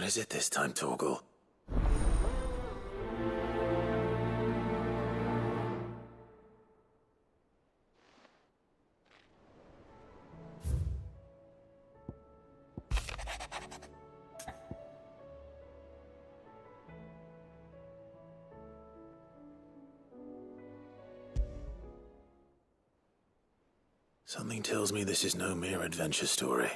What is it this time, Torgal? Something tells me this is no mere adventure story.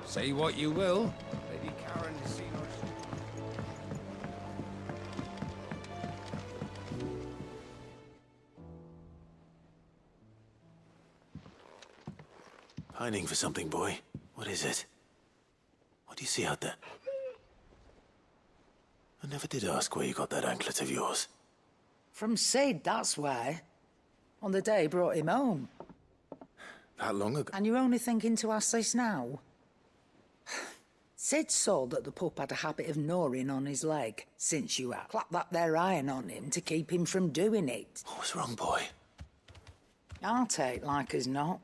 Say what you will, Lady Karen has seen us. Pining for something, boy. What is it? What do you see out there? I never did ask where you got that anklet of yours. From Sid, that's why. On the day he brought him home. That long ago? And you're only thinking to ask this now? Sid saw that the pup had a habit of gnawing on his leg since you had clapped that there iron on him to keep him from doing it. What was wrong, boy? I'll take like as not.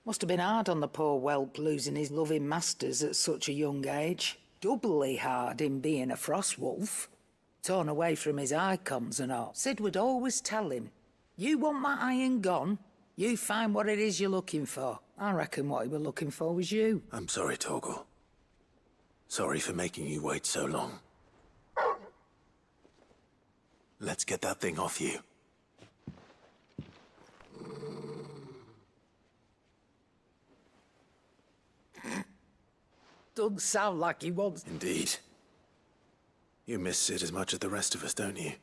Must have been hard on the poor whelp losing his loving masters at such a young age. Doubly hard in being a frost wolf. Torn away from his icons and all. Sid would always tell him, you want that iron gone? You find what it is you're looking for. I reckon what he was looking for was you. I'm sorry, Torgal. Sorry for making you wait so long. Let's get that thing off you. Doesn't sound like he wants... Indeed. You miss Sid as much as the rest of us, don't you?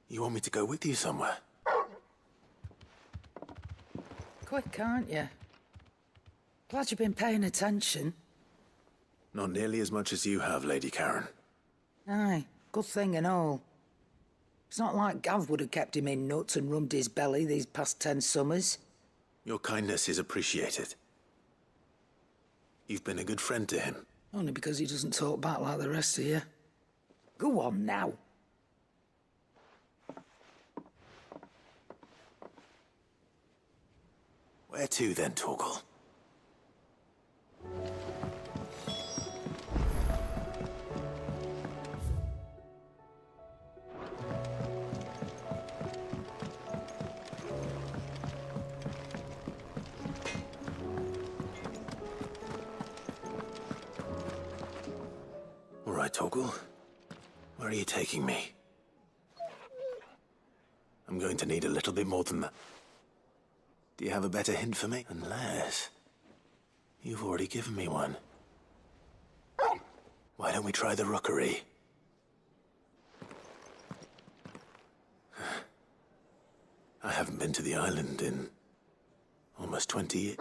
You want me to go with you somewhere? Quick, aren't you? Glad you've been paying attention. Not nearly as much as you have, Lady Karen. Aye, good thing and all. It's not like Gav would have kept him in nuts and rubbed his belly these past 10 summers. Your kindness is appreciated. You've been a good friend to him. Only because he doesn't talk back like the rest of you. Go on now. Where to then, Torgal? All right, Torgal. Where are you taking me? I'm going to need a little bit more than that. Do you have a better hint for me? Unless... you've already given me one. Why don't we try the rookery? I haven't been to the island in... almost 20 years.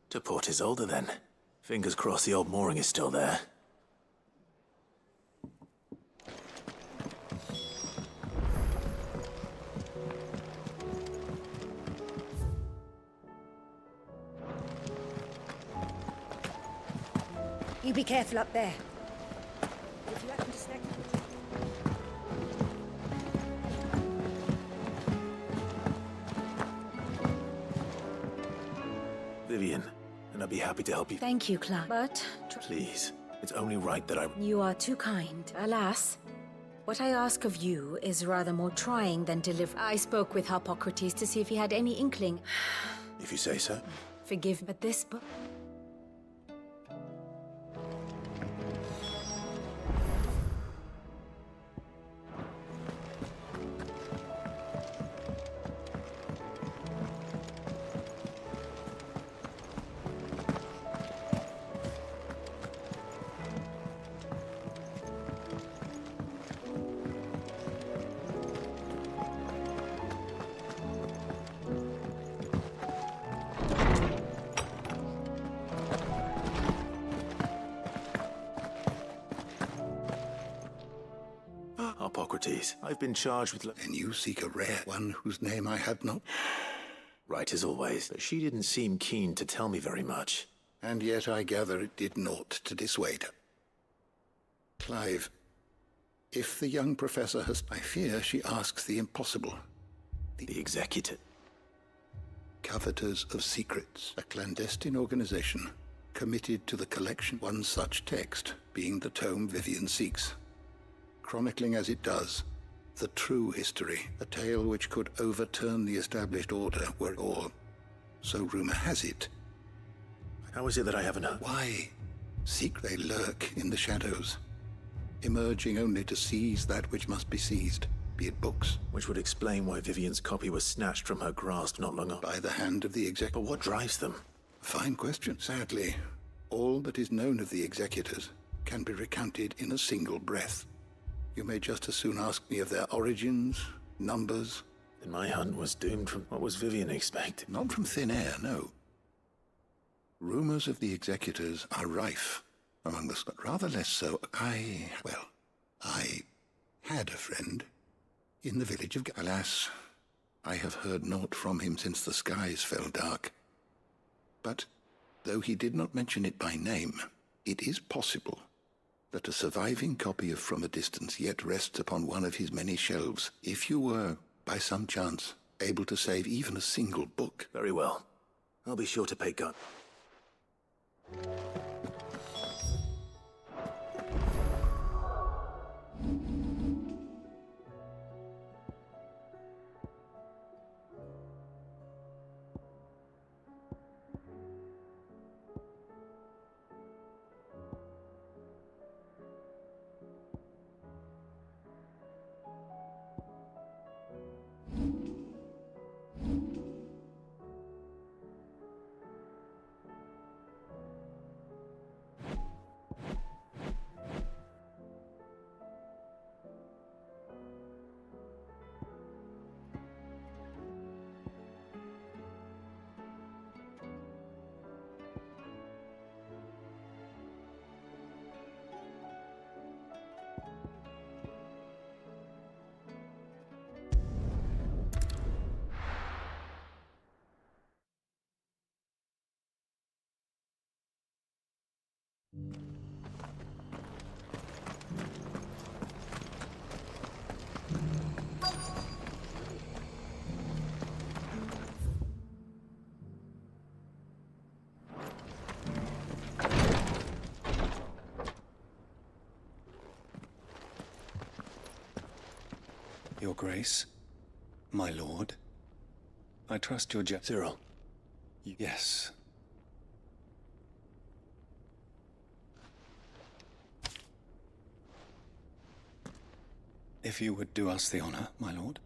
To Port Isolde, then. Fingers crossed the old mooring is still there. You be careful up there. If you happen to snag... Vivian, and I'd be happy to help you. Thank you, Clark. But... Please, it's only right that I... You are too kind. Alas, what I ask of you is rather more trying than deliver. I spoke with Harpocrates to see if he had any inkling. If you say so. Forgive, but this book... Hippocrates. I've been charged with... And you seek a rare one whose name I had not? Right as always, but she didn't seem keen to tell me very much. And yet I gather it did naught to dissuade her. Clive, if the young professor has... I fear she asks the impossible. The Executor. Coveters of Secrets, a clandestine organization committed to the collection one such text, being the tome Vivian seeks, chronicling as it does the true history, a tale which could overturn the established order were all, so rumor has it. How is it that I haven't heard? Why? Seek they lurk in the shadows, emerging only to seize that which must be seized, be it books. Which would explain why Vivian's copy was snatched from her grasp not long ago. By the hand of the But what drives them? Fine question. Sadly, all that is known of the executors can be recounted in a single breath. You may just as soon ask me of their origins, numbers. Then my hunt was doomed from... What was Vivian expecting? Not from thin air, no. Rumors of the executors are rife among the... But rather less so. I had a friend in the village of... Alas, I have heard naught from him since the skies fell dark. But, though he did not mention it by name, it is possible that a surviving copy of From a Distance yet rests upon one of his many shelves. If you were, by some chance, able to save even a single book... Very well. I'll be sure to pay guard. Your Grace, my lord, I trust your Cyril. Yes. If you would do us the honor, my lord.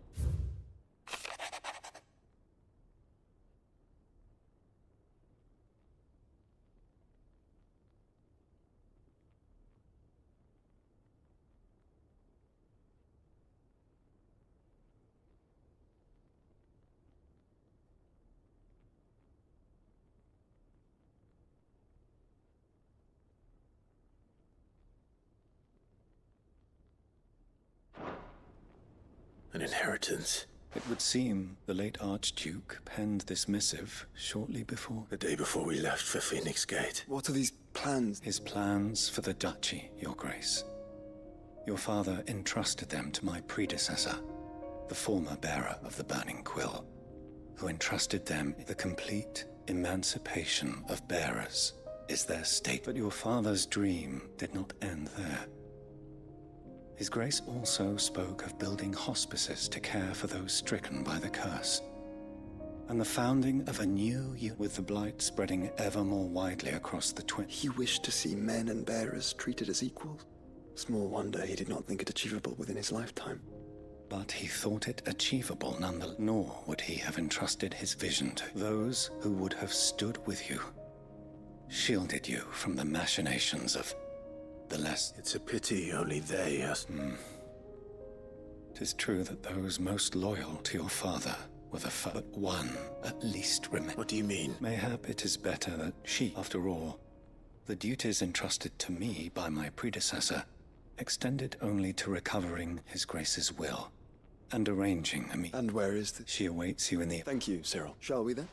An inheritance. It would seem the late Archduke penned this missive shortly before... The day before we left for Phoenix Gate. What are these plans? His plans for the duchy, Your Grace. Your father entrusted them to my predecessor, the former bearer of the Burning Quill, who entrusted them the complete emancipation of bearers is their state. But your father's dream did not end there. His Grace also spoke of building hospices to care for those stricken by the curse, and the founding of a new unit with the blight spreading ever more widely across the twin. He wished to see men and bearers treated as equals. Small wonder he did not think it achievable within his lifetime. But he thought it achievable nonetheless, nor would he have entrusted his vision to those who would have stood with you, shielded you from the machinations of the less... It's a pity only they are... 'Tis true that those most loyal to your father were the but one at least remain. What do you mean? Mayhap it is better that she, after all, the duties entrusted to me by my predecessor, extended only to recovering His Grace's will and arranging a meeting. And where is the... She awaits you in the... Thank you, Cyril. Shall we then?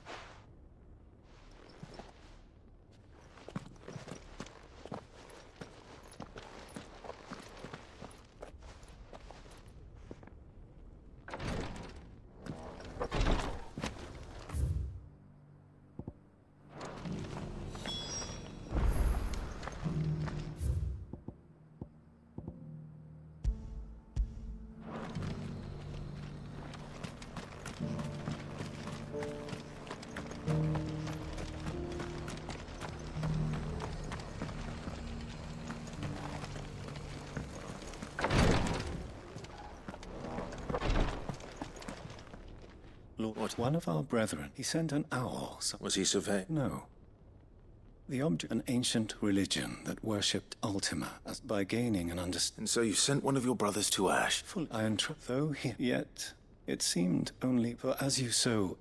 Lord, one of our brethren, he sent an owl. Was he surveying? No. The object, an ancient religion that worshipped Ultima, as by gaining an understanding. And so you sent one of your brothers to Ash? Full iron though he... Yet, it seemed only for as you so...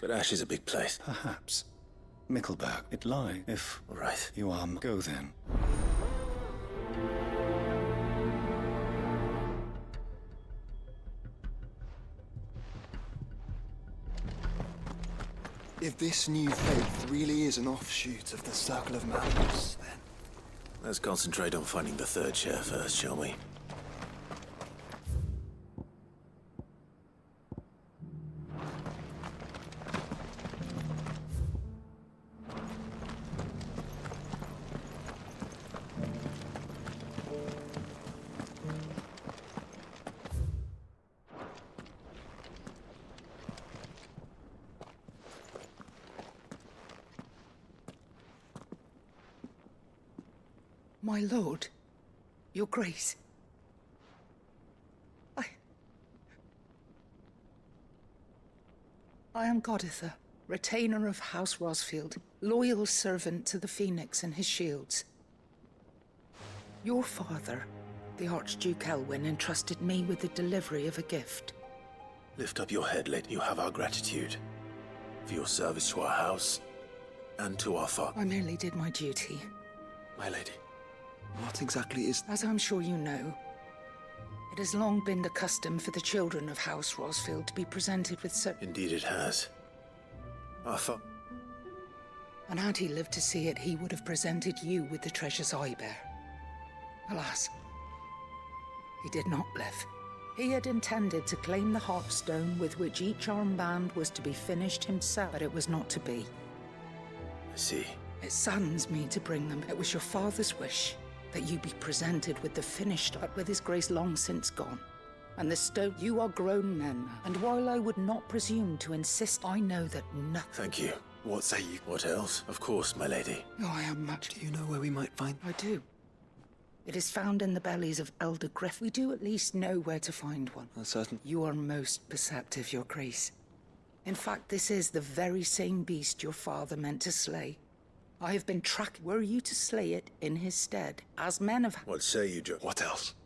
But Ash is a big place. Perhaps. Mickleburg, it lie, if... Right. You are... Go then. If this new faith really is an offshoot of the Circle of Madness, then... Let's concentrate on finding the third chair first, shall we? My lord, your grace. I am Goditha, retainer of House Rosfield, loyal servant to the Phoenix and his shields. Your father, the Archduke Elwyn, entrusted me with the delivery of a gift. Lift up your head, lady. You have our gratitude for your service to our house and to our father. I merely did my duty. My lady. What exactly is... As I'm sure you know, it has long been the custom for the children of House Rosfield to be presented with certain... Indeed it has. Arthur. And had he lived to see it, he would have presented you with the treasures I bear. Alas, he did not live. He had intended to claim the Heartstone with which each armband was to be finished himself, but it was not to be. I see. It saddens me to bring them. It was your father's wish that you be presented with the finished, but with his grace long since gone. And the stone, you are grown men, and while I would not presume to insist, I know that nothing... Thank you. What say you? What else? Of course, my lady. Oh, I am much... Do you know where we might find... I do. It is found in the bellies of Elder Griff. We do at least know where to find one. Certain. You are most perceptive, your grace. In fact, this is the very same beast your father meant to slay. I have been tracked. Were you to slay it in his stead, as men of... What say you, Joe? What else?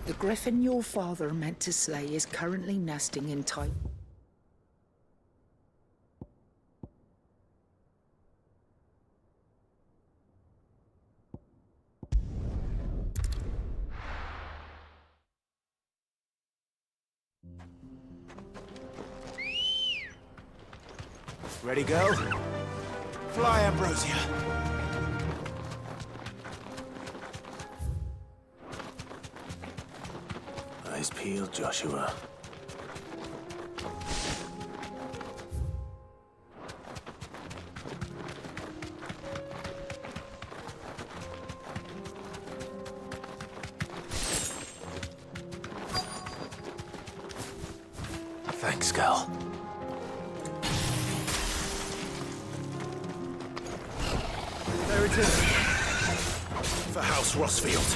The griffin your father meant to slay is currently nesting in tight... Ready, girl? Fly, Ambrosia. Eyes peeled, Joshua. Thanks, girl. There it is. For House Rosfield.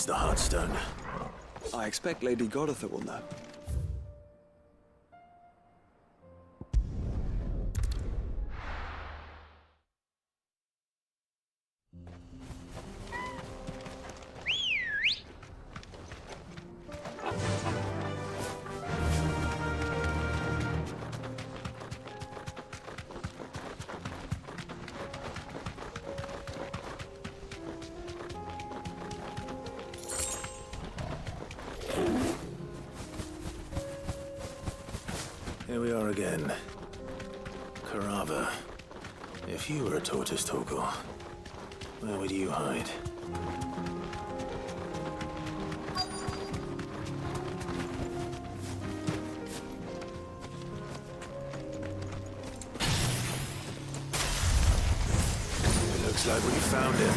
Where's the Heartstone? I expect Lady Goritha will know. Here we are again. Carava. If you were a tortoise talker, where would you hide? It looks like we found him.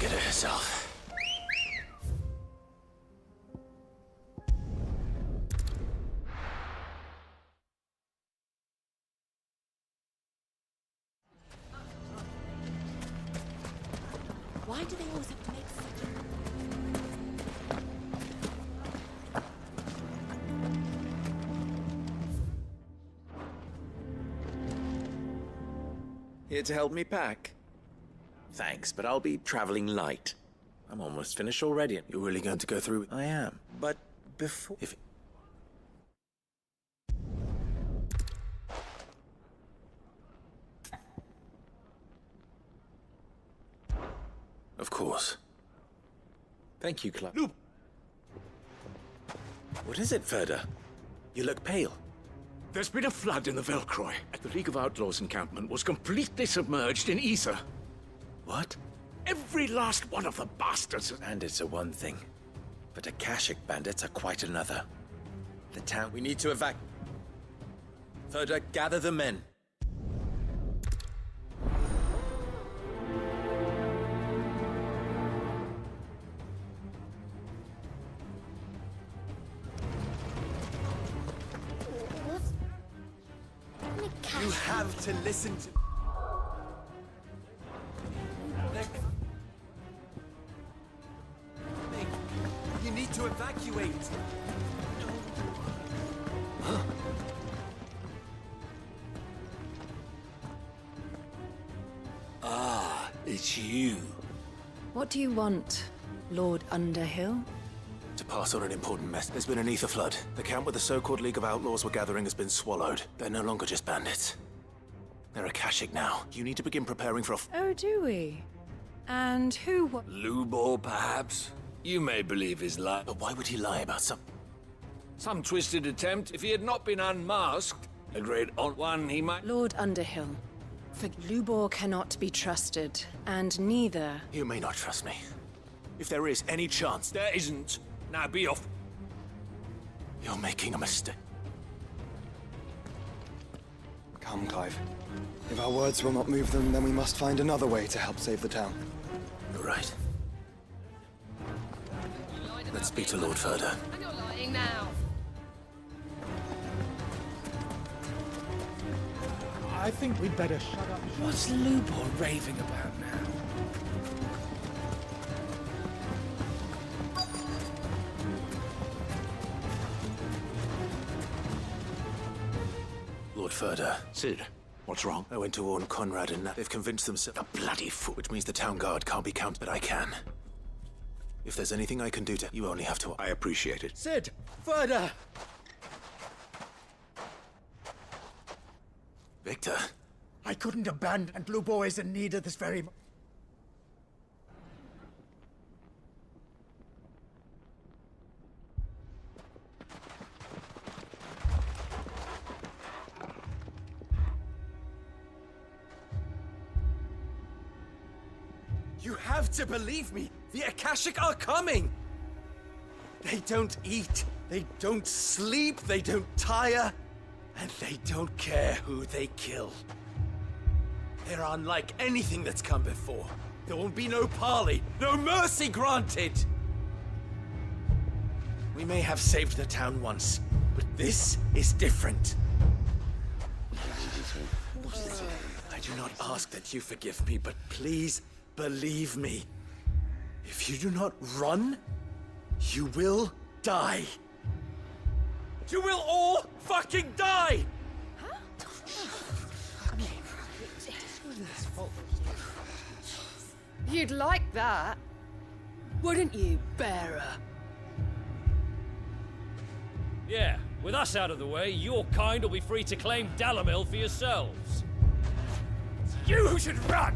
Herself. Why do they always have to make such Here to help me pack? Thanks, but I'll be traveling light. I'm almost finished already. You're really going to go through with... I am, but before... Of course. Thank you, Clark. No. What is it, Ferda? You look pale. There's been a flood in the Velcroy. The League of Outlaws encampment was completely submerged in ether. What? Every last one of the bastards. Bandits are one thing, but Akashic bandits are quite another. The town... We need to evacuate. Further, gather the men. You have to listen to... You need to evacuate. Ah, it's you. What do you want, Lord Underhill? To pass on an important message. There's been an ether flood. The camp where the so-called League of Outlaws were gathering has been swallowed. They're no longer just bandits. They're Akashic now. You need to begin preparing for a... Oh, do we? And who Lubor, perhaps? You may believe his lie. But why would he lie about some twisted attempt? If he had not been unmasked, a great one he might... Lord Underhill, for Lubor cannot be trusted, and neither... You may not trust me. If there is any chance... There isn't. Now be off. You're making a mistake. Come, Clive. If our words will not move them, then we must find another way to help save the town. You're right. Let's speak to Lord Furder. And you're lying now. I think we'd better shut up. What's Lubor raving about now? Lord Furder. Sid, what's wrong? I went to warn Conrad and they've convinced themselves... A bloody fool. Which means the town guard can't be counted, but I can. If there's anything I can do to... You only have to... I appreciate it. Sid! Further! Victor? I couldn't abandon, and Lubor is in need of this very... You have to believe me! The Akashic are coming! They don't eat, they don't sleep, they don't tire, and they don't care who they kill. They're unlike anything that's come before. There won't be no parley, no mercy granted! We may have saved the town once, but this is different. I do not ask that you forgive me, but please believe me. If you do not run, you will die. You will all fucking die! You'd like that, wouldn't you, bearer? Yeah, with us out of the way, your kind will be free to claim Dalamil for yourselves. You should run!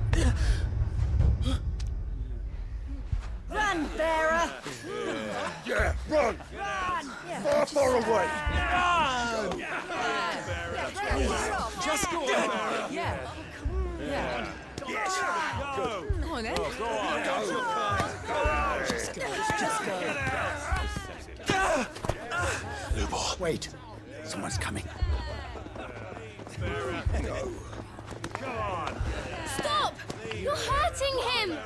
Run, bearer! Yeah, run! Run! Far, far away! Run! Just go on! Yeah. Yeah. Yes! Go! Come on, then. Go on! Go! Just go. Lubor, wait. Someone's coming. Go. Come on. Stop! You're hurting him!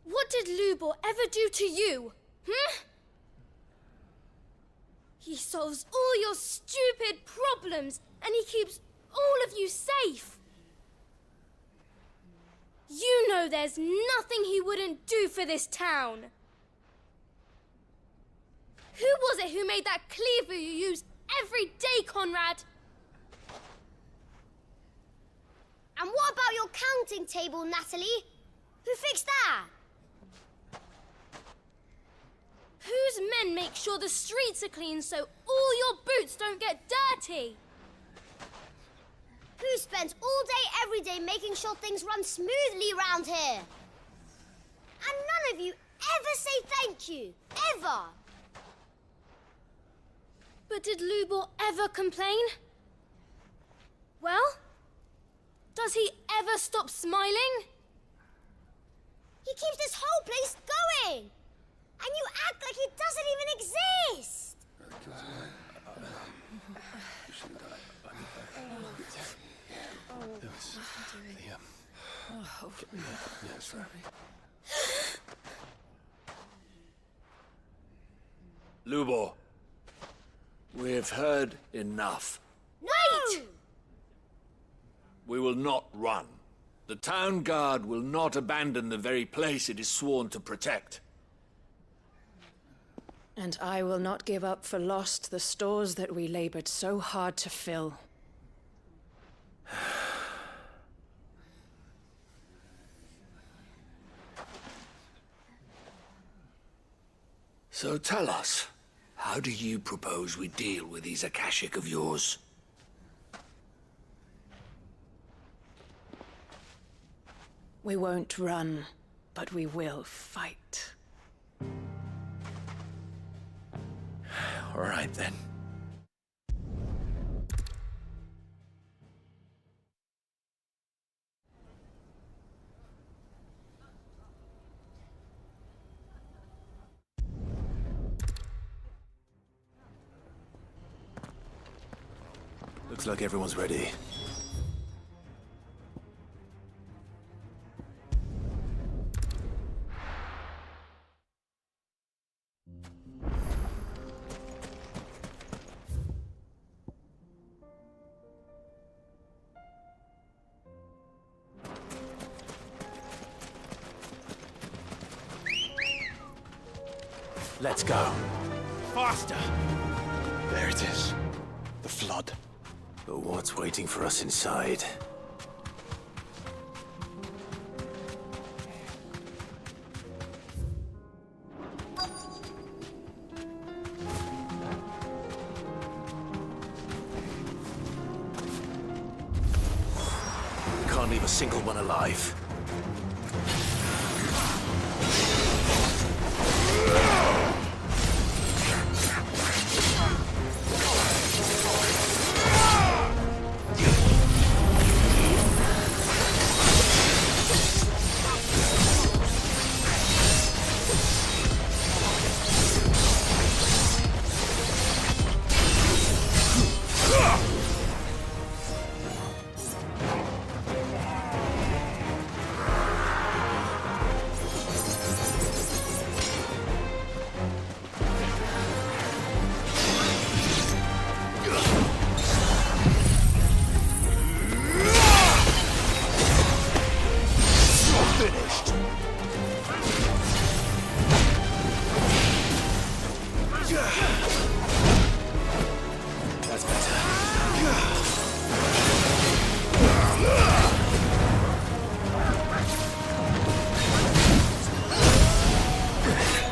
What did Lubor ever do to you? He solves all your stupid problems, and he keeps all of you safe. You know there's nothing he wouldn't do for this town. Who was it who made that cleaver you use every day, Conrad? And what about your counting table, Natalie? Who fixed that? Whose men make sure the streets are clean so all your boots don't get dirty? who spends all day, every day making sure things run smoothly round here. And none of you ever say thank you. Ever. But did Lubor ever complain? Well, does he ever stop smiling? He keeps this whole place going. And you act like it doesn't even exist. Lubor, we've heard enough. Wait! We will not run. The town guard will not abandon the very place it is sworn to protect. And I will not give up for lost the stores that we labored so hard to fill. So tell us, how do you propose we deal with these Akashic of yours? We won't run, but we will fight. All right, then. Looks like everyone's ready. Let's go. Faster! There it is. The flood. But what's waiting for us inside? Can't leave a single one alive. That's better.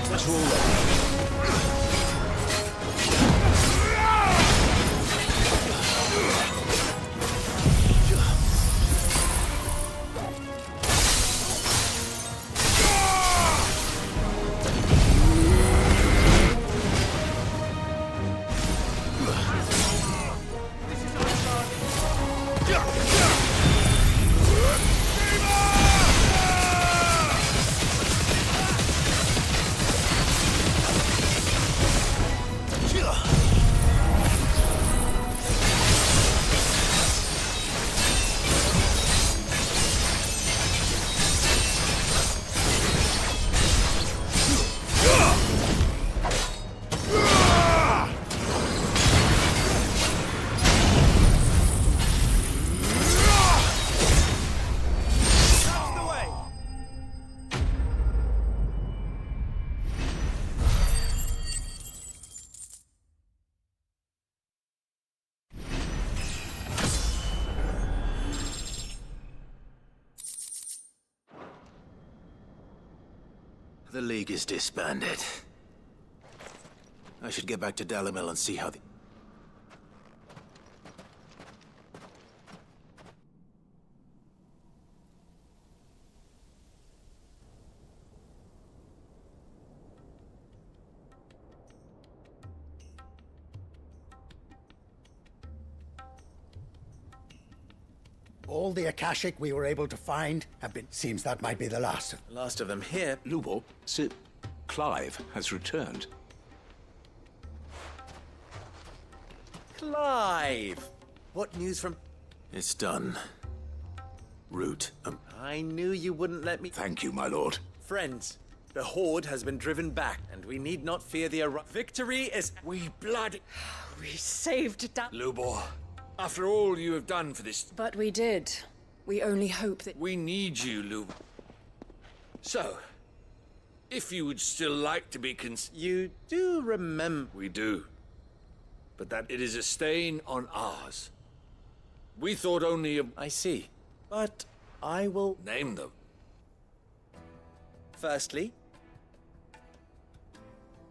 Let's roll over. The League is disbanded. I should get back to Dalimil and see how the... All the Akashic we were able to find have been... Seems that might be the last of them. Last of them here. Lubo, Sir Clive has returned. Clive! What news from... It's done. Root. I knew you wouldn't let me... Thank you, my lord. Friends, the Horde has been driven back, and we need not fear the victory is... We bloody... We saved that. Lubor, after all you have done for this... But we did. We only hope that... We need you, Lubor. So, if you would still like to be You do remember... We do. But that it is a stain on ours. We thought only of... I see. But I will... Name them. Firstly,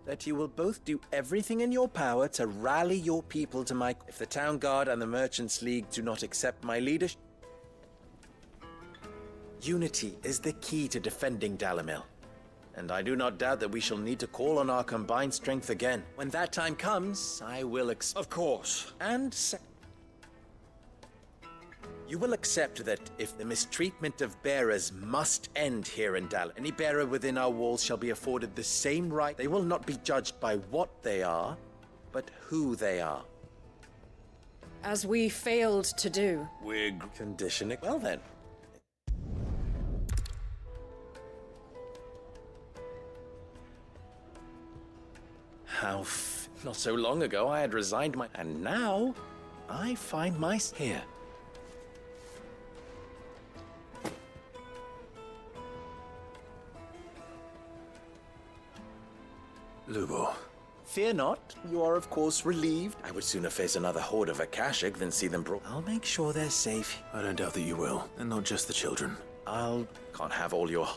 that you will both do everything in your power to rally your people to my... If the Town Guard and the Merchants League do not accept my leadership... Unity is the key to defending Dalamil. And I do not doubt that we shall need to call on our combined strength again. When that time comes, I will Of course. And you will accept that if the mistreatment of bearers must end here in Dal, any bearer within our walls shall be afforded the same right. They will not be judged by what they are, but who they are. As we failed to do. We're conditioning. Well then. Not so long ago I had resigned my... And now, I find myself here. Lubo. Fear not, you are of course relieved. I would sooner face another horde of Akashic than see them brought. I'll make sure they're safe. I don't doubt that you will, and not just the children. Can't have all your...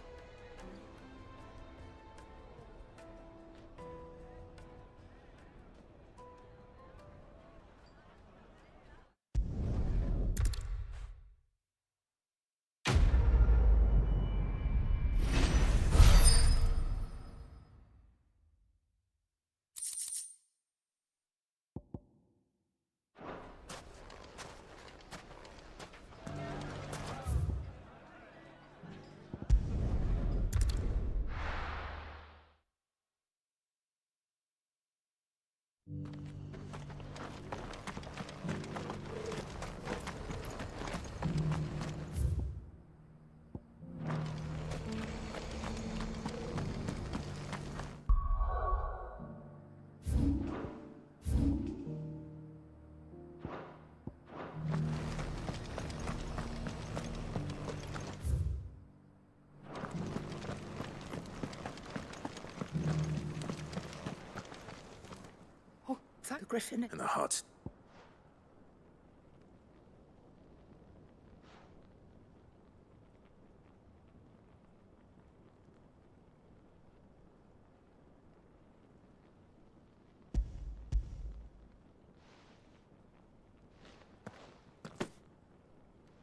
The griffin and the hut.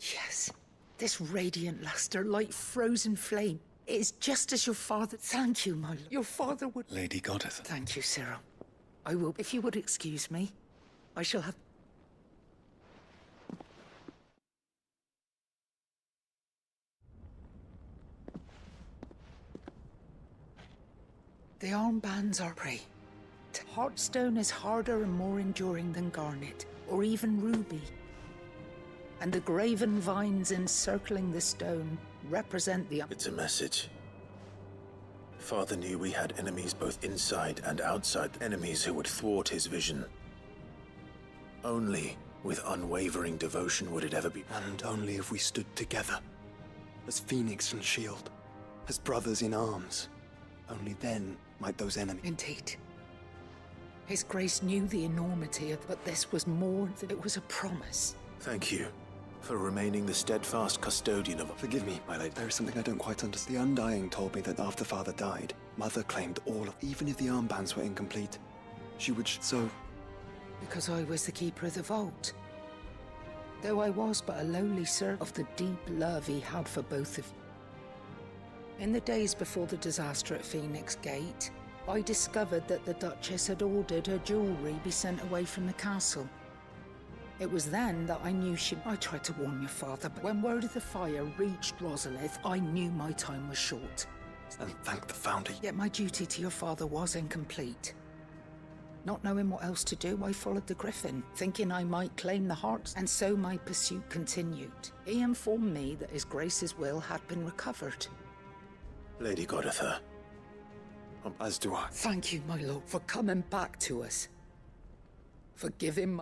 Yes, this radiant luster like frozen flame. It is just as your father... Thank you, my lord. Your father would... Lady Goddess. Thank you, Cyril. I will, if you would excuse me. I shall have... The armbands are prey. Heartstone is harder and more enduring than garnet, or even ruby. And the graven vines encircling the stone represent the... It's a message. Father knew we had enemies both inside and outside, enemies who would thwart his vision. Only with unwavering devotion would it ever be... And only if we stood together, as Phoenix and Shield, as brothers in arms. Only then might those enemies... Indeed. His Grace knew the enormity of... But this was more than... It was a promise. Thank you for remaining the steadfast custodian of... Forgive me, my lady. There is something I don't quite understand. The Undying told me that after Father died, Mother claimed all of... Even if the armbands were incomplete, she would so... Because I was the keeper of the vault. Though I was but a lowly servant of the deep love he had for both of you. In the days before the disaster at Phoenix Gate, I discovered that the Duchess had ordered her jewelry be sent away from the castle. It was then that I knew I tried to warn your father, but when word of the fire reached Rosalith, I knew my time was short. And thank the Founder. Yet my duty to your father was incomplete. Not knowing what else to do, I followed the Griffin, thinking I might claim the hearts, and so my pursuit continued. He informed me that His Grace's will had been recovered. Lady Goditha. As do I. Thank you, my lord, for coming back to us. Forgive him.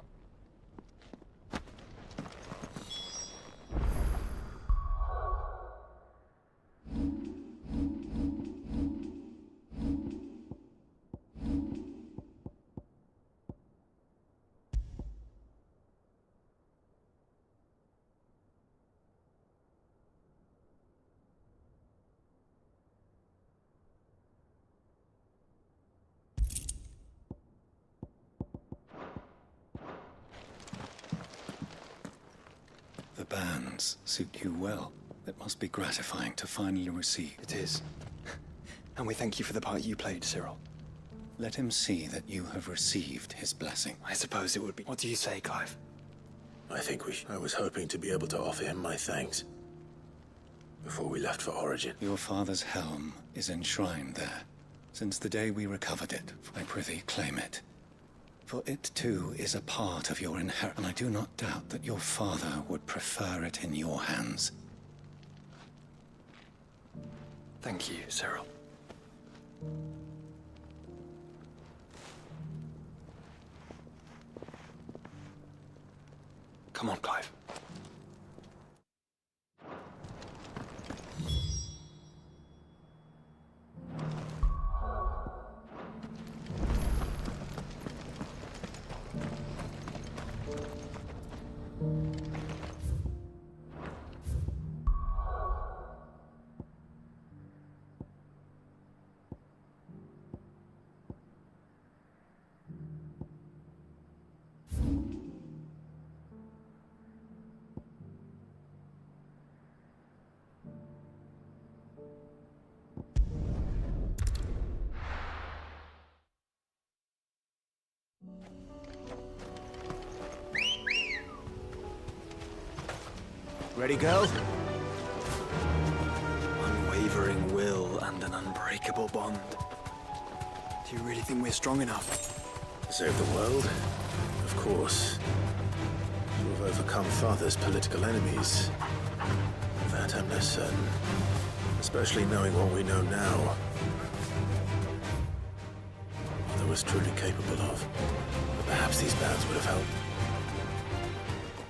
The bands suit you well. It must be gratifying to finally receive. It is. And we thank you for the part you played, Cyril. Let him see that you have received his blessing. I suppose it would be. What do you say, Clive? I think I was hoping to be able to offer him my thanks before we left for Origin. Your father's helm is enshrined there. Since the day we recovered it, I prithee claim it. For it too is a part of your inheritance, and I do not doubt that your father would prefer it in your hands. Thank you, Cyril. Come on, Clive. Ready, girl? Unwavering will and an unbreakable bond. Do you really think we're strong enough? Save the world? Of course. To have overcome Father's political enemies. That I'm less certain. Especially knowing what we know now. Father was truly capable of. But perhaps these bands would have helped.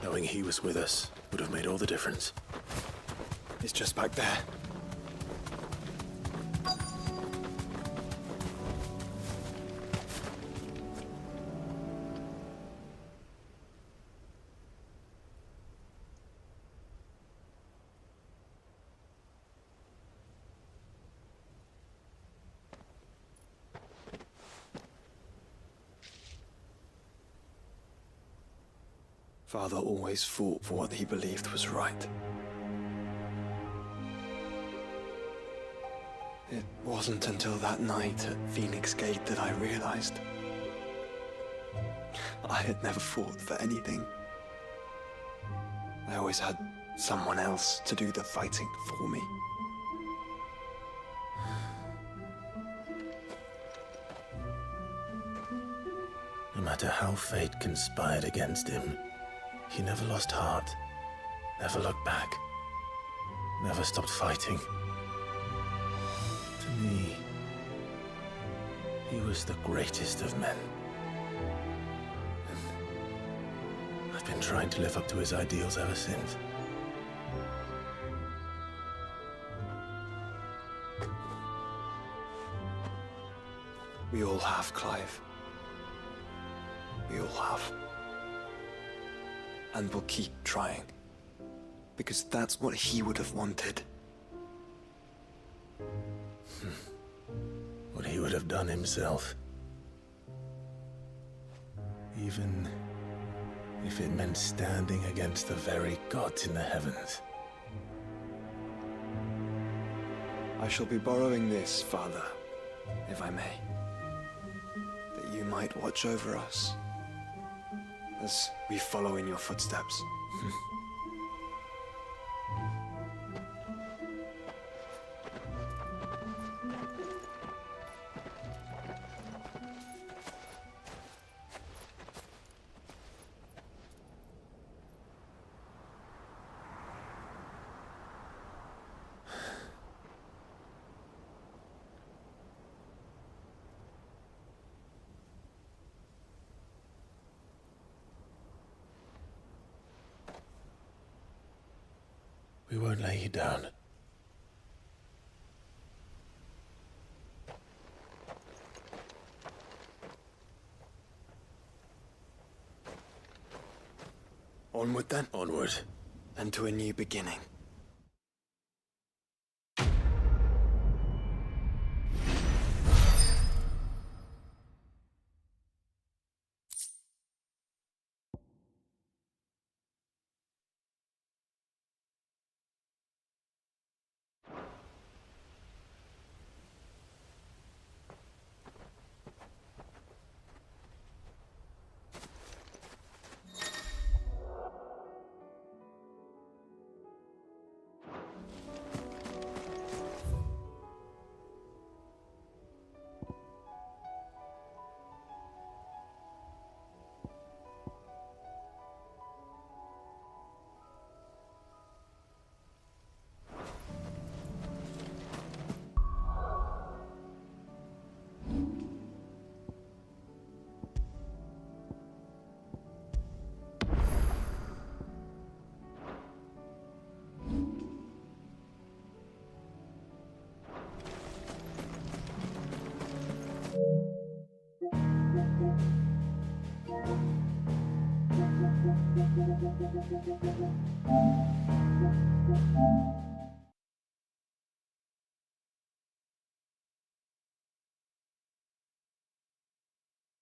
Knowing he was with us would have made all the difference. It's just back there. Father always fought for what he believed was right. It wasn't until that night at Phoenix Gate that I realized I had never fought for anything. I always had someone else to do the fighting for me. No matter how fate conspired against him, he never lost heart, never looked back, never stopped fighting. To me, he was the greatest of men. And I've been trying to live up to his ideals ever since. We all have, Clive. We all have. And we'll keep trying. Because that's what he would have wanted. What he would have done himself. Even if it meant standing against the very gods in the heavens. I shall be borrowing this, Father, if I may. That you might watch over us as we follow in your footsteps. We won't lay you down. Onward then? Onward. And to a new beginning. Thank you.